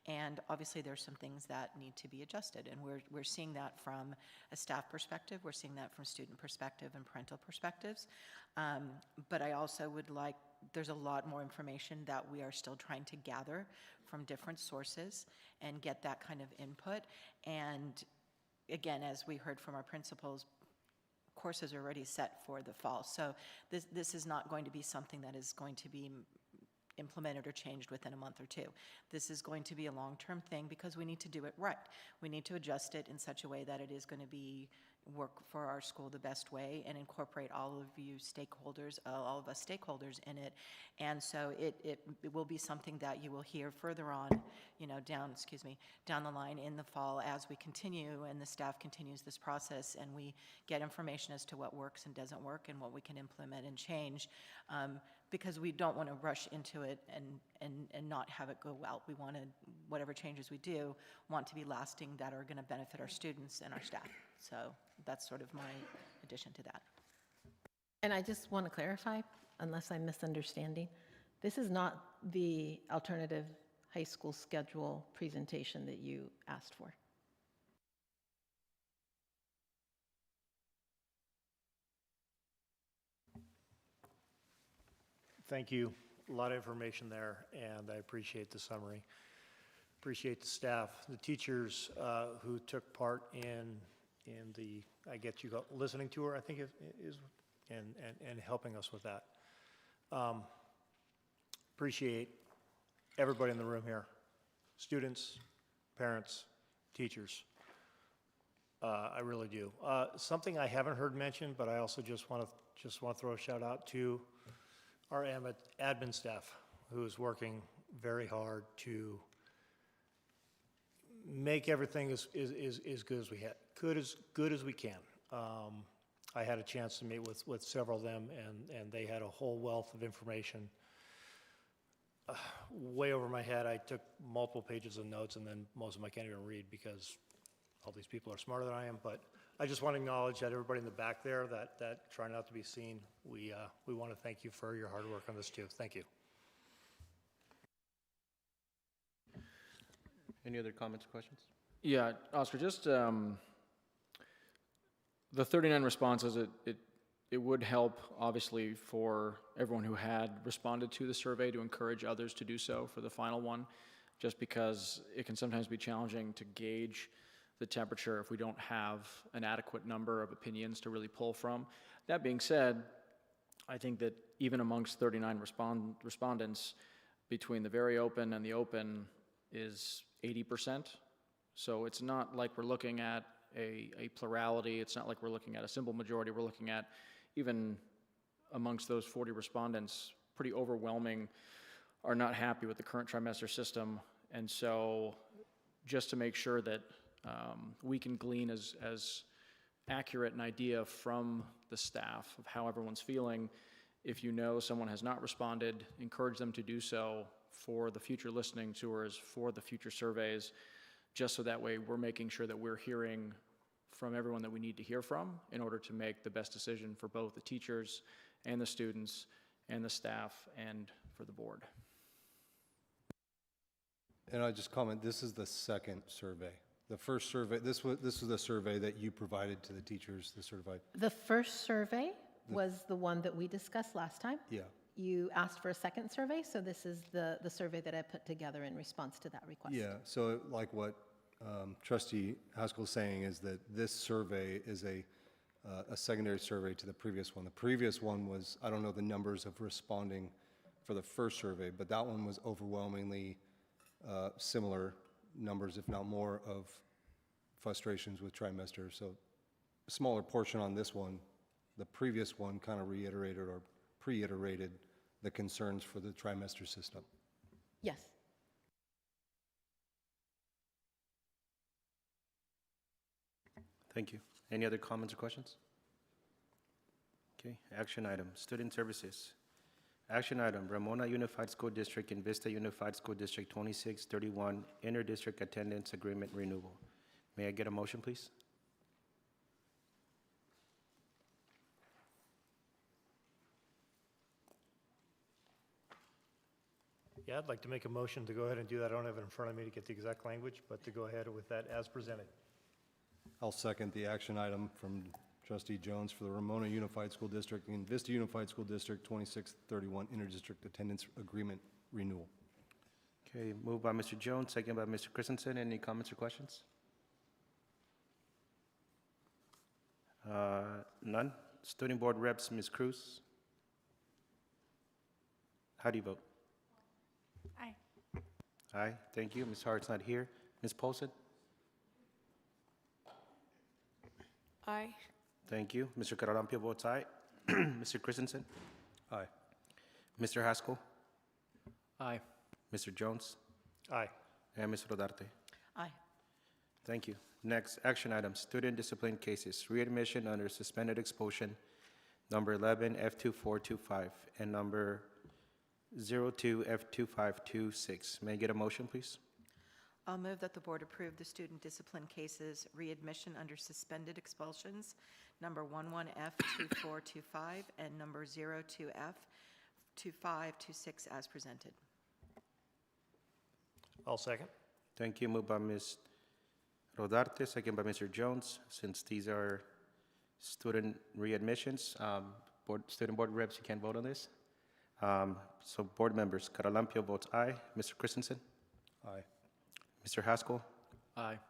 And obviously there's some things that need to be adjusted, and we're seeing that from a staff perspective, we're seeing that from student perspective and parental perspectives. But I also there's a lot more information that we are still trying to gather from different sources and get that kind of input. And again, as we heard from our principals, courses are already set for the fall. So this is not going to be something that is going to be implemented or changed within a month or 2. This is going to be a long-term thing because we need to do it right. We need to adjust it in such a way that it is going to work for our school the best way and incorporate all of you stakeholders, all of us stakeholders in it. And so it will be something that you will hear further on, down the line in the fall as we continue and the staff continues this process and we get information as to what works and doesn't work and what we can implement and change. Because we don't want to rush into it and not have it go well. We want to, whatever changes we do, want to be lasting that are going to benefit our students and our staff. So that's sort of my addition to that. And I just want to clarify, unless I'm misunderstanding, this is not the alternative high school schedule presentation that you asked for. Thank you. A lot of information there, and I appreciate the summary. Appreciate the staff, the teachers who took part in the, I get you listening tour, I think is and helping us with that. Appreciate everybody in the room here, students, parents, teachers. I really do. Something I haven't heard mentioned, but I also just want to throw a shout out to our admin staff, who is working very hard to make everything as good as we had, good as we can. I had a chance to meet with several of them, and they had a whole wealth of information. Way over my head, I took multiple pages of notes, and then most of them I can't even read because all these people are smarter than I am. But I just want to acknowledge that everybody in the back there that try not to be seen, we want to thank you for your hard work on this too. Thank you. Any other comments or questions? Yeah, Oscar, just the 39 responses, it would help, obviously, for everyone who had responded to the survey to encourage others to do so for the final one, just because it can sometimes be challenging to gauge the temperature if we don't have an adequate number of opinions to really pull from. That being said, I think that even amongst 39 respondents, between the very open and the open is 80%. So it's not like we're looking at a plurality. It's not like we're looking at a simple majority. We're looking at, even amongst those 40 respondents, pretty overwhelming are not happy with the current trimester system. And so just to make sure that we can glean as accurate an idea from the staff of how everyone's feeling, if you know someone has not responded, encourage them to do so for the future listening tours, for the future surveys, just so that way we're making sure that we're hearing from everyone that we need to hear from in order to make the best decision for both the teachers and the students and the staff and for the board. And I just comment, this is the second survey. The first survey, this was the survey that you provided to the teachers, the certified. The first survey was the one that we discussed last time. Yeah. You asked for a second survey, so this is the survey that I put together in response to that request. Yeah, so like what Trustee Haskell is saying is that this survey is a secondary survey to the previous one. The previous one was, I don't know the numbers of responding for the first survey, but that one was overwhelmingly similar numbers, if not more, of frustrations with trimester. So a smaller portion on this one. The previous one kind of reiterated or pre-iterated the concerns for the trimester system. Yes. Thank you. Any other comments or questions? Okay, action item, student services. Action item, Ramona Unified School District and Vista Unified School District 2631 Inter-District Attendance Agreement Renewal. May I get a motion, please? Yeah, I'd like to make a motion to go ahead and do that. I don't have it in front of me to get the exact language, but to go ahead with that as presented. I'll second the action item from Trustee Jones for the Ramona Unified School District and Vista Unified School District 2631 Inter-District Attendance Agreement Renewal. Okay, moved by Mr. Jones, second by Mr. Christensen. Any comments or questions? None. Student Board Reps, Ms. Cruz. How do you vote? Aye. Aye, thank you. Ms. Hart's not here. Ms. Polson? Aye. Thank you. Mr. Caralampio votes aye. Mr. Christensen? Aye. Mr. Haskell? Aye. Mr. Jones? Aye. And Ms. Rodarte? Aye. Thank you. Next, action items, student discipline cases, readmission under suspended expulsion, number 11 F2425, and number 02 F2526. May I get a motion, please? I'll move that the board approve the student discipline cases readmission under suspended expulsions, number 11F2425 and number 02F2526 as presented. I'll second. Thank you. Moved by Ms. Rodarte, second by Mr. Jones. Since these are student readmissions, student board reps, you can't vote on this. So board members, Caralampio votes aye. Mr. Christensen? Aye. Mr. Haskell? Aye.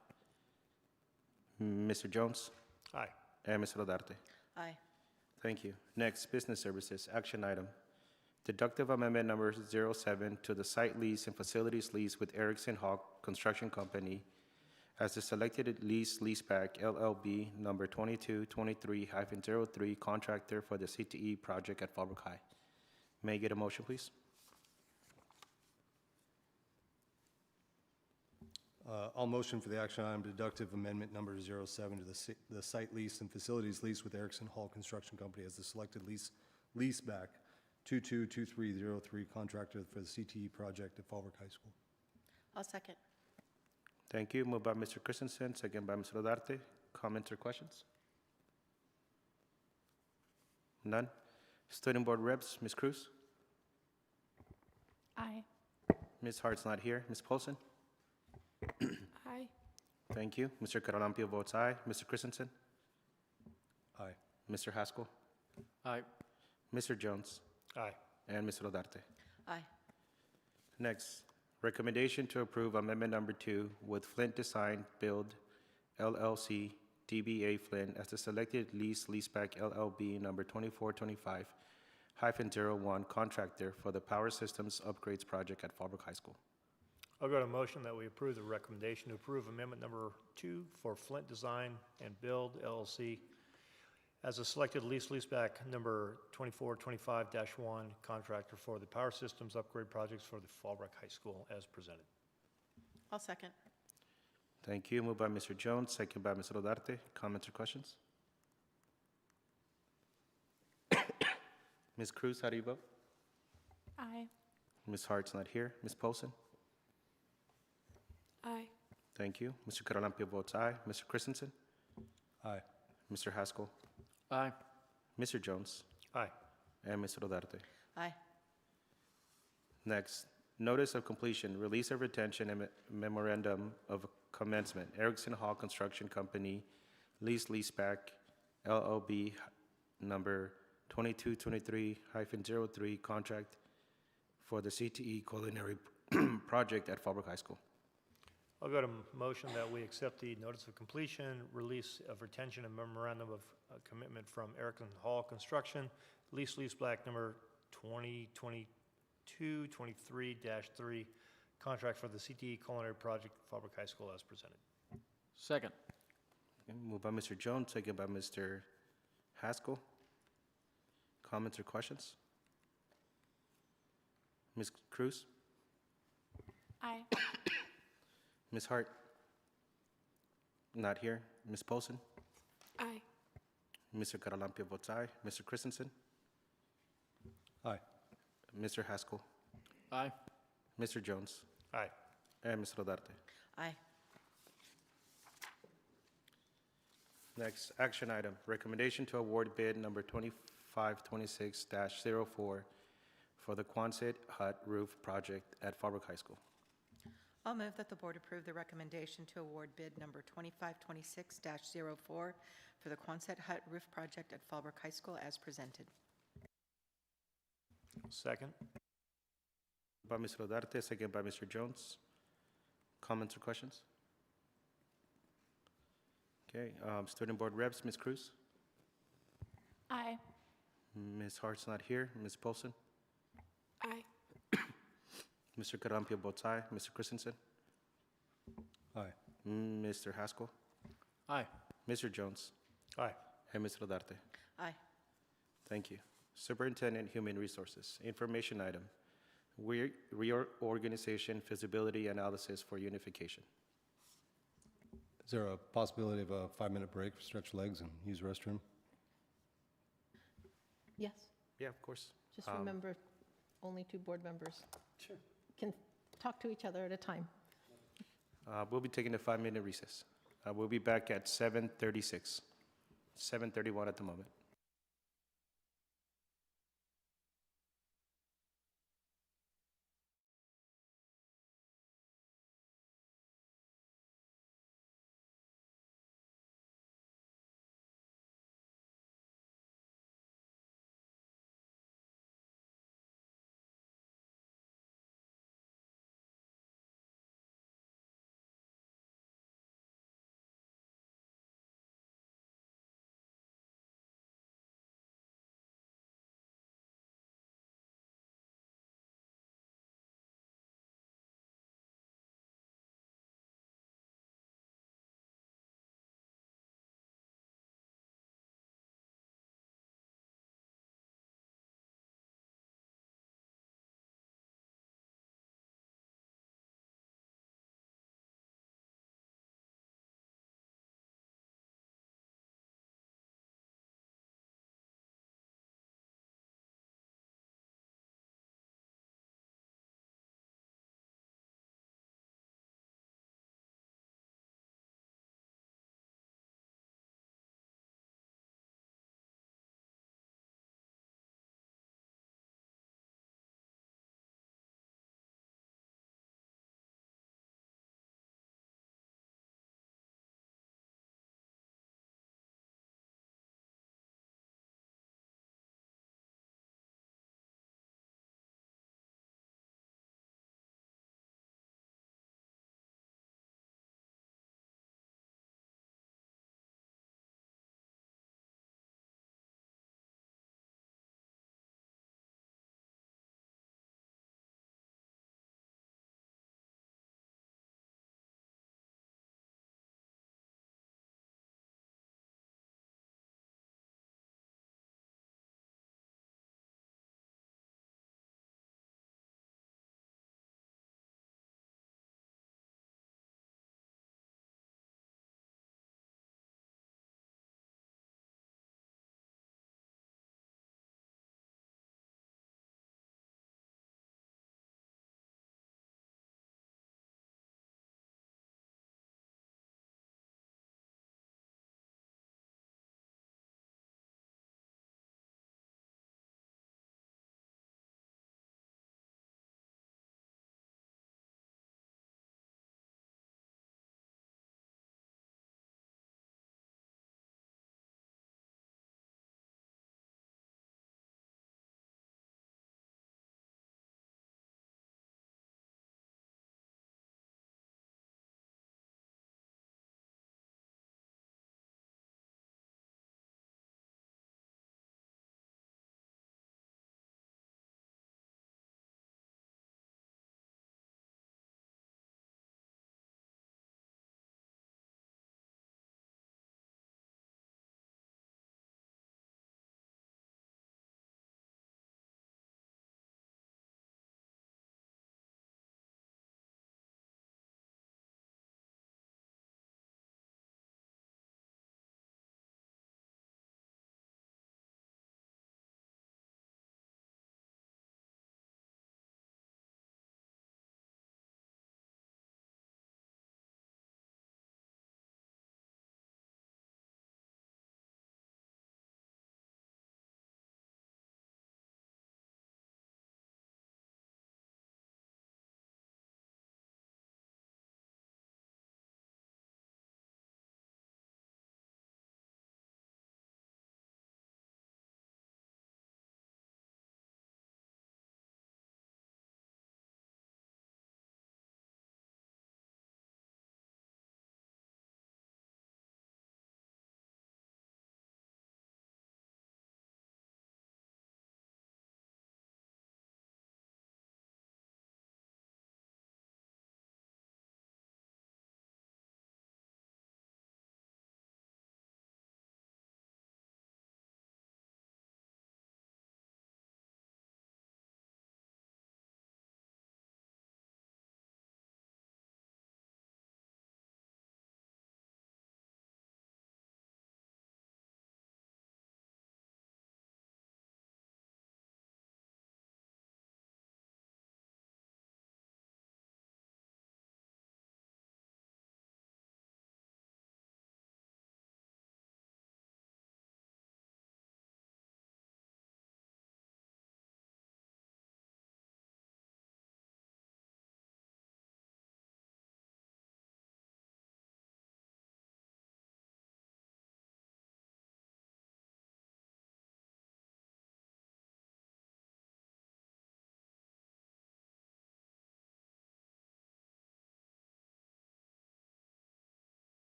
Mr. Jones? Aye. And Ms. Rodarte? Aye. Thank you. Next, business services, action item. Deductive amendment number 07 to the site lease and facilities lease with Erickson Hawk Construction Company as the selected leaseback LLB number 2223-03 contractor for the CTE project at Fallbrook High. May I get a motion, please? I'll motion for the action item deductive amendment number 07 to the site lease and facilities lease with Erickson Hall Construction Company as the selected leaseback 222303 contractor for the CTE project at Fallbrook High School. I'll second. Thank you. Moved by Mr. Christensen, second by Ms. Rodarte. Comments or questions? None. Student Board Reps, Ms. Cruz? Aye. Ms. Hart's not here. Ms. Paulson? Aye. Thank you. Mr. Caralampio votes aye. Mr. Christensen? Aye. Mr. Haskell? Aye. Mr. Jones? Aye. And Ms. Rodarte. Aye. Next, recommendation to approve amendment number 2 with Flint Design Build LLC, DBA Flint as the selected leaseback LLB number 2425-01 contractor for the power systems upgrades project at Fallbrook High School. I'll go to motion that we approve the recommendation to approve amendment number 2 for Flint Design and Build LLC as a selected leaseback number 2425-1 contractor for the power systems upgrade projects for the Fallbrook High School as presented. I'll second. Thank you. Moved by Mr. Jones, second by Ms. Rodarte. Comments or questions? Ms. Cruz, how do you vote? Aye. Ms. Hart's not here. Ms. Paulson? Aye. Thank you. Mr. Caralampio votes aye. Mr. Christensen? Aye. Mr. Haskell? Aye. Mr. Jones? Aye. And Ms. Rodarte. Aye. Next, notice of completion, release of retention and memorandum of commencement, Erickson Hall Construction Company, leaseback, LLB number 2223-03, contract for the CTE culinary project at Fallbrook High School. I'll go to motion that we accept the notice of completion, release of retention, and memorandum of commitment from Erickson Hall Construction, leaseback number 2022-23-3, contract for the CTE culinary project at Fallbrook High School as presented. Second. Okay, moved by Mr. Jones, second by Mr. Haskell. Comments or questions? Ms. Cruz? Aye. Ms. Hart? Not here. Ms. Paulson? Aye. Mr. Caralampio votes aye. Mr. Christensen? Aye. Mr. Haskell? Aye. Mr. Jones? Aye. And Ms. Rodarte. Aye. Next, action item, recommendation to award bid number 2526-04 for the Quonset Hut Roof Project at Fallbrook High School. I'll move that the board approve the recommendation to award bid number 2526-04 for the Quonset Hut Roof Project at Fallbrook High School as presented. Second. By Ms. Rodarte, second by Mr. Jones. Comments or questions? Okay, student board reps, Ms. Cruz? Aye. Ms. Hart's not here. Ms. Paulson? Aye. Mr. Caralampio votes aye. Mr. Christensen? Aye. Mr. Haskell? Aye. Mr. Jones? Aye. And Ms. Rodarte. Aye. Thank you. Superintendent, Human Resources. Information item. Reorganization feasibility analysis for unification. Is there a possibility of a 5-minute break, stretch legs, and use restroom? Yes, Yeah, of course. just remember, only 2 board members can talk to each other at a time. We'll be taking a 5-minute recess. We'll be back at 7:36, 7:31 at the moment.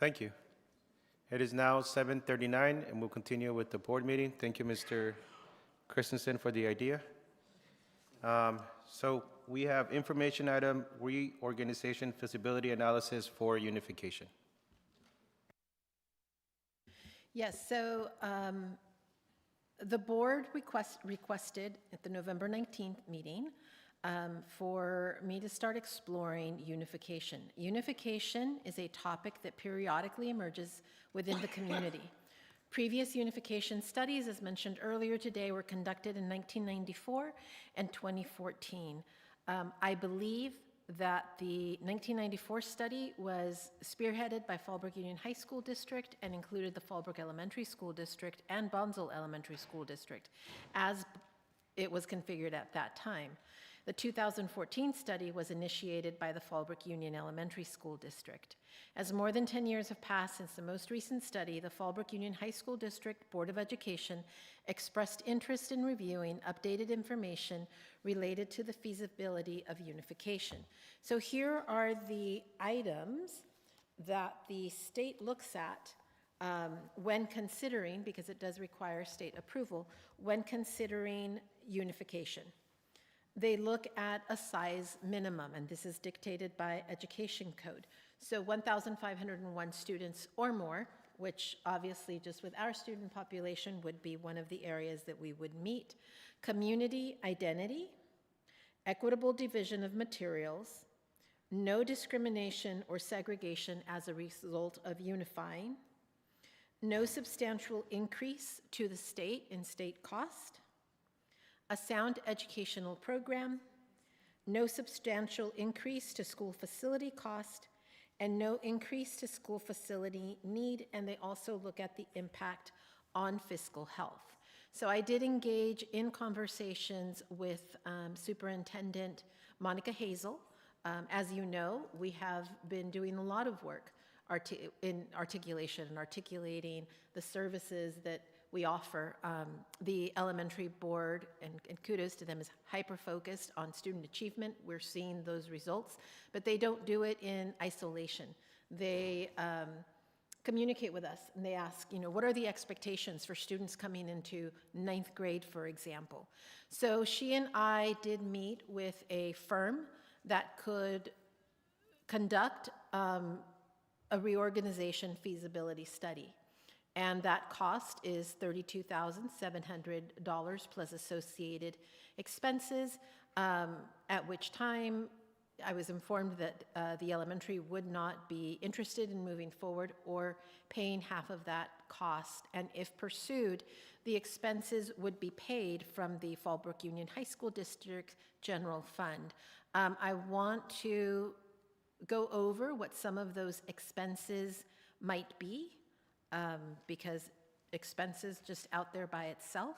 Thank you. It is now 7:39, and we'll continue with the board meeting. Thank you, Mr. Christensen, for the idea. So we have information item, reorganization feasibility analysis for unification. Yes, so the board requested at the November 19th meeting for me to start exploring unification. Unification is a topic that periodically emerges within the community. Previous unification studies, as mentioned earlier today, were conducted in 1994 and 2014. I believe that the 1994 study was spearheaded by Fallbrook Union High School District and included the Fallbrook Elementary School District and Bonsall Elementary School District as it was configured at that time. The 2014 study was initiated by the Fallbrook Union Elementary School District. As more than 10 years have passed since the most recent study, the Fallbrook Union High School District Board of Education expressed interest in reviewing updated information related to the feasibility of unification. So here are the items that the state looks at when considering, because it does require state approval, when considering unification. They look at a size minimum, and this is dictated by Education Code. So 1,501 students or more, which obviously just with our student population would be one of the areas that we would meet. Community identity, equitable division of materials, no discrimination or segregation as a result of unifying, no substantial increase to the state in state cost, a sound educational program, no substantial increase to school facility cost, and no increase to school facility need, and they also look at the impact on fiscal health. So I did engage in conversations with Superintendent Monica Hazel. As you know, we have been doing a lot of work in articulation and articulating the services that we offer. The elementary board, and kudos to them, is hyper-focused on student achievement. We're seeing those results, but they don't do it in isolation. They communicate with us, and they ask, what are the expectations for students coming into 9th grade, for example? So she and I did meet with a firm that could conduct a reorganization feasibility study. And that cost is $32,700 plus associated expenses, at which time I was informed that the elementary would not be interested in moving forward or paying half of that cost. And if pursued, the expenses would be paid from the Fallbrook Union High School District General Fund. I want to go over what some of those expenses might be, because expenses just out there by itself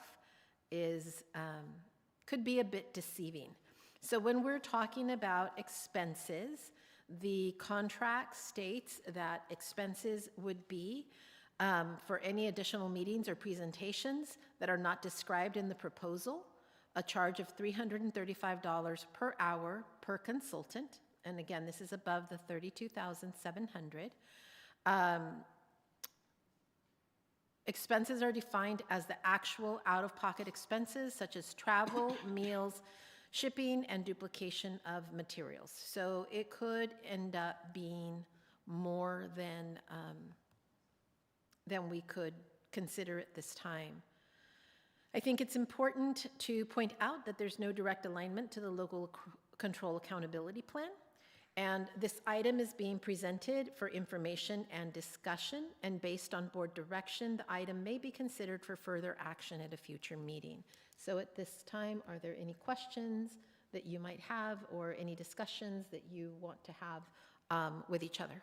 could be a bit deceiving. So when we're talking about expenses, the contract states that expenses would be for any additional meetings or presentations that are not described in the proposal, a charge of $335 per hour per consultant. And again, this is above the $32,700. Expenses are defined as the actual out-of-pocket expenses such as travel, meals, shipping, and duplication of materials. So it could end up being more than we could consider at this time. I think it's important to point out that there's no direct alignment to the local control accountability plan. And this item is being presented for information and discussion, and based on board direction, the item may be considered for further action at a future meeting. So at this time, are there any questions that you might have or any discussions that you want to have with each other?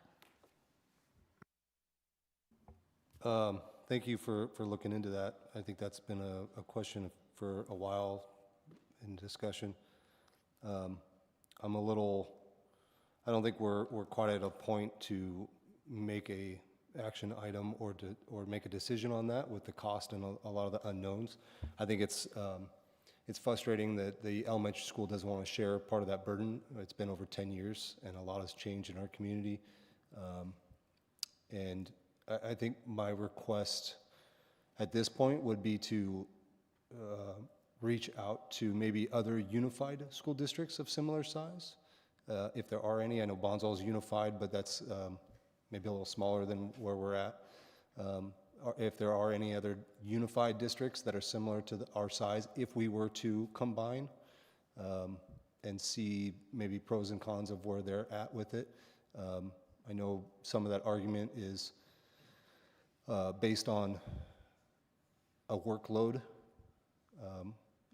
Thank you for looking into that. I think that's been a question for a while in discussion. I don't think we're quite at a point to make a action item or make a decision on that with the cost and a lot of the unknowns. I think it's frustrating that the elementary school doesn't want to share part of that burden. It's been over 10 years and a lot has changed in our community. And I think my request at this point would be to reach out to maybe other unified school districts of similar size. If there are any, I know Bonsall is unified, but that's maybe a little smaller than where we're at. Or if there are any other unified districts that are similar to our size, if we were to combine and see maybe pros and cons of where they're at with it. I know some of that argument is based on a workload.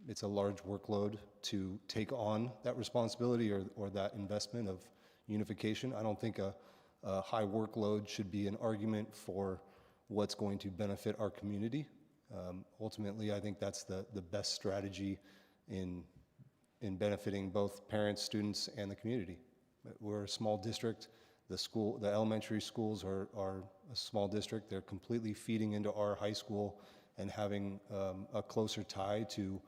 It's a large workload to take on that responsibility or that investment of unification. I don't think a high workload should be an argument for what's going to benefit our community. Ultimately, I think that's the best strategy in benefiting both parents, students, and the community. We're a small district. The elementary schools are a small district. They're completely feeding into our high school and having a closer tie to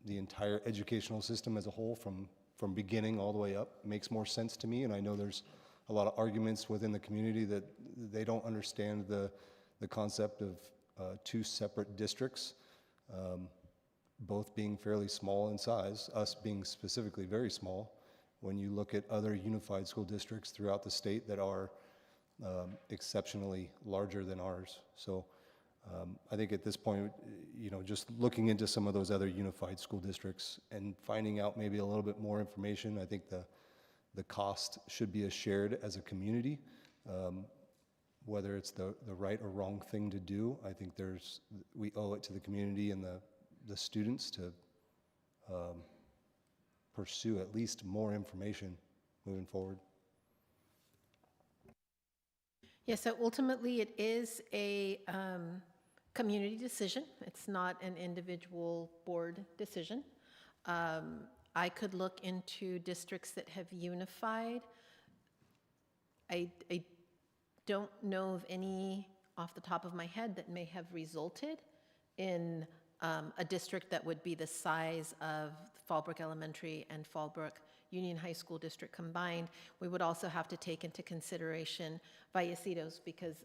the entire educational system as a whole from beginning all the way up makes more sense to me. And I know there's a lot of arguments within the community that they don't understand the concept of two separate districts, both being fairly small in size, us being specifically very small. When you look at other unified school districts throughout the state that are exceptionally larger than ours. So I think at this point, just looking into some of those other unified school districts and finding out maybe a little bit more information, I think the cost should be shared as a community. Whether it's the right or wrong thing to do, I think we owe it to the community and the students to pursue at least more information moving forward. Yeah, so ultimately it is a community decision. It's not an individual board decision. I could look into districts that have unified. I don't know of any off the top of my head that may have resulted in a district that would be the size of Fallbrook Elementary and Fallbrook Union High School District combined. We would also have to take into consideration Vallecitos, because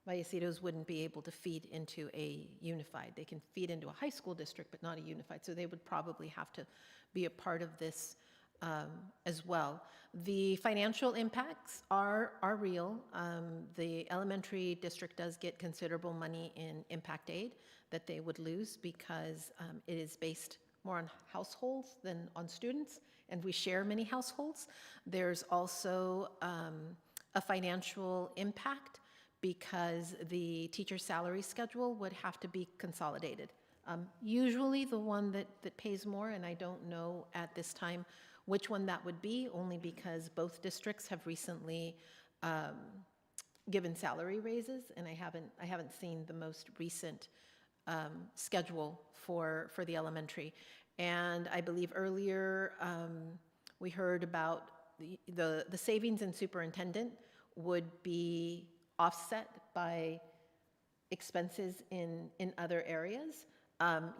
Vallecitos wouldn't be able to feed into a unified. They can feed into a high school district, but not a unified. So they would probably have to be a part of this as well. The financial impacts are real. The elementary district does get considerable money in impact aid that they would lose because it is based more on households than on students, and we share many households. There's also a financial impact because the teacher salary schedule would have to be consolidated. Usually the one that pays more, and I don't know at this time which one that would be, only because both districts have recently given salary raises, and I haven't seen the most recent schedule for the elementary. And I believe earlier we heard about the savings in superintendent would be offset by expenses in other areas.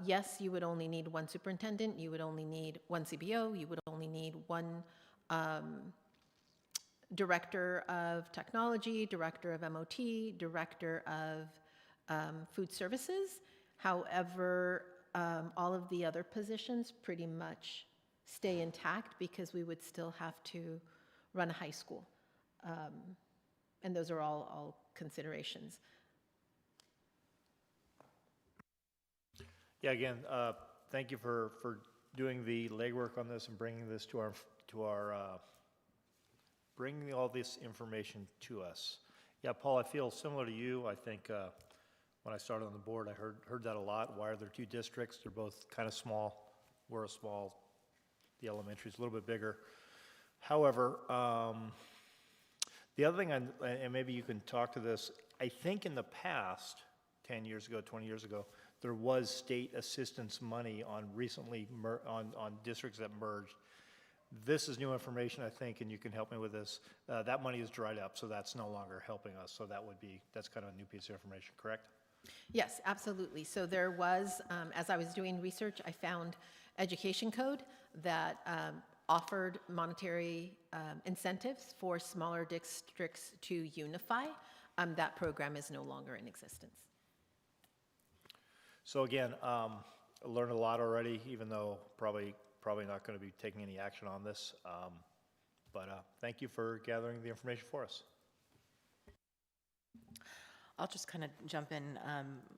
Yes, you would only need one superintendent, you would only need one CBO, you would only need one director of technology, director of MOT, director of food services. However, all of the other positions pretty much stay intact because we would still have to run a high school. And those are all considerations. Yeah, again, thank you for doing the legwork on this and bringing this to our bringing all this information to us. Yeah, Paul, I feel similar to you. I think when I started on the board, I heard that a lot. Why are there two districts? They're both kind of small. We're a small. The elementary is a little bit bigger. However, the other thing, and maybe you can talk to this, I think in the past, 10 years ago, 20 years ago, there was state assistance money on on districts that merged. This is new information, I think, and you can help me with this. That money is dried up, so that's no longer helping us. So that's kind of a new piece of information, correct? Yes, absolutely. So there was, as I was doing research, I found education code that offered monetary incentives for smaller districts to unify. That program is no longer in existence. So again, I learned a lot already, even though probably not going to be taking any action on this. But thank you for gathering the information for us. I'll just kind of jump in.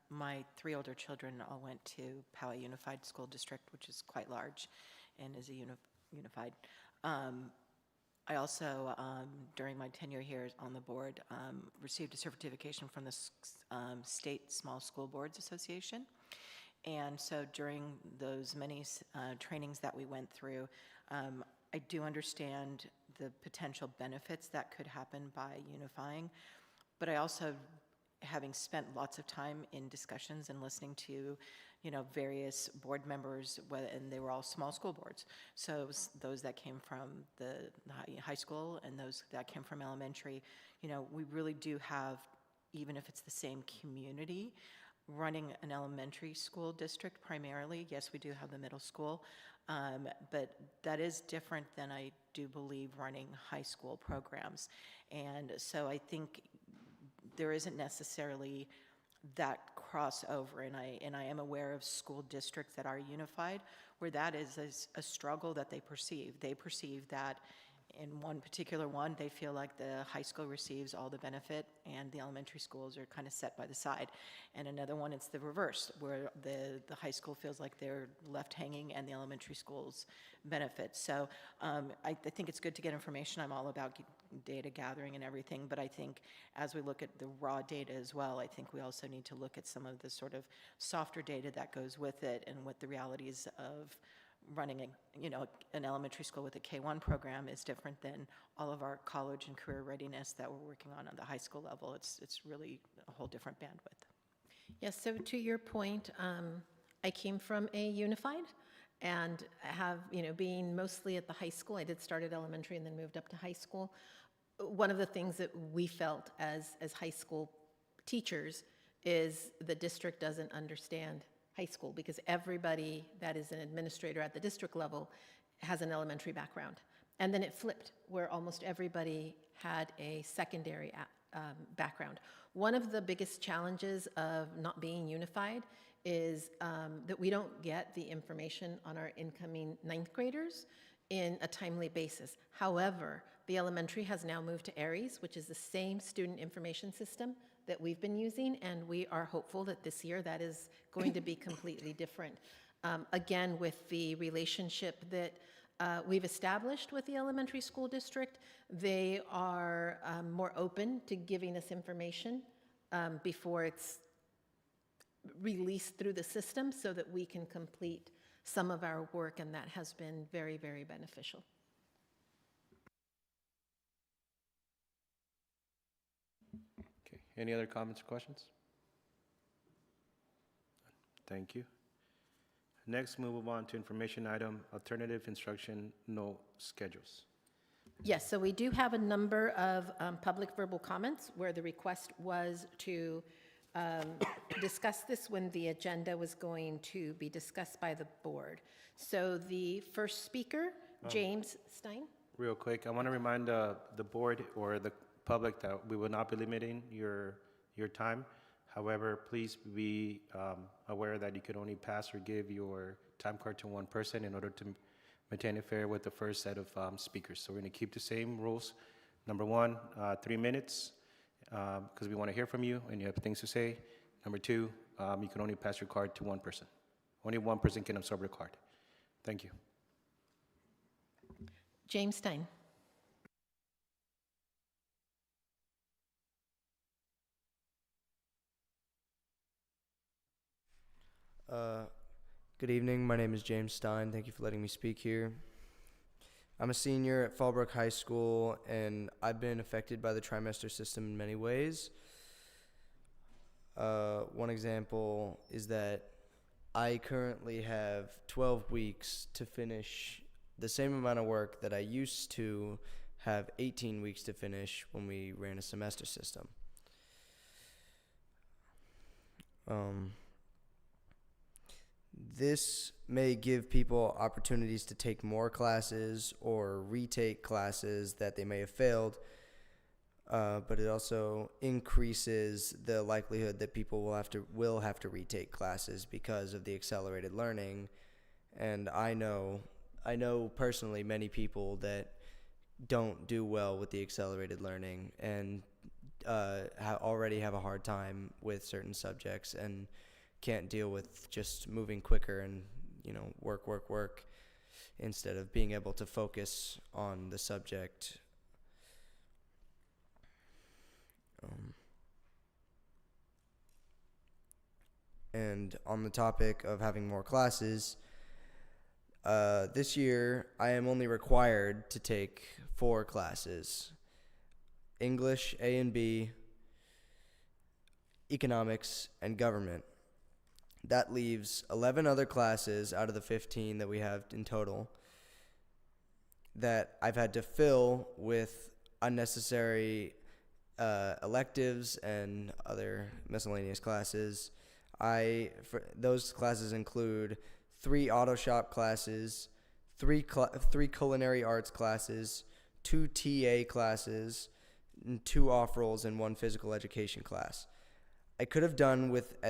My 3 older children all went to Poway Unified School District, which is quite large and is a unified. I also, during my tenure here on the board, received a certification from the State Small School Boards Association. And so during those many trainings that we went through, I do understand the potential benefits that could happen by unifying, but I also, having spent lots of time in discussions and listening to, various board members, and they were all small school boards. So it was those that came from the high school and those that came from elementary. We really do have, even if it's the same community, running an elementary school district primarily. Yes, we do have the middle school, but that is different than I do believe running high school programs. And so I think there isn't necessarily that crossover, and I am aware of school districts that are unified where that is a struggle that they perceive. They perceive that in one particular one, they feel like the high school receives all the benefit and the elementary schools are kind of set by the side. And another one, it's the reverse, where the high school feels like they're left hanging and the elementary schools benefit. So I think it's good to get information. I'm all about data gathering and everything, but I think as we look at the raw data as well, I think we also need to look at some of the sort of softer data that goes with it and what the realities of running an elementary school with a K-1 program is different than all of our college and career readiness that we're working on the high school level. It's really a whole different bandwidth. Yes, so to your point, I came from a unified and have, being mostly at the high school, I did start at elementary and then moved up to high school. One of the things that we felt as high school teachers is the district doesn't understand high school because everybody that is an administrator at the district level has an elementary background. And then it flipped where almost everybody had a secondary background. One of the biggest challenges of not being unified is that we don't get the information on our incoming 9th graders in a timely basis. However, the elementary has now moved to ARIES, which is the same student information system that we've been using, and we are hopeful that this year that is going to be completely different. Again, with the relationship that we've established with the elementary school district, they are more open to giving us information before it's released through the system so that we can complete some of our work, and that has been very, very beneficial. Okay, any other comments or questions? Thank you. Next, move on to information item, alternative instructional schedules. Yes, so we do have a number of public verbal comments where the request was to discuss this when the agenda was going to be discussed by the board. So the first speaker, James Stein. Real quick, I want to remind the board or the public that we will not be limiting your time. However, please be aware that you can only pass or give your time card to one person in order to maintain it fair with the first set of speakers. So we're going to keep the same rules. Number one, 3 minutes, because we want to hear from you and you have things to say. Number two, you can only pass your card to one person. Only one person can absorb your card. Thank you. James Stein. Good evening. My name is James Stein. Thank you for letting me speak here. I'm a senior at Fallbrook High School, and I've been affected by the trimester system in many ways. One example is that I currently have 12 weeks to finish the same amount of work that I used to have 18 weeks to finish when we ran a semester system. This may give people opportunities to take more classes or retake classes that they may have failed, but it also increases the likelihood that people will have to retake classes because of the accelerated learning. And I know personally many people that don't do well with the accelerated learning and already have a hard time with certain subjects and can't deal with just moving quicker and, work instead of being able to focus on the subject. And on the topic of having more classes, this year I am only required to take 4 classes: English A and B, economics, and government. That leaves 11 other classes out of the 15 that we have in total that I've had to fill with unnecessary electives and other miscellaneous classes. Those classes include 3 auto shop classes, 3 culinary arts classes, 2 TA classes, and 2 off-rolls, and 1 physical education class. I could have done without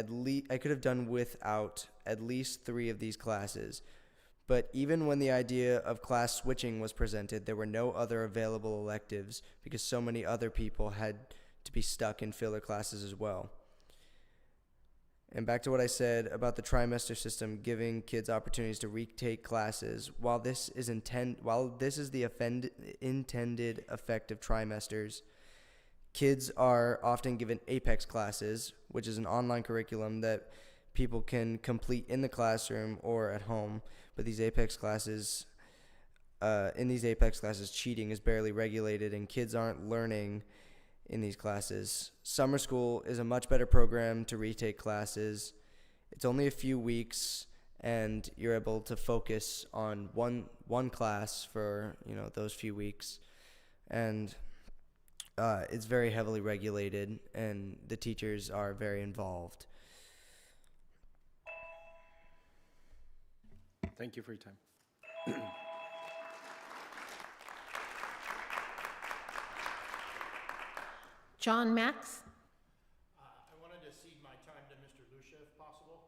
at least 3 of these classes, but even when the idea of class switching was presented, there were no other available electives because so many other people had to be stuck in filler classes as well. And back to what I said about the trimester system giving kids opportunities to retake classes. While this is the intended effect of trimesters, kids are often given APEX classes, which is an online curriculum that people can complete in the classroom or at home. But these APEX classes, cheating is barely regulated, and kids aren't learning in these classes. Summer school is a much better program to retake classes. It's only a few weeks, and you're able to focus on one class for those few weeks, and it's very heavily regulated, and the teachers are very involved. Thank you for your time. John Max? I wanted to cede my time to Mr. Lucia if possible.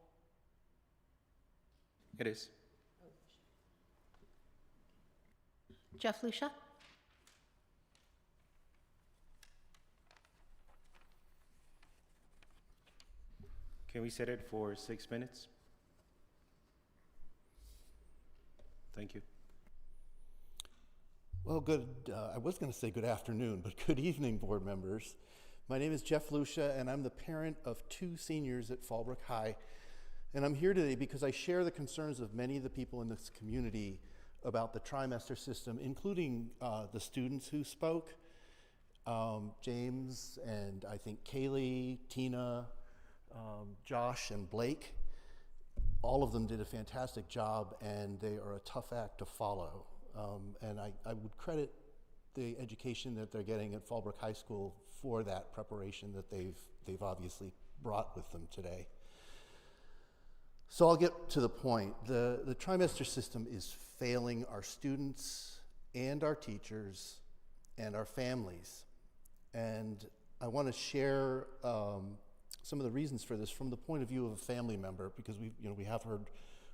It is. Jeff Lucia? Can we set it for 6 minutes? Thank you. Well, I was going to say good afternoon, but good evening, board members. My name is Jeff Lucia, and I'm the parent of 2 seniors at Fallbrook High. And I'm here today because I share the concerns of many of the people in this community about the trimester system, including the students who spoke, James and I think Kaylee, Tina, Josh, and Blake. All of them did a fantastic job, and they are a tough act to follow. And I would credit the education that they're getting at Fallbrook High School for that preparation that they've obviously brought with them today. So I'll get to the point. The trimester system is failing our students and our teachers and our families. And I want to share some of the reasons for this from the point of view of a family member, because we have heard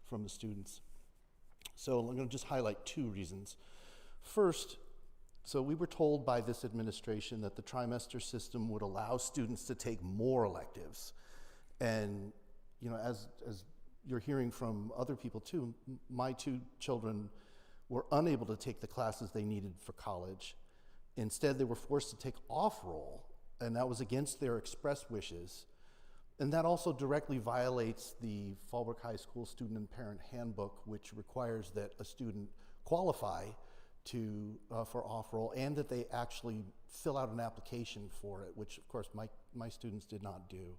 from the students. So I'm going to just highlight 2 reasons. First, so we were told by this administration that the trimester system would allow students to take more electives. And as you're hearing from other people too, my 2 children were unable to take the classes they needed for college. Instead, they were forced to take off-roll, and that was against their express wishes. And that also directly violates the Fallbrook High School Student and Parent Handbook, which requires that a student qualify for off-roll and that they actually fill out an application for it, which of course my students did not do.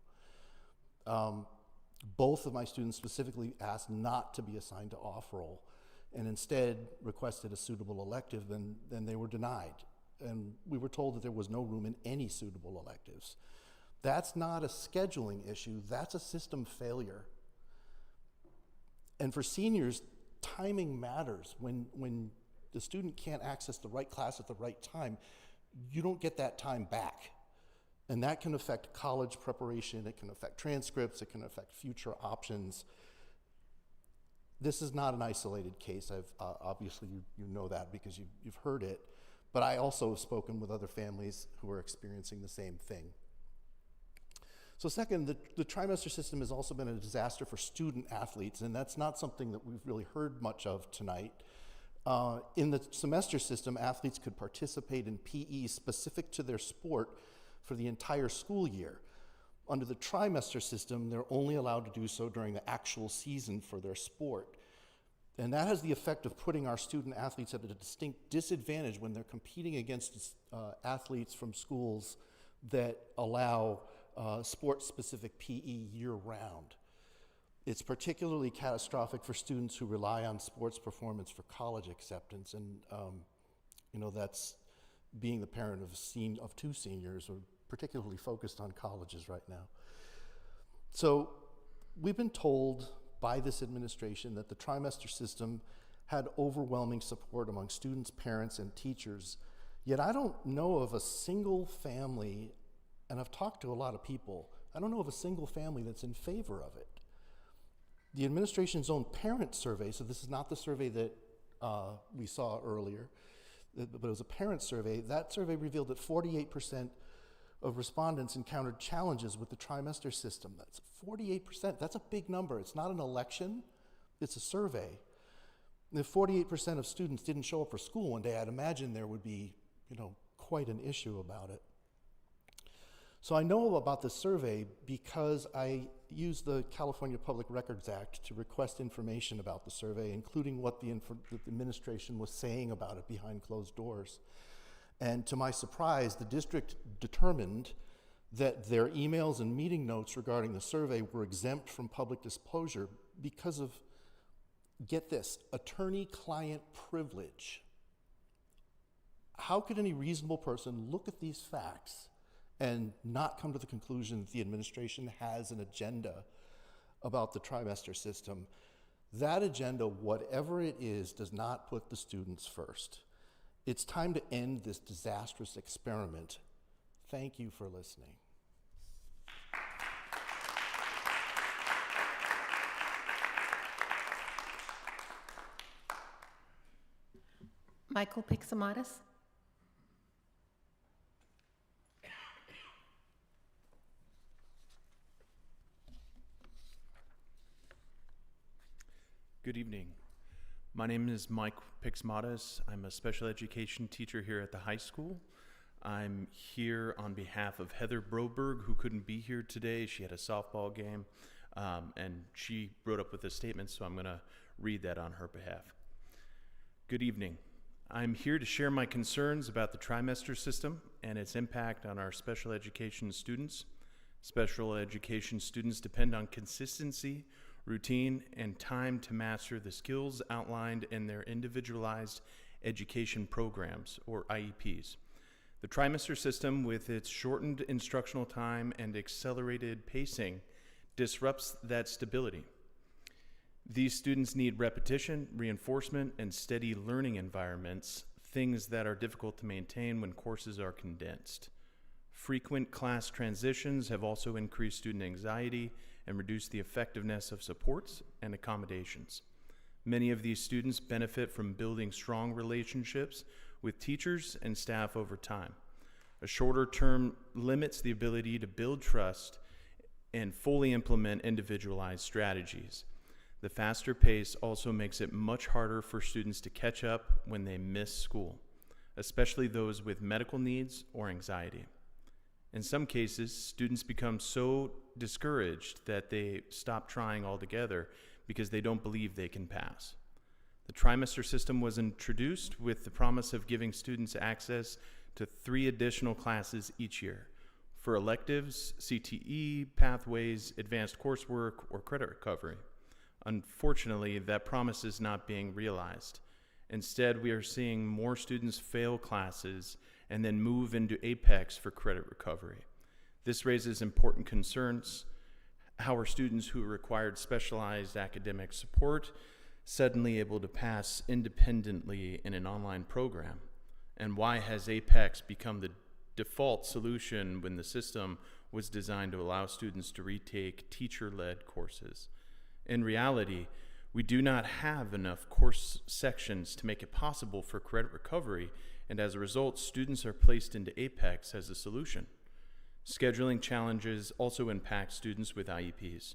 Both of my students specifically asked not to be assigned to off-roll and instead requested a suitable elective, and they were denied. And we were told that there was no room in any suitable electives. That's not a scheduling issue, that's a system failure. And for seniors, timing matters. When the student can't access the right class at the right time, you don't get that time back. And that can affect college preparation, it can affect transcripts, it can affect future options. This is not an isolated case. Obviously you know that because you've heard it, but I also have spoken with other families who are experiencing the same thing. So second, the trimester system has also been a disaster for student athletes, and that's not something that we've really heard much of tonight. In the semester system, athletes could participate in PE specific to their sport for the entire school year. Under the trimester system, they're only allowed to do so during the actual season for their sport. And that has the effect of putting our student athletes at a distinct disadvantage when they're competing against athletes from schools that allow sport-specific PE year-round. It's particularly catastrophic for students who rely on sports performance for college acceptance, and that's being the parent of two seniors who are particularly focused on colleges right now. So we've been told by this administration that the trimester system had overwhelming support among students, parents, and teachers, yet I don't know of a single family, and I've talked to a lot of people, I don't know of a single family that's in favor of it. The administration's own parent survey, so this is not the survey that we saw earlier, but it was a parent survey. That survey revealed that 48% of respondents encountered challenges with the trimester system. That's 48%. That's a big number. It's not an election, it's a survey. And if 48% of students didn't show up for school one day, I'd imagine there would be, quite an issue about it. So I know about this survey because I used the California Public Records Act to request information about the survey, including what the administration was saying about it behind closed doors. And to my surprise, the district determined that their emails and meeting notes regarding the survey were exempt from public disclosure because of, get this, attorney-client privilege. How could any reasonable person look at these facts and not come to the conclusion that the administration has an agenda about the trimester system? That agenda, whatever it is, does not put the students first. It's time to end this disastrous experiment. Thank you for listening. Michael Pixamatis. Good evening. My name is Mike Pixamatis. I'm a special education teacher here at the high school. I'm here on behalf of Heather Broberg, who couldn't be here today. She had a softball game, and she wrote up with a statement, so I'm going to read that on her behalf. Good evening. I'm here to share my concerns about the trimester system and its impact on our special education students. Special education students depend on consistency, routine, and time to master the skills outlined in their individualized education programs, or IEPs. The trimester system, with its shortened instructional time and accelerated pacing, disrupts that stability. These students need repetition, reinforcement, and steady learning environments, things that are difficult to maintain when courses are condensed. Frequent class transitions have also increased student anxiety and reduced the effectiveness of supports and accommodations. Many of these students benefit from building strong relationships with teachers and staff over time. A shorter term limits the ability to build trust and fully implement individualized strategies. The faster pace also makes it much harder for students to catch up when they miss school, especially those with medical needs or anxiety. In some cases, students become so discouraged that they stop trying altogether because they don't believe they can pass. The trimester system was introduced with the promise of giving students access to 3 additional classes each year for electives, CTE, pathways, advanced coursework, or credit recovery. Unfortunately, that promise is not being realized. Instead, we are seeing more students fail classes and then move into Apex for credit recovery. This raises important concerns. How are students who required specialized academic support suddenly able to pass independently in an online program? And why has Apex become the default solution when the system was designed to allow students to retake teacher-led courses? In reality, we do not have enough course sections to make it possible for credit recovery, and as a result, students are placed into Apex as a solution. Scheduling challenges also impact students with IEPs.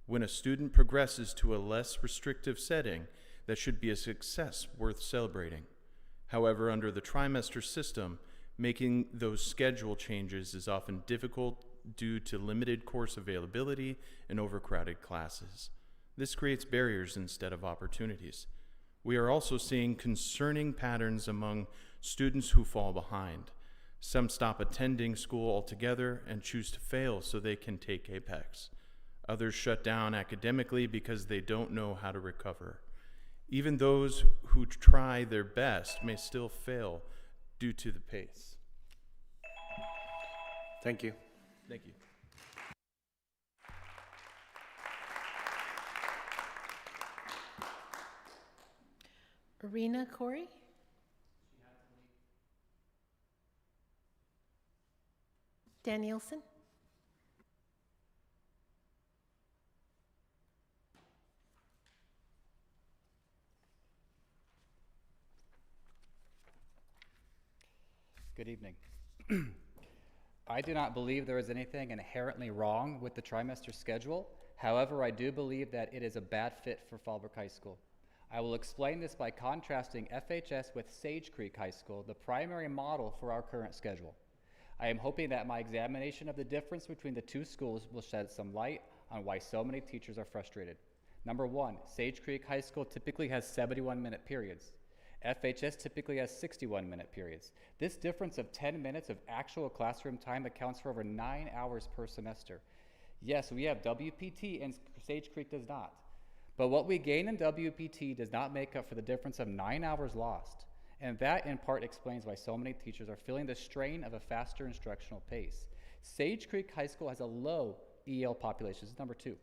When a student progresses to a less restrictive setting, that should be a success worth celebrating. However, under the trimester system, making those schedule changes is often difficult due to limited course availability and overcrowded classes. This creates barriers instead of opportunities. We are also seeing concerning patterns among students who fall behind. Some stop attending school altogether and choose to fail so they can take Apex. Others shut down academically because they don't know how to recover. Even those who try their best may still fail due to the pace. Thank you. Thank you. Arena Corey? Danielson? Good evening. I do not believe there is anything inherently wrong with the trimester schedule. However, I do believe that it is a bad fit for Fallbrook High School. I will explain this by contrasting FHS with Sage Creek High School, the primary model for our current schedule. I am hoping that my examination of the difference between the two schools will shed some light on why so many teachers are frustrated. Number one, Sage Creek High School typically has 71-minute periods. FHS typically has 61-minute periods. This difference of 10 minutes of actual classroom time accounts for over 9 hours per semester. Yes, we have WPT and Sage Creek does not. But what we gain in WPT does not make up for the difference of 9 hours lost. And that in part explains why so many teachers are feeling the strain of a faster instructional pace. Sage Creek High School has a low EL population. This is number two.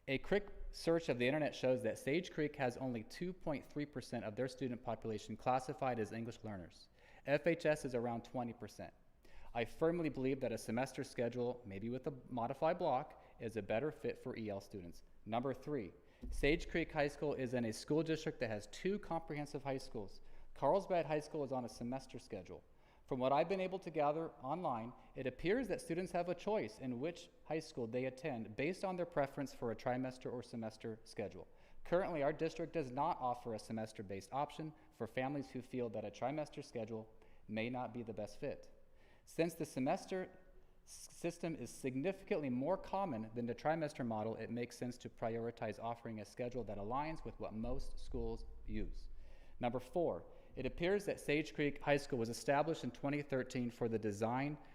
A quick search of the internet shows that Sage Creek has only 2.3% of their student population classified as English learners. FHS is around 20%. I firmly believe that a semester schedule, maybe with a modified block, is a better fit for EL students. Number three, Sage Creek High School is in a school district that has two comprehensive high schools. Carlsbad High School is on a semester schedule. From what I've been able to gather online, it appears that students have a choice in which high school they attend based on their preference for a trimester or semester schedule. Currently, our district does not offer a semester-based option for families who feel that a trimester schedule may not be the best fit. Since the semester system is significantly more common than the trimester model, it makes sense to prioritize offering a schedule that aligns with what most schools use. Number four, it appears that Sage Creek High School was established in 2013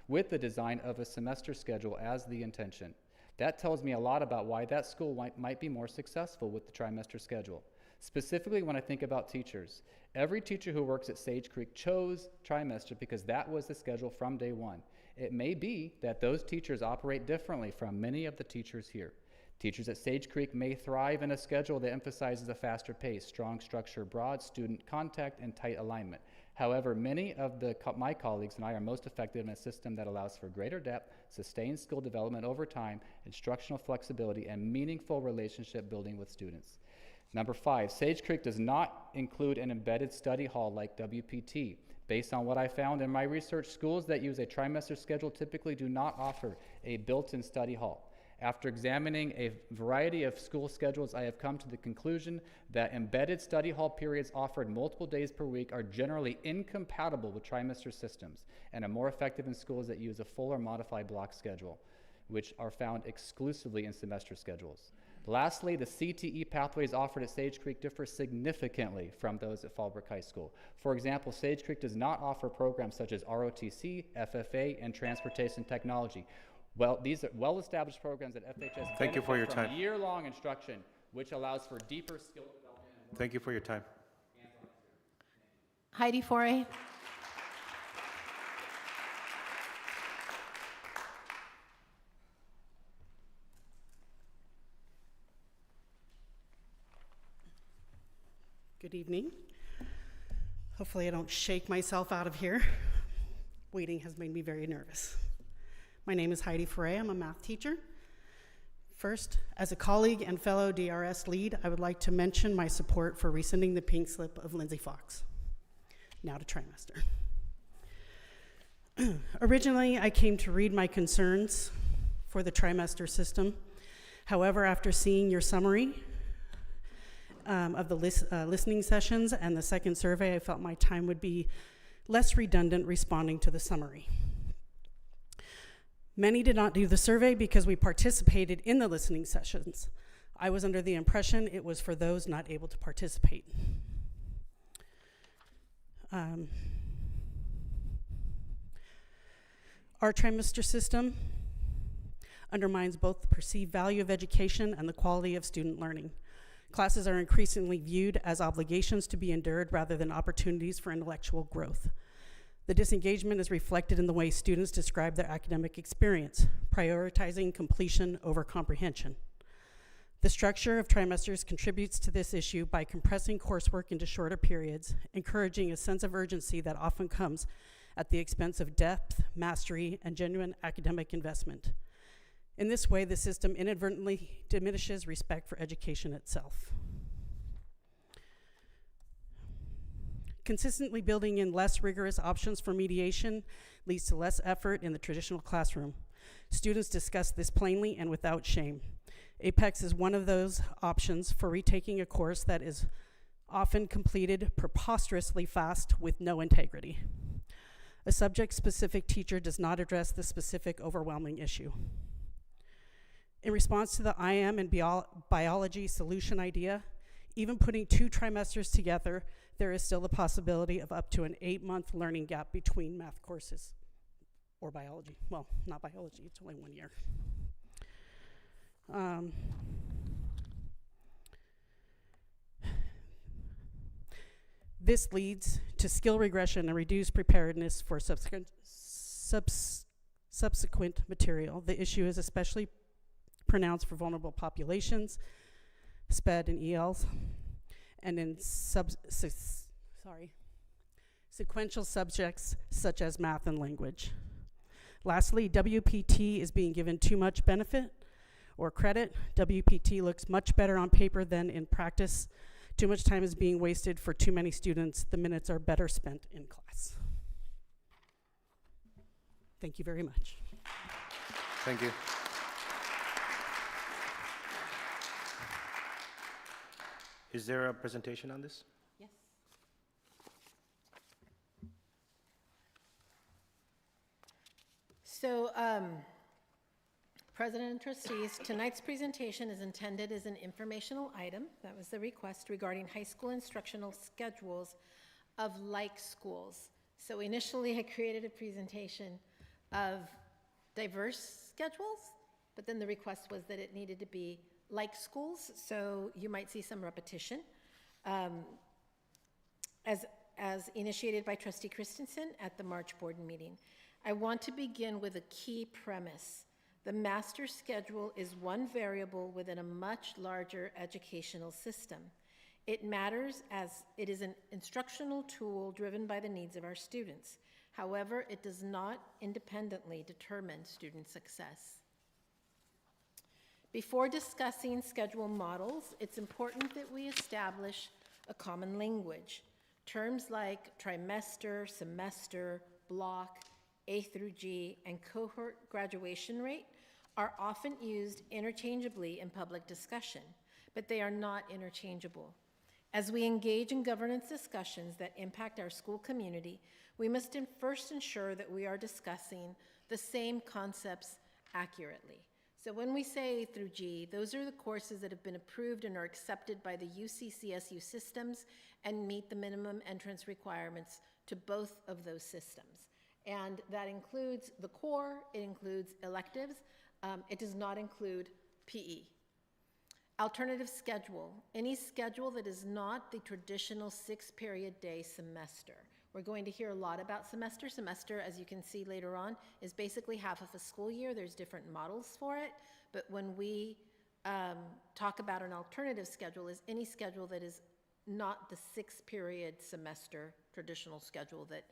with the design of a semester schedule as the intention. That tells me a lot about why that school might be more successful with the trimester schedule. Specifically when I think about teachers, every teacher who works at Sage Creek chose trimester because that was the schedule from day one. It may be that those teachers operate differently from many of the teachers here. Teachers at Sage Creek may thrive in a schedule that emphasizes a faster pace, strong structure, broad student contact, and tight alignment. However, many of my colleagues and I are most effective in a system that allows for greater depth, sustained skill development over time, instructional flexibility, and meaningful relationship building with students. Number five, Sage Creek does not include an embedded study hall like WPT. Based on what I found in my research, schools that use a trimester schedule typically do not offer a built-in study hall. After examining a variety of school schedules, I have come to the conclusion that embedded study hall periods offered multiple days per week are generally incompatible with trimester systems and are more effective in schools that use a full or modified block schedule, which are found exclusively in semester schedules. Lastly, the CTE pathways offered at Sage Creek differ significantly from those at Fallbrook High School. For example, Sage Creek does not offer programs such as ROTC, FFA, and Transportation Technology. Well, these are well-established programs that FHS Thank you for your benefit from time. year-long instruction, which allows for deeper skill development. Thank you for your time. Heidi Foray. Good evening. Hopefully I don't shake myself out of here. Waiting has made me very nervous. My name is Heidi Foray. I'm a math teacher. First, as a colleague and fellow DRS lead, I would like to mention my support for rescinding the pink slip of Lindsay Fox. Now to trimester. Originally, I came to read my concerns for the trimester system. However, after seeing your summary of the listening sessions and the second survey, I felt my time would be less redundant responding to the summary. Many did not do the survey because we participated in the listening sessions. I was under the impression it was for those not able to participate. Our trimester system undermines both the perceived value of education and the quality of student learning. Classes are increasingly viewed as obligations to be endured rather than opportunities for intellectual growth. The disengagement is reflected in the way students describe their academic experience, prioritizing completion over comprehension. The structure of trimesters contributes to this issue by compressing coursework into shorter periods, encouraging a sense of urgency that often comes at the expense of depth, mastery, and genuine academic investment. In this way, the system inadvertently diminishes respect for education itself. Consistently building in less rigorous options for mediation leads to less effort in the traditional classroom. Students discuss this plainly and without shame. APEX is one of those options for retaking a course that is often completed preposterously fast with no integrity. A subject-specific teacher does not address the specific overwhelming issue. In response to the IM and biology solution idea, even putting 2 trimesters together, there is still the possibility of up to an 8-month learning gap between math courses or biology. Well, not biology, it's only 1 year. This leads to skill regression and reduced preparedness for subsequent material. The issue is especially pronounced for vulnerable populations, SPED and ELs, and in sequential subjects such as math and language. Lastly, WPT is being given too much benefit or credit. WPT looks much better on paper than in practice. Too much time is being wasted for too many students. The minutes are better spent in class. Thank you very much. Thank you. Is there a presentation on this? Yes. So, President and trustees, tonight's presentation is intended as an informational item. That was the request regarding high school instructional schedules of like schools. So initially I created a presentation of diverse schedules, but then the request was that it needed to be like schools, so you might see some repetition. As initiated by Trustee Christensen at the March board meeting. I want to begin with a key premise. The master schedule is one variable within a much larger educational system. It matters as it is an instructional tool driven by the needs of our students. However, it does not independently determine student success. Before discussing schedule models, it's important that we establish a common language. Terms like trimester, semester, block, A through G, and cohort graduation rate are often used interchangeably in public discussion, but they are not interchangeable. As we engage in governance discussions that impact our school community, we must first ensure that we are discussing the same concepts accurately. So when we say A through G, those are the courses that have been approved and are accepted by the UC-CSU systems and meet the minimum entrance requirements to both of those systems. And that includes the core, it includes electives, it does not include PE. Alternative schedule, any schedule that is not the traditional 6-period day semester. We're going to hear a lot about semester. Semester, as you can see later on, is basically half of a school year. There's different models for it, but when we talk about an alternative schedule, is any schedule that is not the 6-period semester traditional schedule that,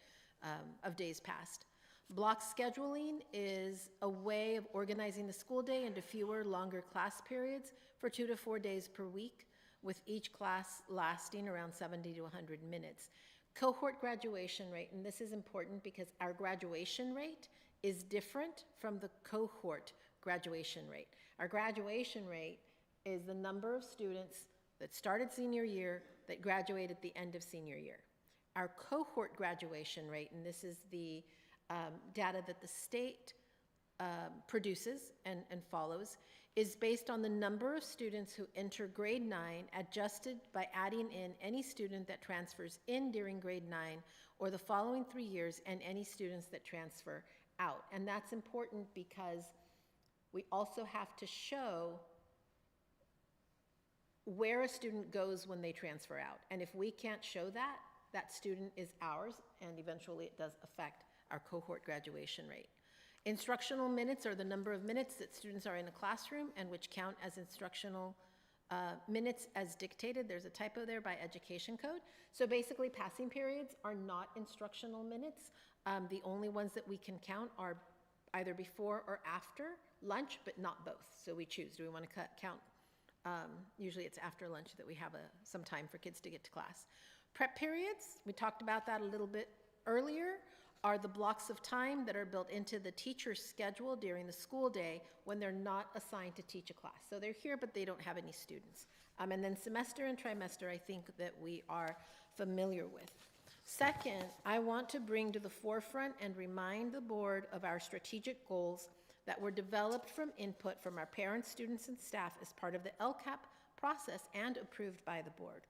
of days past. Block scheduling is a way of organizing the school day into fewer, longer class periods for 2 to 4 days per week, with each class lasting around 70 to 100 minutes. Cohort graduation rate, and this is important because our graduation rate is different from the cohort graduation rate. Our graduation rate is the number of students that started senior year that graduate at the end of senior year. Our cohort graduation rate, and this is the data that the state produces and follows, is based on the number of students who enter grade 9, adjusted by adding in any student that transfers in during grade 9 or the following 3 years, and any students that transfer out. And that's important because we also have to show where a student goes when they transfer out. And if we can't show that, that student is ours, and eventually it does affect our cohort graduation rate. Instructional minutes are the number of minutes that students are in a classroom and which count as instructional minutes as dictated. There's a typo there by education code. So basically, passing periods are not instructional minutes. The only ones that we can count are either before or after lunch, but not both. So we choose. Do we want to count? Usually it's after lunch that we have some time for kids to get to class. Prep periods, we talked about that a little bit earlier, are the blocks of time that are built into the teacher's schedule during the school day when they're not assigned to teach a class. So they're here, but they don't have any students. And then semester and trimester, I think that we are familiar with. Second, I want to bring to the forefront and remind the board of our strategic goals that were developed from input from our parents, students, and staff as part of the LCAP process and approved by the board.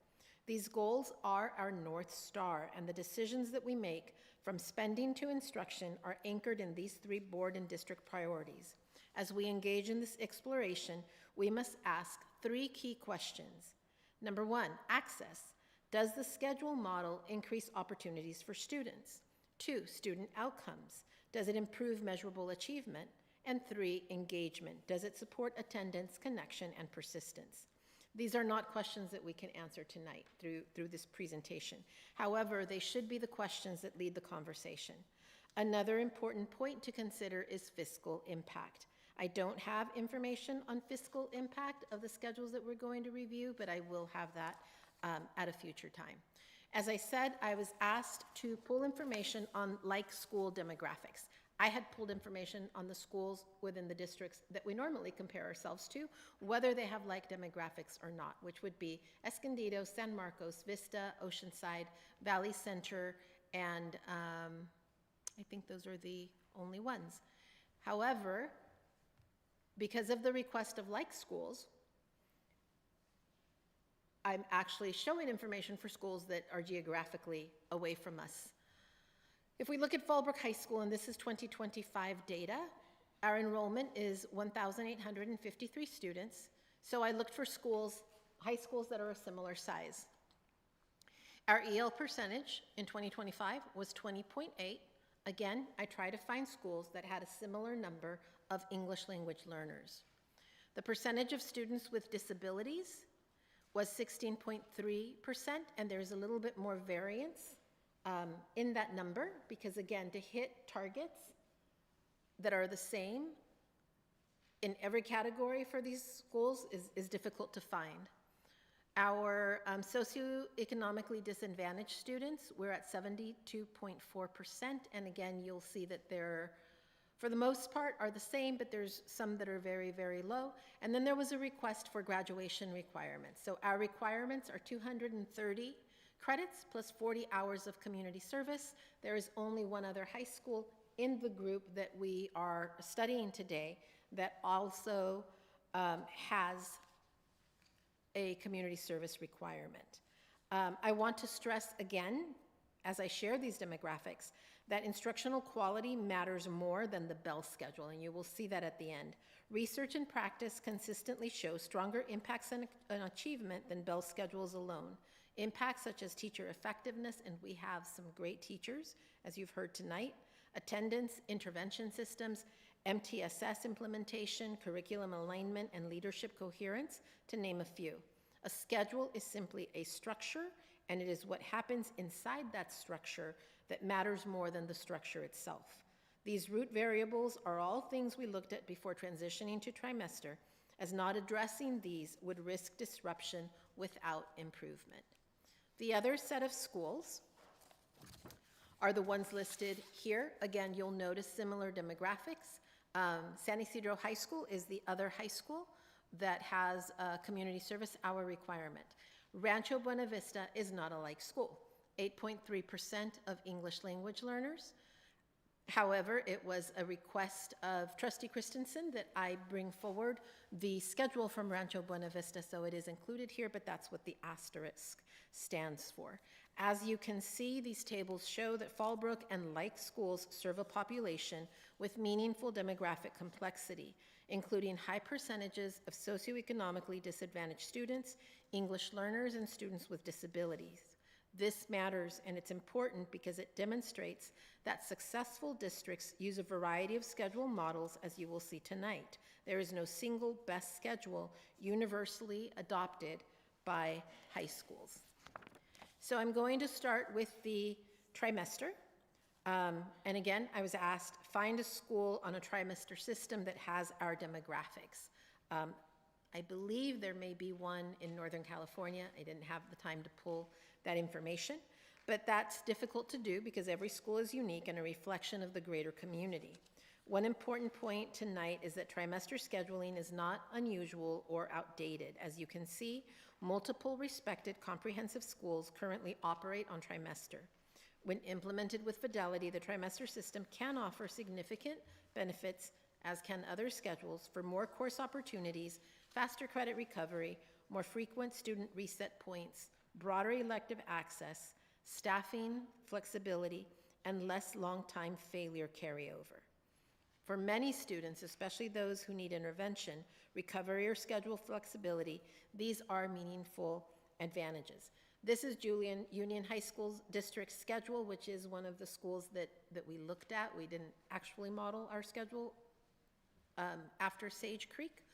These goals are our North Star, and the decisions that we make from spending to instruction are anchored in these 3 board and district priorities. As we engage in this exploration, we must ask 3 key questions. Number 1, access. Does the schedule model increase opportunities for students? 2, student outcomes. Does it improve measurable achievement? And 3, engagement. Does it support attendance, connection, and persistence? These are not questions that we can answer tonight through this presentation. However, they should be the questions that lead the conversation. Another important point to consider is fiscal impact. I don't have information on fiscal impact of the schedules that we're going to review, but I will have that at a future time. As I said, I was asked to pull information on like school demographics. I had pulled information on the schools within the districts that we normally compare ourselves to, whether they have like demographics or not, which would be Escondido, San Marcos, Vista, Oceanside, Valley Center, and I think those are the only ones. However, because of the request of like schools, I'm actually showing information for schools that are geographically away from us. If we look at Fallbrook High School, and this is 2025 data, our enrollment is 1,853 students. So I looked for schools, high schools that are a similar size. Our EL percentage in 2025 was 20.8. Again, I tried to find schools that had a similar number of English language learners. The percentage of students with disabilities was 16.3%, and there's a little bit more variance in that number, because again, to hit targets that are the same in every category for these schools is difficult to find. Our socioeconomically disadvantaged students, we're at 72.4%, and again, you'll see that they're, for the most part, are the same, but there's some that are very, very low. And then there was a request for graduation requirements. So our requirements are 230 credits plus 40 hours of community service. There is only one other high school in the group that we are studying today that also has a community service requirement. I want to stress again, as I share these demographics, that instructional quality matters more than the bell schedule, and you will see that at the end. Research and practice consistently show stronger impacts on achievement than bell schedules alone. Impacts such as teacher effectiveness, and we have some great teachers, as you've heard tonight, attendance, intervention systems, MTSS implementation, curriculum alignment, and leadership coherence, to name a few. A schedule is simply a structure, and it is what happens inside that structure that matters more than the structure itself. These root variables are all things we looked at before transitioning to trimester, as not addressing these would risk disruption without improvement. The other set of schools are the ones listed here. Again, you'll notice similar demographics. San Isidro High School is the other high school that has a community service hour requirement. Rancho Buena Vista is not a like school. 8.3% of English language learners. However, it was a request of Trustee Christensen that I bring forward the schedule from Rancho Buena Vista, so it is included here, but that's what the asterisk stands for. As you can see, these tables show that Fallbrook and like schools serve a population with meaningful demographic complexity, including high percentages of socioeconomically disadvantaged students, English learners, and students with disabilities. This matters, and it's important because it demonstrates that successful districts use a variety of schedule models, as you will see tonight. There is no single best schedule universally adopted by high schools. So I'm going to start with the trimester. And again, I was asked, find a school on a trimester system that has our demographics. I believe there may be one in Northern California. I didn't have the time to pull that information, but that's difficult to do because every school is unique and a reflection of the greater community. One important point tonight is that trimester scheduling is not unusual or outdated. As you can see, multiple respected comprehensive schools currently operate on trimester. When implemented with fidelity, the trimester system can offer significant benefits, as can other schedules, for more course opportunities, faster credit recovery, more frequent student reset points, broader elective access, staffing, flexibility, and less long-time failure carryover. For many students, especially those who need intervention, recovery, or schedule flexibility, these are meaningful advantages. This is Julian Union High School's district schedule, which is one of the schools that we looked at. We didn't actually model our schedule after Sage Creek.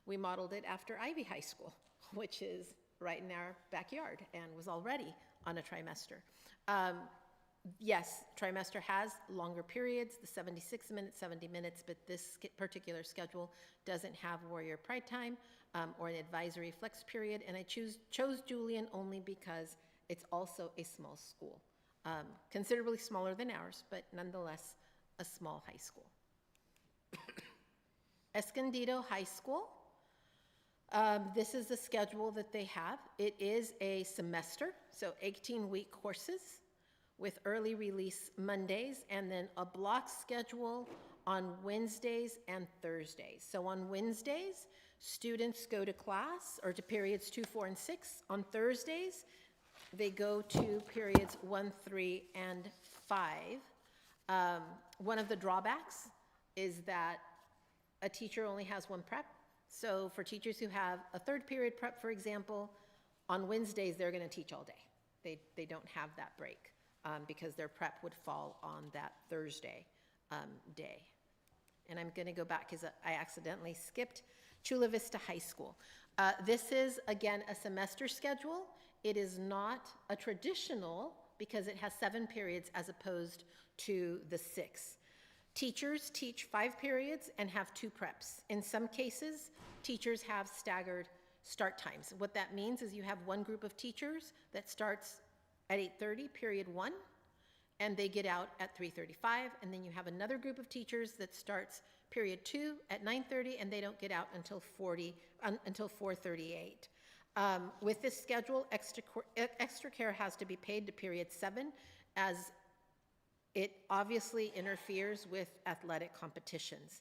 We modeled it after Ivy High School, which is right in our backyard and was already on a trimester. Yes, trimester has longer periods, the 76 minutes, 70 minutes, but this particular schedule doesn't have Warrior Pride Time or an advisory flex period, and I chose Julian only because it's also a small school, considerably smaller than ours, but nonetheless a small high school. Escondido High School. This is the schedule that they have. It is a semester, so 18-week courses with early release Mondays, and then a block schedule on Wednesdays and Thursdays. So on Wednesdays, students go to class, or to periods 2, 4, and 6. On Thursdays, they go to periods 1, 3, and 5. One of the drawbacks is that a teacher only has one prep. So for teachers who have a third period prep, for example, on Wednesdays, they're gonna teach all day. They don't have that break because their prep would fall on that Thursday day. And I'm gonna go back because I accidentally skipped Chula Vista High School. This is, again, a semester schedule. It is not a traditional because it has 7 periods as opposed to the 6. Teachers teach 5 periods and have 2 preps. In some cases, teachers have staggered start times. What that means is you have one group of teachers that starts at 8:30, period 1, and they get out at 3:35, and then you have another group of teachers that starts period 2 at 9:30, and they don't get out until 4:38. With this schedule, extra care has to be paid to period 7, as it obviously interferes with athletic competitions.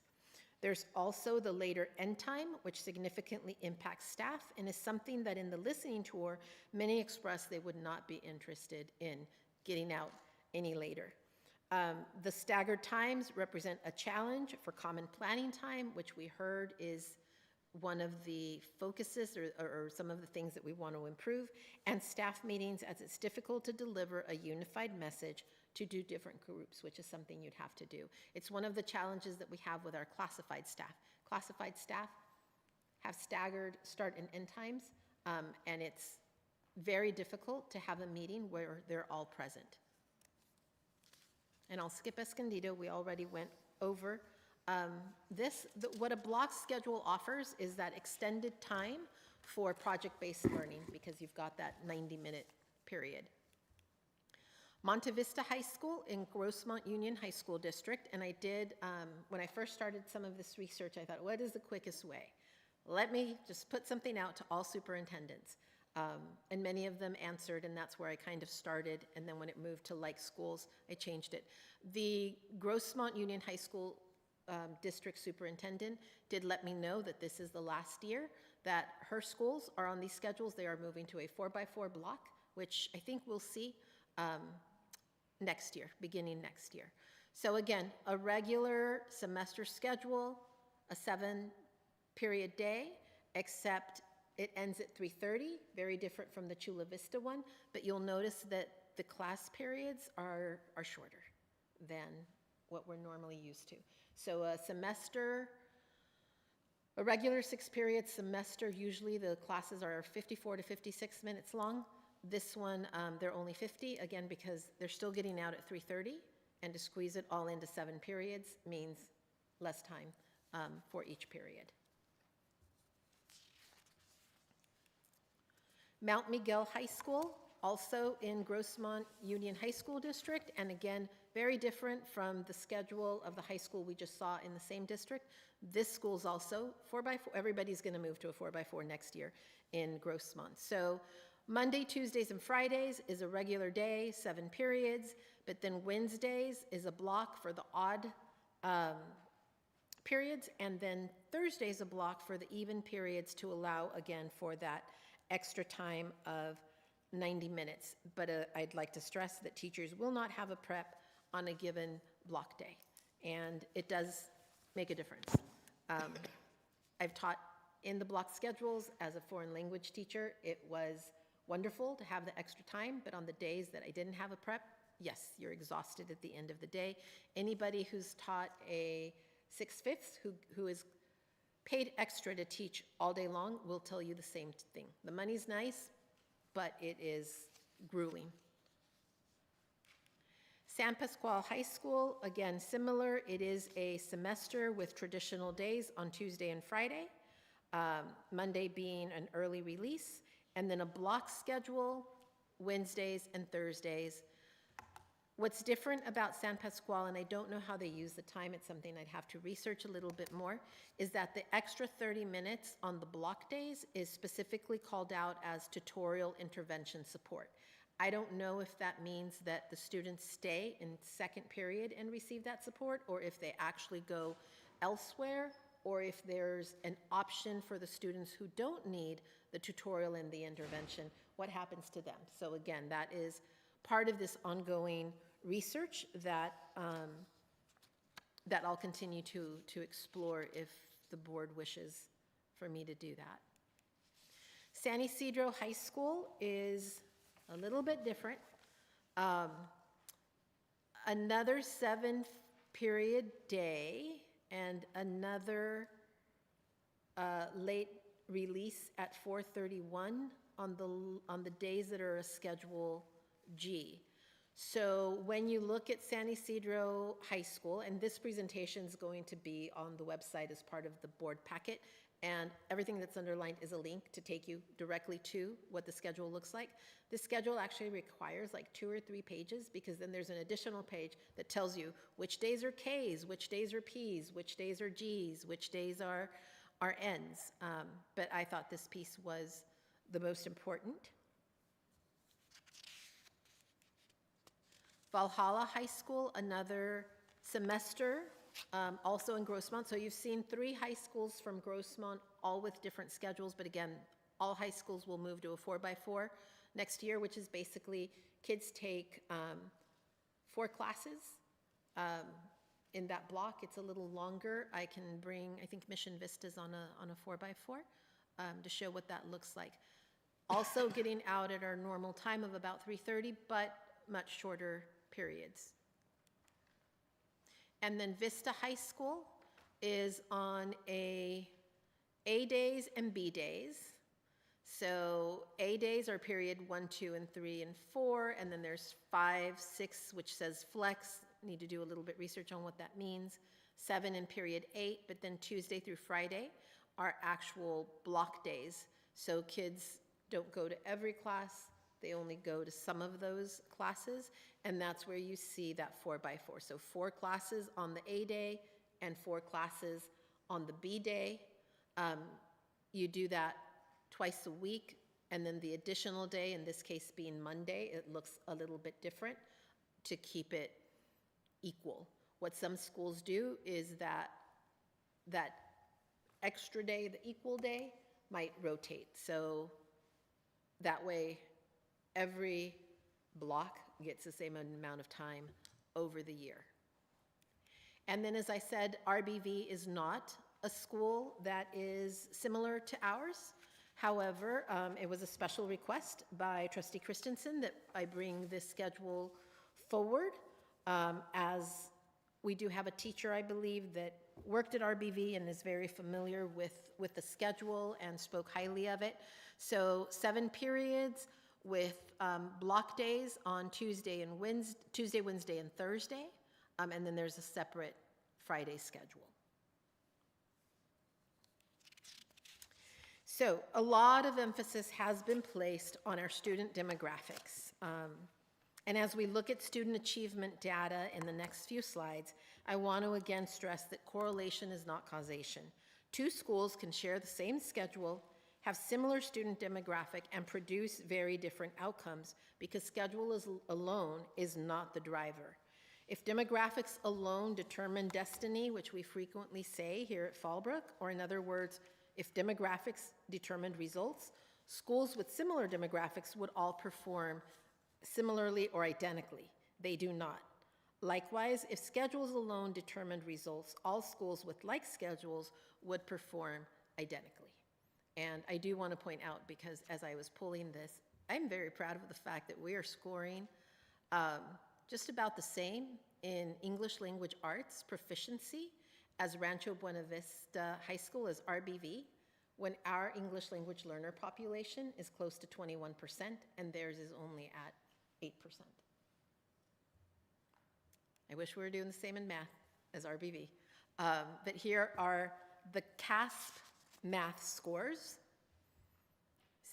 There's also the later end time, which significantly impacts staff and is something that in the listening tour, many expressed they would not be interested in getting out any later. The staggered times represent a challenge for common planning time, which we heard is one of the focuses or some of the things that we want to improve, and staff meetings, as it's difficult to deliver a unified message to do different groups, which is something you'd have to do. It's one of the challenges that we have with our classified staff. Classified staff have staggered start and end times, And it's very difficult to have a meeting where they're all present. And I'll skip Escondido, we already went over. What a block schedule offers is that extended time for project-based learning, because you've got that 90-minute period. Monte Vista High School in Grossmont Union High School District, and I did, when I first started some of this research, I thought, what is the quickest way? Let me just put something out to all superintendents. And many of them answered, and that's where I kind of started, and then when it moved to like schools, I changed it. The Grossmont Union High School district superintendent did let me know that this is the last year that her schools are on these schedules. They are moving to a 4x4 block, which I think we'll see next year, beginning next year. So again, a regular semester schedule, a 7-period day, except it ends at 3:30, very different from the Chula Vista one, but you'll notice that the class periods are shorter than what we're normally used to. So a semester, a regular 6-period semester, usually the classes are 54 to 56 minutes long. This one, they're only 50, again, because they're still getting out at 3:30, and to squeeze it all into 7 periods means less time for each period. Mount Miguel High School, also in Grossmont Union High School District, and again, very different from the schedule of the high school we just saw in the same district. This school's also 4x4. Everybody's going to move to a 4x4 next year in Grossmont. So Monday, Tuesdays, and Fridays is a regular day, 7 periods, but then Wednesdays is a block for the odd periods, and then Thursday's a block for the even periods to allow, again, for that extra time of 90 minutes. But I'd like to stress that teachers will not have a prep on a given block day, and it does make a difference. I've taught in the block schedules as a foreign language teacher. It was wonderful to have the extra time, but on the days that I didn't have a prep, yes, you're exhausted at the end of the day. Anybody who's taught a 6/5 who is paid extra to teach all day long will tell you the same thing. The money's nice, but it is grueling. San Pasqual High School, again, similar. It is a semester with traditional days on Tuesday and Friday, Monday being an early release, and then a block schedule, Wednesdays and Thursdays. What's different about San Pasqual, and I don't know how they use the time, it's something I'd have to research a little bit more, is that the extra 30 minutes on the block days is specifically called out as tutorial intervention support. I don't know if that means that the students stay in second period and receive that support, or if they actually go elsewhere, or if there's an option for the students who don't need the tutorial and the intervention, what happens to them? So again, that is part of this ongoing research that that I'll continue to explore if the board wishes for me to do that. San Isidro High School is a little bit different. Another 7-period day and another late release at 4:31 on the days that are a Schedule G. So when you look at San Isidro High School, and this presentation is going to be on the website as part of the board packet, and everything that's underlined is a link to take you directly to what the schedule looks like. The schedule actually requires like 2 or 3 pages, because then there's an additional page that tells you which days are Ks, which days are Ps, which days are Gs, which days are Ns. But I thought this piece was the most important. Valhalla High School, another semester, also in Grossmont. So you've seen 3 high schools from Grossmont, all with different schedules, but again, all high schools will move to a 4x4 next year, which is basically kids take 4 classes in that block. It's a little longer. I can bring, I think Mission Vista's on a 4x4 to show what that looks like. Also getting out at our normal time of about 3:30, but much shorter periods. And then Vista High School is on A days and B days. So A days are period 1, 2, and 3, and 4, and then there's 5, 6, which says flex. Need to do a little bit research on what that means. 7 in period 8, but then Tuesday through Friday are actual block days. So kids don't go to every class, they only go to some of those classes, and that's where you see that 4x4. So 4 classes on the A day and 4 classes on the B day. You do that twice a week, and then the additional day, in this case being Monday, it looks a little bit different to keep it equal. What some schools do is that extra day, the equal day, might rotate. So that way, every block gets the same amount of time over the year. And then, as I said, RBV is not a school that is similar to ours. However, it was a special request by Trustee Christensen that I bring this schedule forward, as we do have a teacher, I believe, that worked at RBV and is very familiar with the schedule and spoke highly of it. So 7 periods with block days on Tuesday, Wednesday, and Thursday, and then there's a separate Friday schedule. So a lot of emphasis has been placed on our student demographics. And as we look at student achievement data in the next few slides, I want to again stress that correlation is not causation. 2 schools can share the same schedule, have similar student demographic, and produce very different outcomes because schedule alone is not the driver. If demographics alone determine destiny, which we frequently say here at Fallbrook, or in other words, if demographics determined results, schools with similar demographics would all perform similarly or identically. They do not. Likewise, if schedules alone determined results, all schools with like schedules would perform identically. And I do want to point out, because as I was pulling this, I'm very proud of the fact that we are scoring just about the same in English language arts proficiency as Rancho Buena Vista High School as RBV, when our English language learner population is close to 21% and theirs is only at 8%. I wish we were doing the same in math as RBV. But here are the CASP math scores.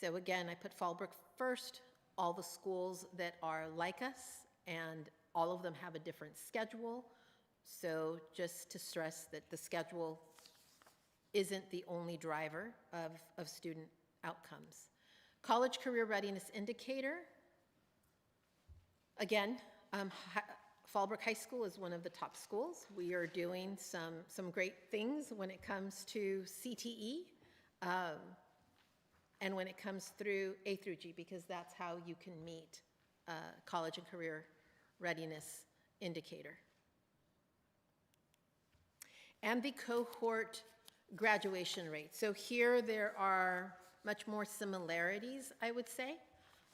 So again, I put Fallbrook first, all the schools that are like us, and all of them have a different schedule. So just to stress that the schedule isn't the only driver of student outcomes. College Career Readiness Indicator. Again, Fallbrook High School is one of the top schools. We are doing some great things when it comes to CTE and when it comes through A through G, because that's how you can meet College and Career Readiness Indicator. And the cohort graduation rate. So here there are much more similarities, I would say.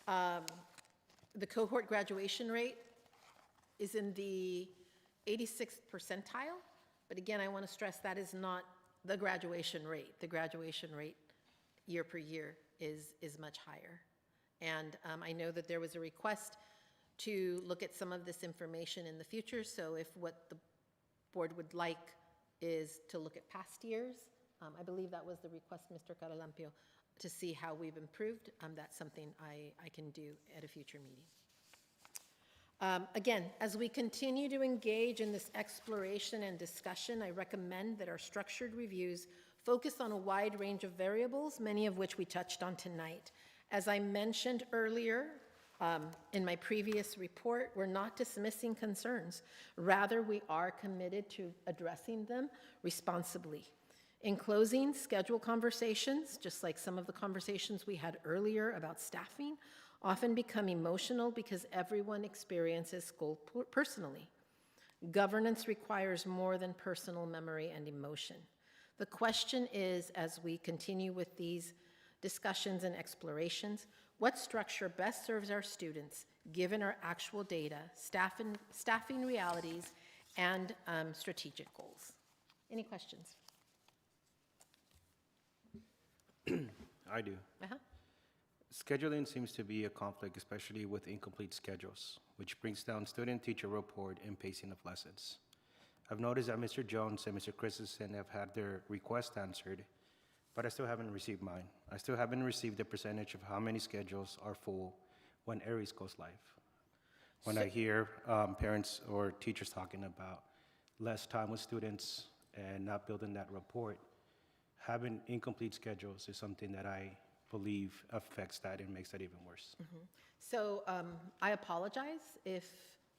The cohort graduation rate is in the 86th percentile, but again, I want to stress that is not the graduation rate. The graduation rate year per year is much higher. And I know that there was a request to look at some of this information in the future, so if what the board would like is to look at past years, I believe that was the request, Mr. Caralampio, to see how we've improved. That's something I can do at a future meeting. Again, as we continue to engage in this exploration and discussion, I recommend that our structured reviews focus on a wide range of variables, many of which we touched on tonight. As I mentioned earlier, in my previous report, we're not dismissing concerns. Rather, we are committed to addressing them responsibly. In closing, schedule conversations, just like some of the conversations we had earlier about staffing, often become emotional because everyone experiences school personally. Governance requires more than personal memory and emotion. The question is, as we continue with these discussions and explorations, what structure best serves our students, given our actual data, staffing realities, and strategic goals? Any questions? I do. Scheduling seems to be a conflict, especially with incomplete schedules, which brings down student-teacher rapport and pacing of lessons. I've noticed that Mr. Jones and Mr. Christensen have had their request answered, but I still haven't received mine. I still haven't received the percentage of how many schedules are full when Aries goes live. When I hear parents or teachers talking about less time with students and not building that rapport, having incomplete schedules is something that I believe affects that and makes that even worse. So I apologize if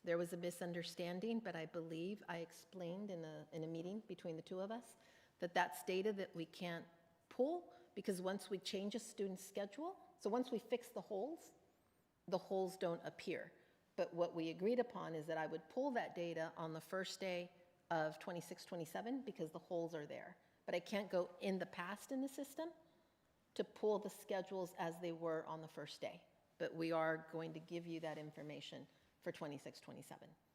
there was a misunderstanding, but I believe I explained in a meeting between the two of us that that's data that we can't pull, because once we change a student's schedule, so once we fix the holes don't appear. But what we agreed upon is that I would pull that data on the first day of 26-27 because the holes are there. But I can't go in the past in the system to pull the schedules as they were on the first day. But we are going to give you that information for 26-27.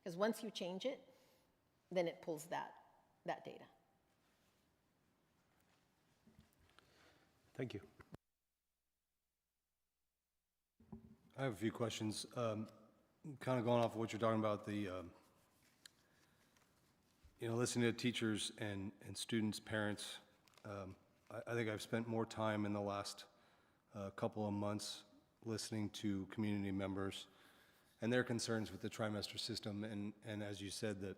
Because once you change it, then it pulls that data. Thank you. I have a few questions. Kind of going off of what you're talking about, listening to teachers and students, parents. I think I've spent more time in the last couple of months listening to community members and their concerns with the trimester system. And as you said, that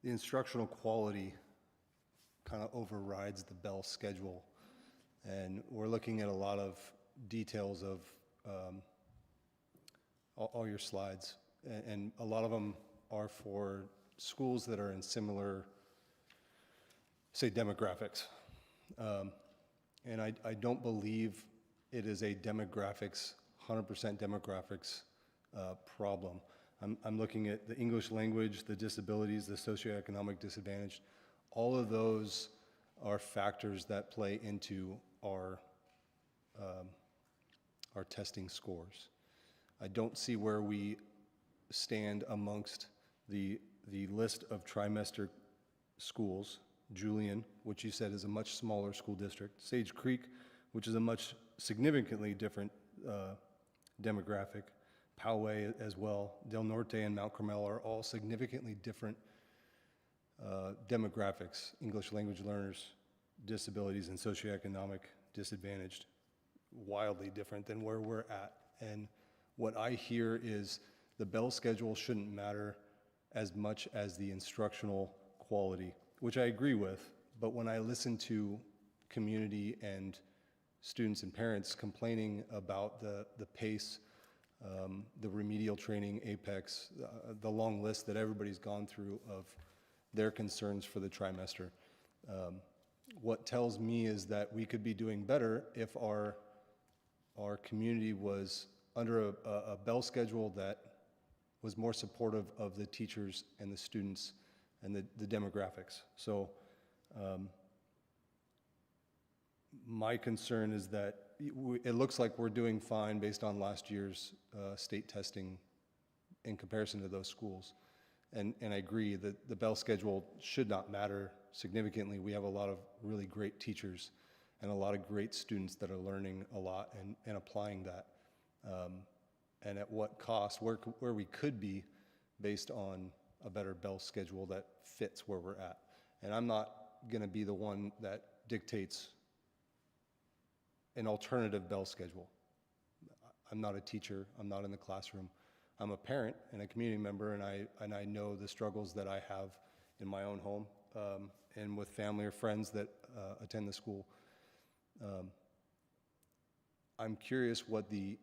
the instructional quality kind of overrides the Bell schedule. And we're looking at a lot of details of all your slides. And a lot of them are for schools that are in similar, say, demographics. And I don't believe it is a 100% demographics problem. I'm looking at the English language, the disabilities, the socioeconomic disadvantage. All of those are factors that play into our testing scores. I don't see where we stand amongst the list of trimester schools. Julian, which you said is a much smaller school district. Sage Creek, which is a much significantly different demographic. Poway as well. Del Norte and Mount Carmel are all significantly different demographics. English language learners, disabilities, and socioeconomic disadvantaged. Wildly different than where we're at. And what I hear is the Bell schedule shouldn't matter as much as the instructional quality, which I agree with. But when I listen to community and students and parents complaining about the pace, the remedial training, APEX, the long list that everybody's gone through of their concerns for the trimester, what tells me is that we could be doing better if our community was under a Bell schedule that was more supportive of the teachers and the students and the demographics. So my concern is that it looks like we're doing fine based on last year's state testing in comparison to those schools. And I agree that the Bell schedule should not matter significantly. We have a lot of really great teachers and a lot of great students that are learning a lot and applying that. And at what cost, where we could be based on a better Bell schedule that fits where we're at. And I'm not going to be the one that dictates an alternative Bell schedule. I'm not a teacher. I'm not in the classroom. I'm a parent and a community member, and I know the struggles that I have in my own home and with family or friends that attend the school. I'm curious what the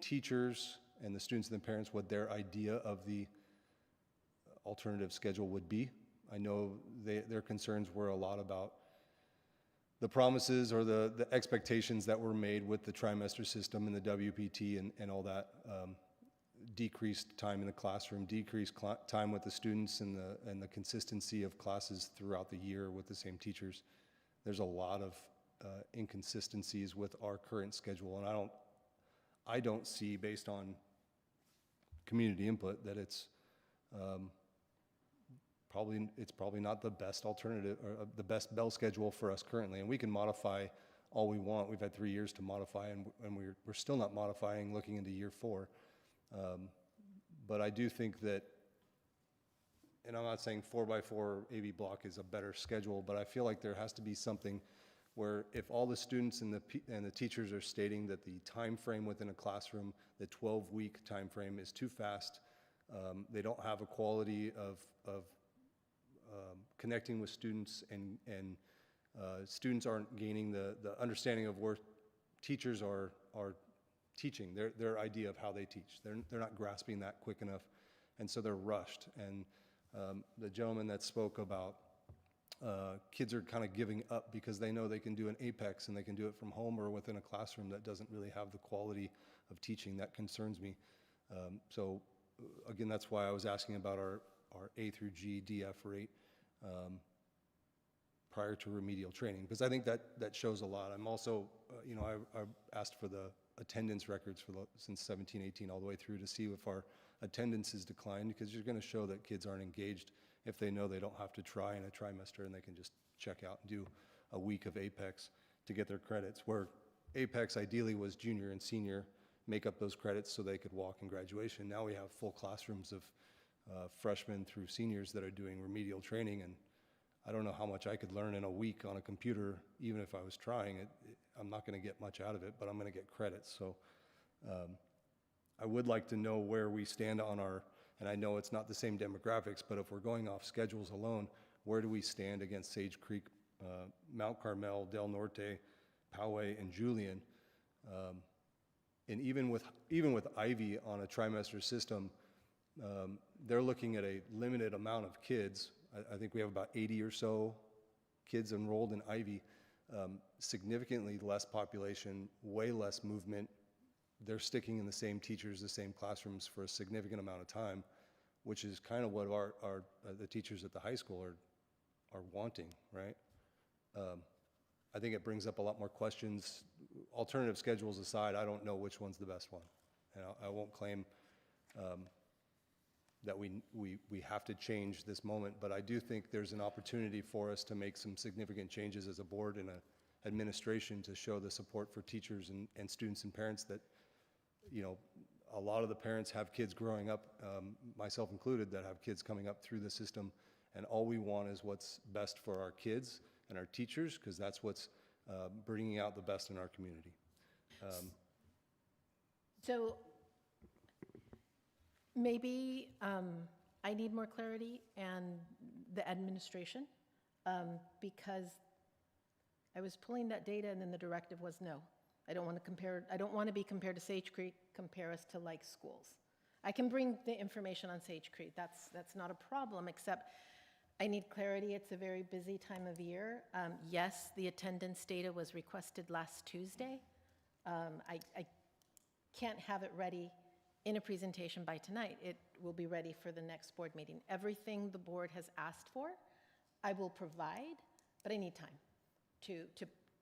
teachers and the students and the parents, what their idea of the alternative schedule would be. I know their concerns were a lot about the promises or the expectations that were made with the trimester system and the WPT and all that. Decreased time in the classroom, decreased time with the students, and the consistency of classes throughout the year with the same teachers. There's a lot of inconsistencies with our current schedule, and I don't see, based on community input, that it's probably not the best alternative or the best Bell schedule for us currently. And we can modify all we want. We've had 3 years to modify, and we're still not modifying, looking into year 4. But I do think that, and I'm not saying 4x4 AB block is a better schedule, but I feel like there has to be something where if all the students and the teachers are stating that the time frame within a classroom, the 12-week time frame is too fast, they don't have a quality of connecting with students, and students aren't gaining the understanding of where teachers are teaching, their idea of how they teach. They're not grasping that quick enough, and so they're rushed. And the gentleman that spoke about kids are kind of giving up because they know they can do an Apex and they can do it from home or within a classroom that doesn't really have the quality of teaching. That concerns me. So again, that's why I was asking about our A through G DF rate prior to remedial training, because I think that shows a lot. I'm also, I asked for the attendance records since 17, 18 all the way through to see if our attendance has declined, because you're going to show that kids aren't engaged if they know they don't have to try in a trimester and they can just check out and do a week of Apex to get their credits, where Apex ideally was junior and senior, make up those credits so they could walk in graduation. Now we have full classrooms of freshmen through seniors that are doing remedial training, and I don't know how much I could learn in a week on a computer, even if I was trying. I'm not going to get much out of it, but I'm going to get credits. So I would like to know where we stand on our, and I know it's not the same demographics, but if we're going off schedules alone, where do we stand against Sage Creek, Mount Carmel, Del Norte, Poway, and Julian? And even with Ivy on a trimester system, they're looking at a limited amount of kids. I think we have about 80 or so kids enrolled in Ivy, significantly less population, way less movement. They're sticking in the same teachers, the same classrooms for a significant amount of time, which is kind of what the teachers at the high school are wanting, right? I think it brings up a lot more questions. Alternative schedules aside, I don't know which one's the best one. And I won't claim that we have to change this moment, but I do think there's an opportunity for us to make some significant changes as a board and a administration to show the support for teachers and students and parents that, a lot of the parents have kids growing up, myself included, that have kids coming up through the system, and all we want is what's best for our kids and our teachers, because that's what's bringing out the best in our community. So maybe I need more clarity and the administration, because I was pulling that data and then the directive was no. I don't want to be compared to Sage Creek, compare us to like schools. I can bring the information on Sage Creek, that's not a problem, except I need clarity. It's a very busy time of year. Yes, the attendance data was requested last Tuesday. I can't have it ready in a presentation by tonight. It will be ready for the next board meeting. Everything the board has asked for, I will provide, but I need time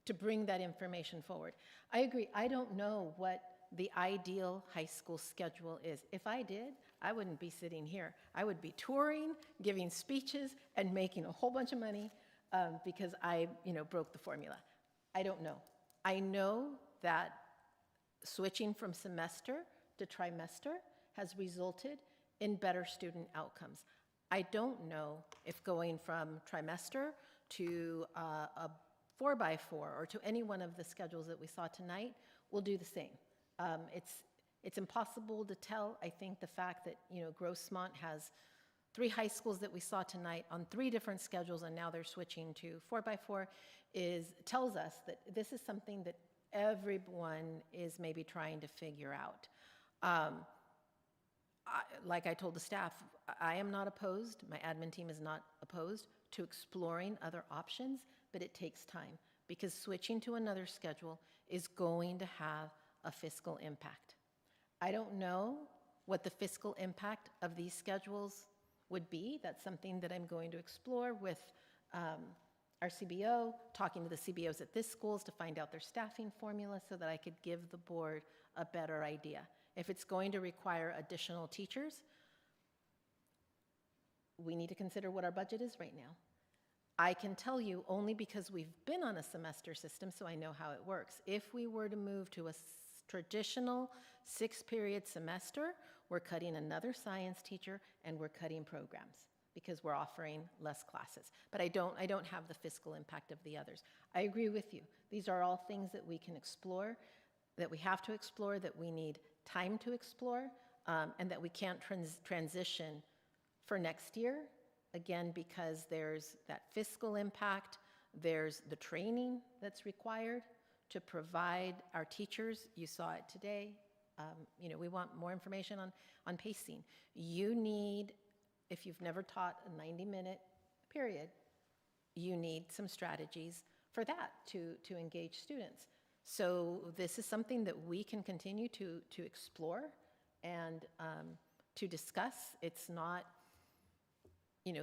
to bring that information forward. I agree, I don't know what the ideal high school schedule is. If I did, I wouldn't be sitting here. I would be touring, giving speeches, and making a whole bunch of money because I, broke the formula. I don't know. I know that switching from semester to trimester has resulted in better student outcomes. I don't know if going from trimester to a 4x4 or to any one of the schedules that we saw tonight will do the same. It's impossible to tell. I think the fact that, Grossmont has 3 high schools that we saw tonight on 3 different schedules, and now they're switching to 4x4, tells us that this is something that everyone is maybe trying to figure out. Like I told the staff, I am not opposed, my admin team is not opposed to exploring other options, but it takes time because switching to another schedule is going to have a fiscal impact. I don't know what the fiscal impact of these schedules would be. That's something that I'm going to explore with our CBO, talking to the CBOs at this schools to find out their staffing formula so that I could give the board a better idea. If it's going to require additional teachers, we need to consider what our budget is right now. I can tell you only because we've been on a semester system, so I know how it works. If we were to move to a traditional 6-period semester, we're cutting another science teacher and we're cutting programs because we're offering less classes. But I don't have the fiscal impact of the others. I agree with you. These are all things that we can explore, that we have to explore, that we need time to explore, and that we can't transition for next year, again, because there's that fiscal impact, there's the training that's required to provide our teachers. You saw it today. We want more information on pacing. You need, if you've never taught a 90-minute period, you need some strategies for that to engage students. So this is something that we can continue to explore and to discuss. It's not,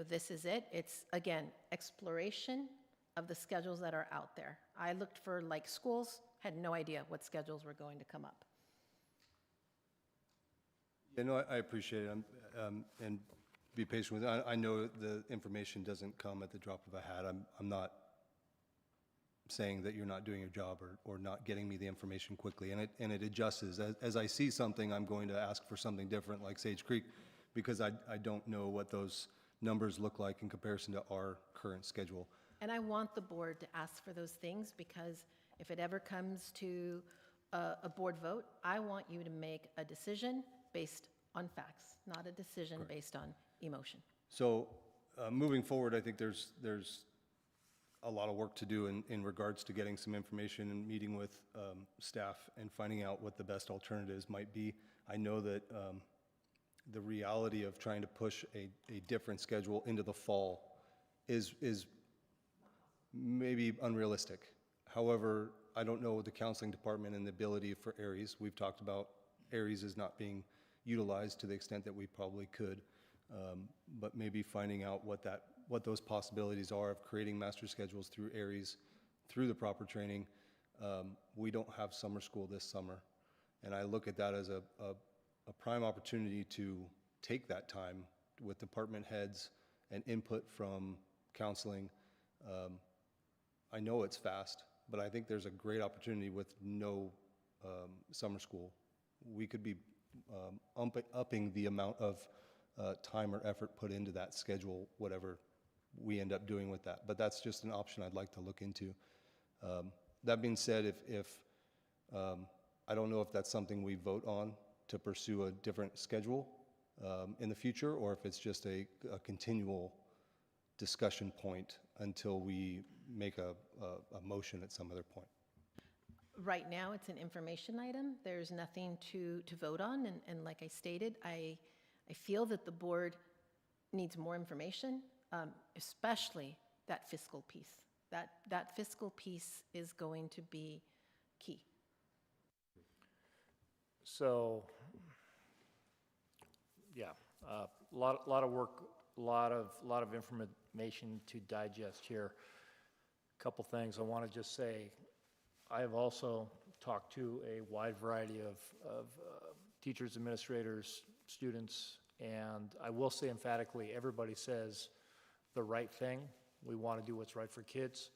this is it. It's, again, exploration of the schedules that are out there. I looked for like schools, had no idea what schedules were going to come up. I appreciate it, and be patient with it. I know the information doesn't come at the drop of a hat. I'm not saying that you're not doing your job or not getting me the information quickly, and it adjusts. As I see something, I'm going to ask for something different, like Sage Creek, because I don't know what those numbers look like in comparison to our current schedule. And I want the board to ask for those things, because if it ever comes to a board vote, I want you to make a decision based on facts, not a decision based on emotion. So moving forward, I think there's a lot of work to do in regards to getting some information and meeting with staff and finding out what the best alternatives might be. I know that the reality of trying to push a different schedule into the fall is maybe unrealistic. However, I don't know the counseling department and the ability for Aries. We've talked about Aries is not being utilized to the extent that we probably could, but maybe finding out what those possibilities are of creating master schedules through Aries, through the proper training. We don't have summer school this summer, and I look at that as a prime opportunity to take that time with department heads and input from counseling. I know it's fast, but I think there's a great opportunity with no summer school. We could be upping the amount of time or effort put into that schedule, whatever we end up doing with that. But that's just an option I'd like to look into. That being said, if I don't know if that's something we vote on to pursue a different schedule in the future, or if it's just a continual discussion point until we make a motion at some other point. Right now, it's an information item. There's nothing to vote on, and like I stated, I feel that the board needs more information, especially that fiscal piece. That fiscal piece is going to be key. So, yeah, a lot of work, a lot of information to digest here. A couple things I want to just say. I have also talked to a wide variety of teachers, administrators, students, and I will say emphatically, everybody says the right thing. We want to do what's right for kids,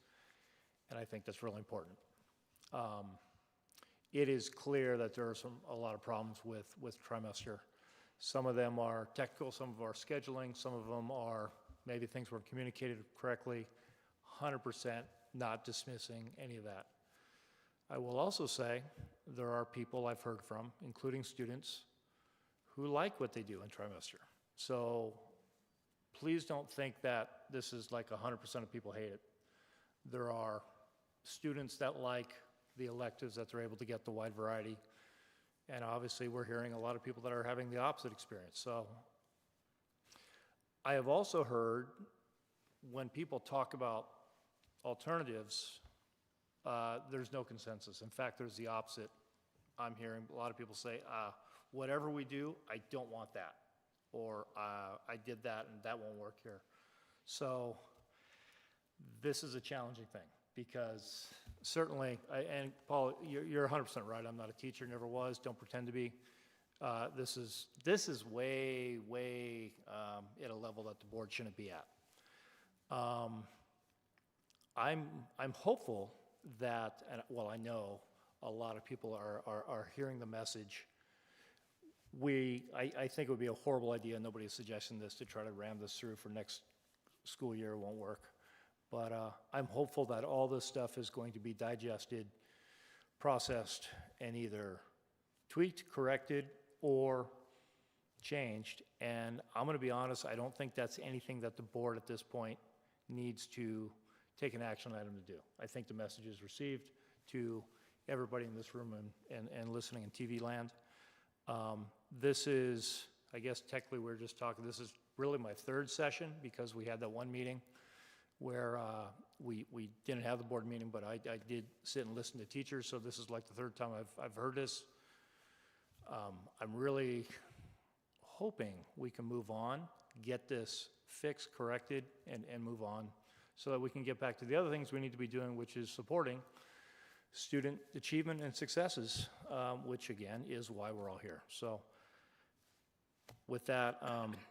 and I think that's really important. It is clear that there are a lot of problems with trimester. Some of them are technical, some of them are scheduling, some of them are maybe things weren't communicated correctly. 100% not dismissing any of that. I will also say there are people I've heard from, including students, who like what they do in trimester. So please don't think that this is like 100% of people hate it. There are students that like the electives, that they're able to get the wide variety. And obviously we're hearing a lot of people that are having the opposite experience. So I have also heard when people talk about alternatives, there's no consensus. In fact, there's the opposite. I'm hearing a lot of people say, whatever we do, I don't want that. Or I did that and that won't work here. So this is a challenging thing because certainly, and Paul, you're 100% right. I'm not a teacher, never was, don't pretend to be. This is way at a level that the board shouldn't be at. I'm hopeful that, and well, I know a lot of people are hearing the message. I think it would be a horrible idea, nobody's suggesting this, to try to ram this through for next school year. It won't work. But I'm hopeful that all this stuff is going to be digested, processed, and either tweaked, corrected, or changed. And I'm going to be honest, I don't think that's anything that the board at this point needs to take an action item to do. I think the message is received to everybody in this room and listening in TV land. This is, I guess technically we're just talking, this is really my third session because we had that one meeting where we didn't have the board meeting, but I did sit and listen to teachers, so this is like the third time I've heard this. I'm really hoping we can move on, get this fixed, corrected, and move on so that we can get back to the other things we need to be doing, which is supporting student achievement and successes, which again is why we're all here. So with that,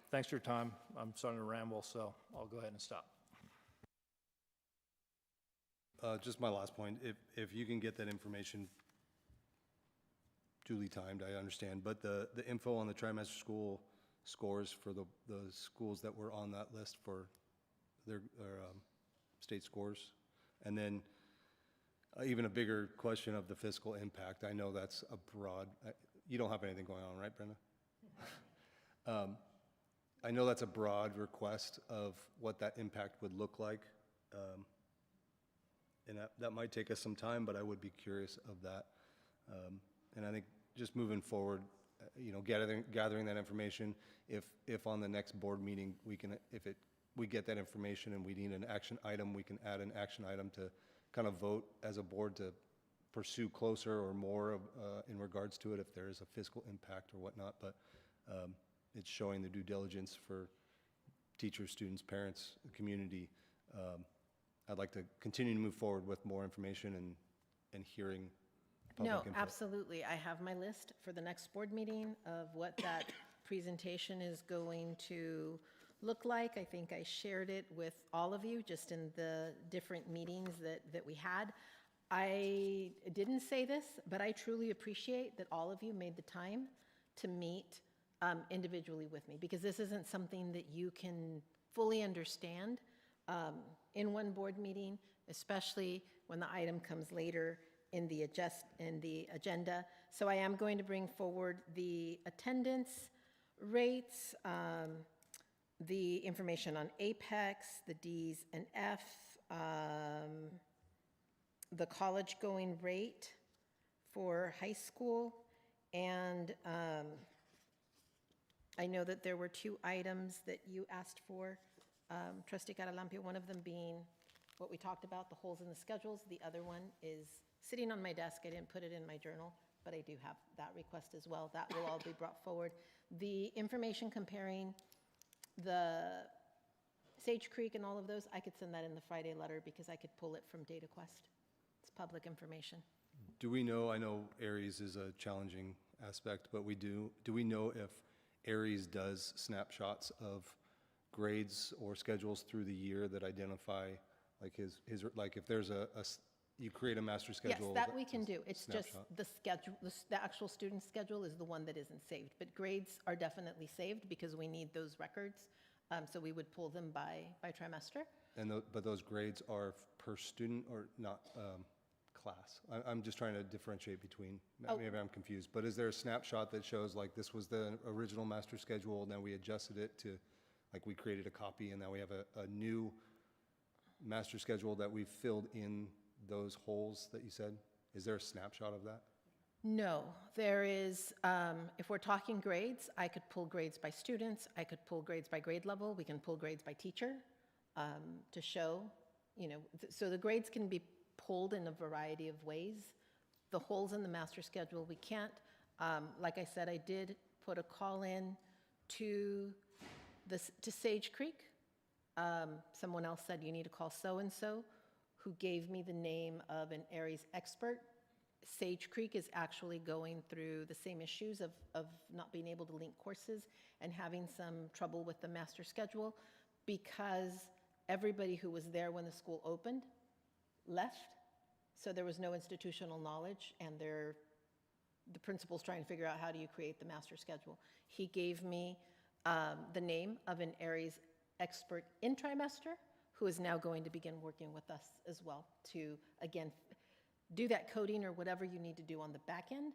thanks for your time. I'm starting to ramble, so I'll go ahead and stop. Just my last point, if you can get that information duly timed, I understand, but the info on the trimester school scores for the schools that were on that list for their state scores, and then even a bigger question of the fiscal impact. I know that's a broad, you don't have anything going on, right, Brenda? I know that's a broad request of what that impact would look like. And that might take us some time, but I would be curious of that. And I think just moving forward, gathering that information, if on the next board meeting, we get that information and we need an action item, we can add an action item to kind of vote as a board to pursue closer or more in regards to it if there is a fiscal impact or whatnot. But it's showing the due diligence for teachers, students, parents, the community. I'd like to continue to move forward with more information and hearing public input. No, absolutely. I have my list for the next board meeting of what that presentation is going to look like. I think I shared it with all of you just in the different meetings that we had. I didn't say this, but I truly appreciate that all of you made the time to meet individually with me, because this isn't something that you can fully understand in one board meeting, especially when the item comes later in the agenda. So I am going to bring forward the attendance rates, the information on Apex, the Ds and F, the college going rate for high school, and I know that there were 2 items that you asked for, Trustee Caralampio, one of them being what we talked about, the holes in the schedules. The other one is sitting on my desk. I didn't put it in my journal, but I do have that request as well. That will all be brought forward. The information comparing the Sage Creek and all of those, I could send that in the Friday letter because I could pull it from DataQuest. It's public information. Do we know, I know Aries is a challenging aspect, but do we know if Aries does snapshots of grades or schedules through the year that identify like like if there's you create a master schedule? Yes, that we can do. It's just snapshot. the schedule, the actual student schedule is the one that isn't saved, but grades are definitely saved because we need those records. So we would pull them by trimester. And but those grades are per student or not class? I'm just trying to differentiate between, maybe I'm confused, but is there a snapshot that shows like this was the original master schedule, now we adjusted it to, like we created a copy and now we have a new master schedule that we've filled in those holes that you said? Is there a snapshot of that? No, there is, if we're talking grades, I could pull grades by students, I could pull grades by grade level, we can pull grades by teacher to show, so the grades can be pulled in a variety of ways. The holes in the master schedule, we can't. Like I said, I did put a call in to Sage Creek. Someone else said you need to call so-and-so, who gave me the name of an Aries expert. Sage Creek is actually going through the same issues of not being able to link courses and having some trouble with the master schedule because everybody who was there when the school opened left, so there was no institutional knowledge, and the principal's trying to figure out how do you create the master schedule. He gave me the name of an Aries expert in trimester who is now going to begin working with us as well to, again, do that coding or whatever you need to do on the back end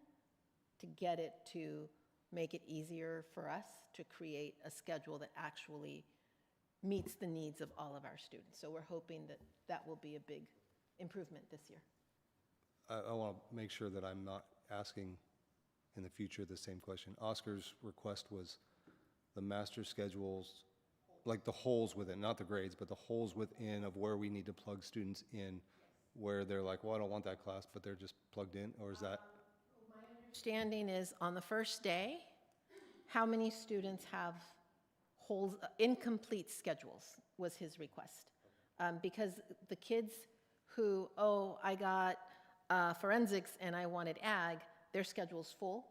to get it to make it easier for us to create a schedule that actually meets the needs of all of our students. So we're hoping that that will be a big improvement this year. I want to make sure that I'm not asking in the future the same question. Oscar's request was the master schedules, like the holes within, not the grades, but the holes within of where we need to plug students in, where they're like, well, I don't want that class, but they're just plugged in, or is that? Understanding is on the first day, how many students have holes, incomplete schedules was his request. Because the kids who, oh, I got forensics and I wanted ag, their schedule's full.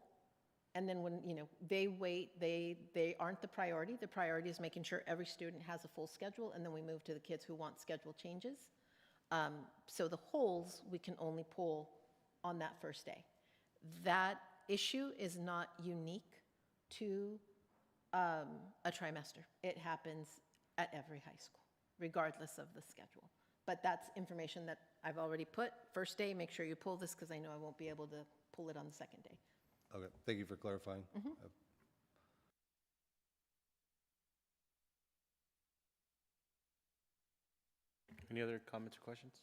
And then when, they wait, they aren't the priority. The priority is making sure every student has a full schedule, and then we move to the kids who want schedule changes. So the holes we can only pull on that first day. That issue is not unique to a trimester. It happens at every high school, regardless of the schedule. But that's information that I've already put. First day, make sure you pull this because I know I won't be able to pull it on the second day. Okay, thank you for clarifying. Any other comments or questions?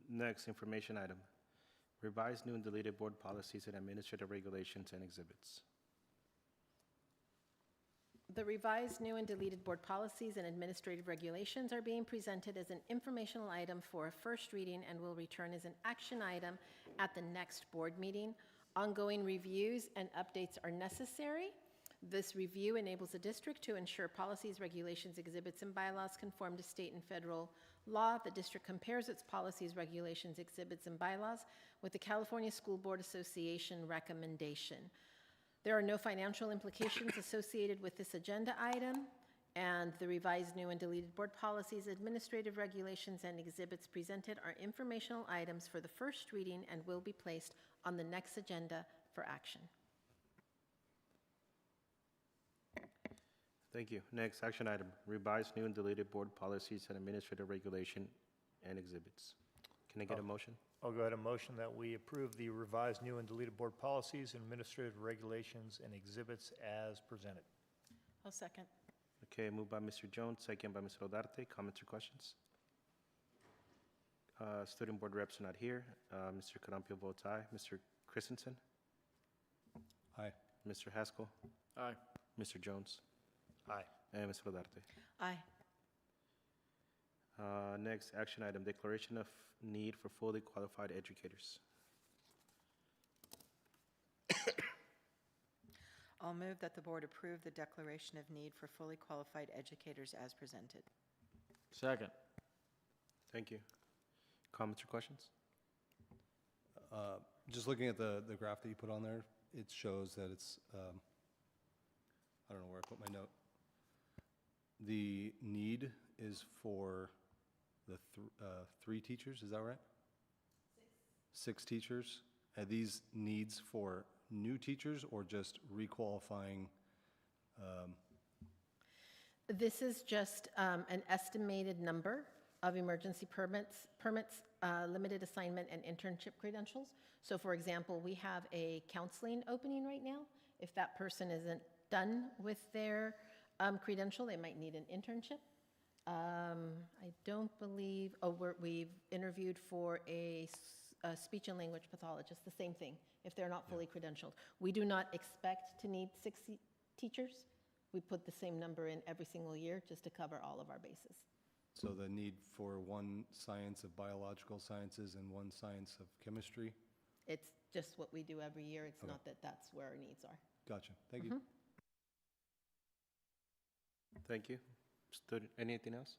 Next, information item. Revised, new, and deleted board policies and administrative regulations and exhibits. The revised, new, and deleted board policies and administrative regulations are being presented as an informational item for a first reading and will return as an action item at the next board meeting. Ongoing reviews and updates are necessary. This review enables the district to ensure policies, regulations, exhibits, and bylaws conform to state and federal law. The district compares its policies, regulations, exhibits, and bylaws with the California School Board Association recommendation. There are no financial implications associated with this agenda item, and the revised, new, and deleted board policies, administrative regulations, and exhibits presented are informational items for the first reading and will be placed on the next agenda for action. Thank you. Next, action item, revised, new, and deleted board policies and administrative regulation and exhibits. Can I get a motion? I'll go ahead and motion that we approve the revised new and deleted board policies and administrative regulations and exhibits as presented. I'll second. Okay, moved by Mr. Jones, second by Ms. Rodarte. Comments or questions? Student board reps are not here. Mr. Carampio votes aye. Mr. Christensen? Aye. Mr. Haskell? Aye. Mr. Jones? Aye. And Ms. Rodarte. Aye. Next, action item, declaration of need for fully qualified educators. I'll move that the board approve the declaration of need for fully qualified educators as presented. Second. Thank you. Comments or questions? Just looking at the graph that you put on there, it shows that it's, I don't know where I put my note. The need is for the 3 teachers, is that right? 6 teachers. Are these needs for new teachers or just requalifying? This is just an estimated number of emergency permits, limited assignment, and internship credentials. So for example, we have a counseling opening right now. If that person isn't done with their credential, they might need an internship. I don't believe, we've interviewed for a speech and language pathologist, the same thing, if they're not fully credentialed. We do not expect to need 6 teachers. We put the same number in every single year just to cover all of our bases. So the need for 1 science of biological sciences and 1 science of chemistry? It's just what we do every year. It's Okay. not that that's where our needs are. Gotcha, thank you. Thank you. Anything else?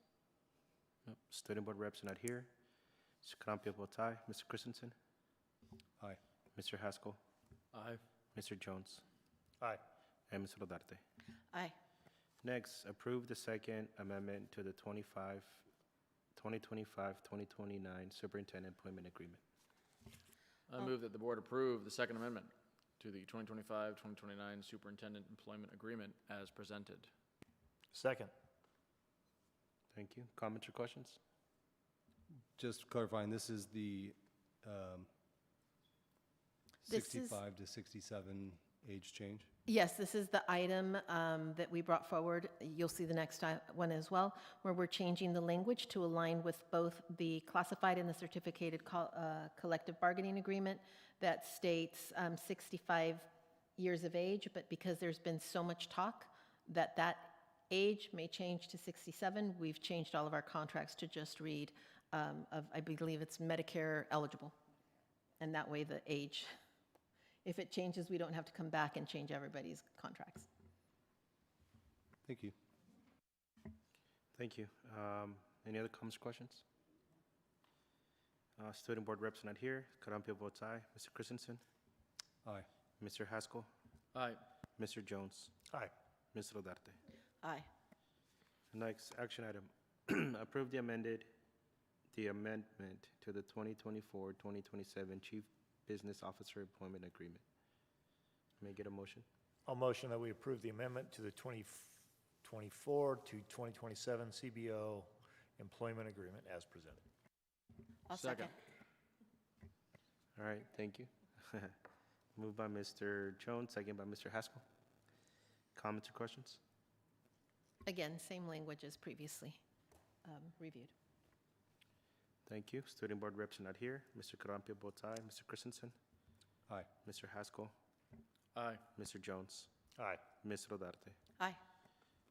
No. Student board reps are not here. Mr. Carampio votes aye. Mr. Christensen? Aye. Mr. Haskell? Aye. Mr. Jones? Aye. And Ms. Rodarte. Aye. Next, approve the second amendment to the 2025-2029 Superintendent Employment Agreement. I move that the board approve the second amendment to the 2025-2029 Superintendent Employment Agreement as presented. Second. Thank you. Comments or questions? Just clarifying, this is the This is- 65 to 67 age change? Yes, this is the item that we brought forward. You'll see the next one as well, where we're changing the language to align with both the classified and the certificated collective bargaining agreement that states 65 years of age, but because there's been so much talk that that age may change to 67, we've changed all of our contracts to just read I believe it's Medicare eligible. And that way the age, if it changes, we don't have to come back and change everybody's contracts. Thank you. Thank you. Any other comments or questions? Student board reps not here. Carampio votes aye. Mr. Christensen? Aye. Mr. Haskell? Aye. Mr. Jones? Aye. Ms. Rodarte? Aye. Next, action item. Approve the amendment to the 2024-2027 Chief Business Officer Employment Agreement. May I get a motion? I'll motion that we approve the amendment to the 2024 to 2027 CBO Employment Agreement as presented. I'll second. All right, thank you. Moved by Mr. Jones, second by Mr. Haskell. Comments or questions? Again, same language as previously reviewed. Thank you. Student board reps are not here. Mr. Carampio votes aye. Mr. Christensen? Aye. Mr. Haskell? Aye. Mr. Jones? Aye. Ms. Rodarte? Aye.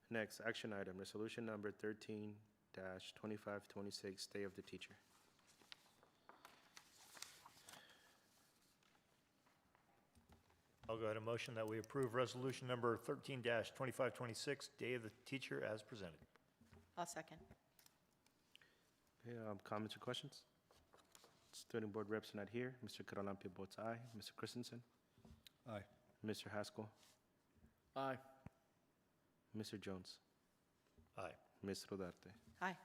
Next, action item, resolution number 13-2526, Day of the Teacher. I'll go ahead and motion that we approve resolution number 13-2526, Day of the Teacher as presented. I'll second. Okay, comments or questions? Student board reps are not here. Mr. Carampio votes aye. Mr. Christensen? Aye. Mr. Haskell? Aye. Mr. Jones? Aye. Ms. Rodarte? Aye.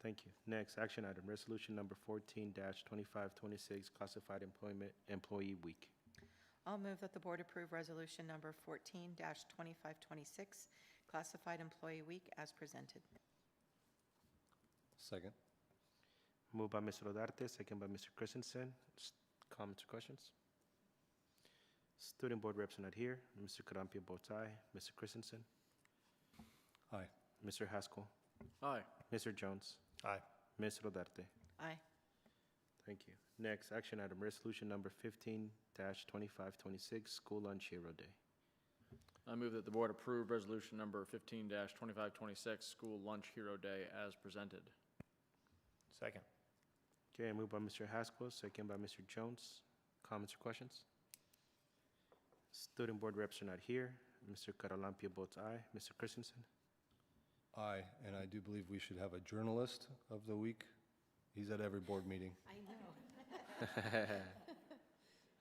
Thank you. Next, action item, resolution number 14-2526, Classified Employee Week. I'll move that the board approve resolution number 14-2526, Classified Employee Week as presented. Second. Moved by Ms. Rodarte, second by Mr. Christensen. Comments or questions? Student board reps are not here. Mr. Carampio votes aye. Mr. Christensen? Aye. Mr. Haskell? Aye. Mr. Jones? Aye. Ms. Rodarte? Aye. Thank you. Next, action item, resolution number 15-2526, School Lunch Hero Day. I move that the board approve resolution number 15-2526, School Lunch Hero Day as presented. Second. Okay, moved by Mr. Haskell, second by Mr. Jones. Comments or questions? Student board reps are not here. Mr. Carampio votes aye. Mr. Christensen? Aye, and I do believe we should have a journalist of the week. He's at every board meeting. I know.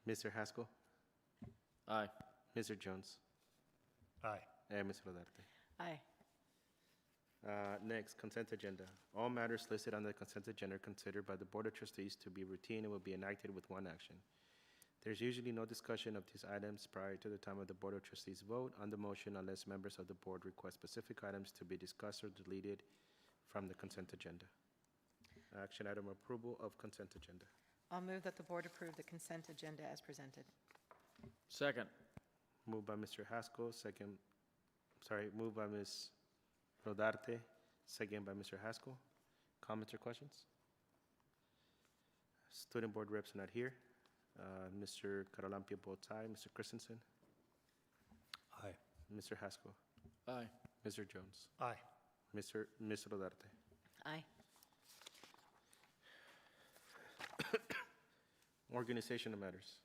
Mr. Haskell? Aye. Mr. Jones? Aye. And Ms. Rodarte? Aye. Next, consent agenda. All matters listed on the consent agenda are considered by the Board of Trustees to be routine and will be enacted with one action. There's usually no discussion of these items prior to the time of the Board of Trustees vote on the motion unless members of the board request specific items to be discussed or deleted from the consent agenda. Action item, approval of consent agenda. I'll move that the board approve the consent agenda as presented. Second. Moved by Mr. Haskell, moved by Ms. Rodarte, second by Mr. Haskell. Comments or questions? Student board reps are not here. Mr. Carampio votes aye. Mr. Christensen? Aye. Mr. Haskell? Aye. Mr. Jones? Aye. Ms. Rodarte? Aye. Organizational matters.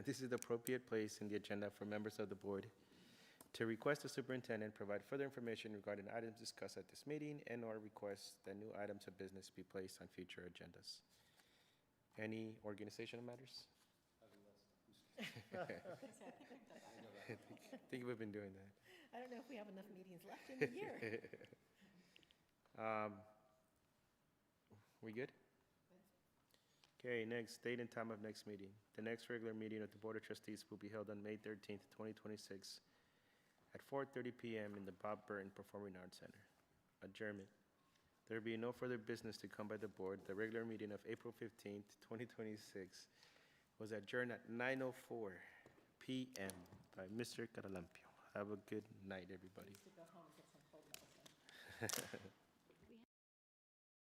This is the appropriate place in the agenda for members of the board to request the superintendent provide further information regarding items discussed at this meeting and/or request that new items of business be placed on future agendas. Any organizational matters? I think we've been doing that. I don't know if we have enough meetings left in the year. We good? Okay, next, date and time of next meeting. The next regular meeting of the Board of Trustees will be held on May 13th, 2026 at 4:30 p.m. in the Bob Burton Performing Arts Center. Adjournment. There will be no further business to come by the board. The regular meeting of April 15th, 2026 was adjourned at 9:04 p.m. by Mr. Caralampio. Have a good night, everybody. To go home and get some cold medicine.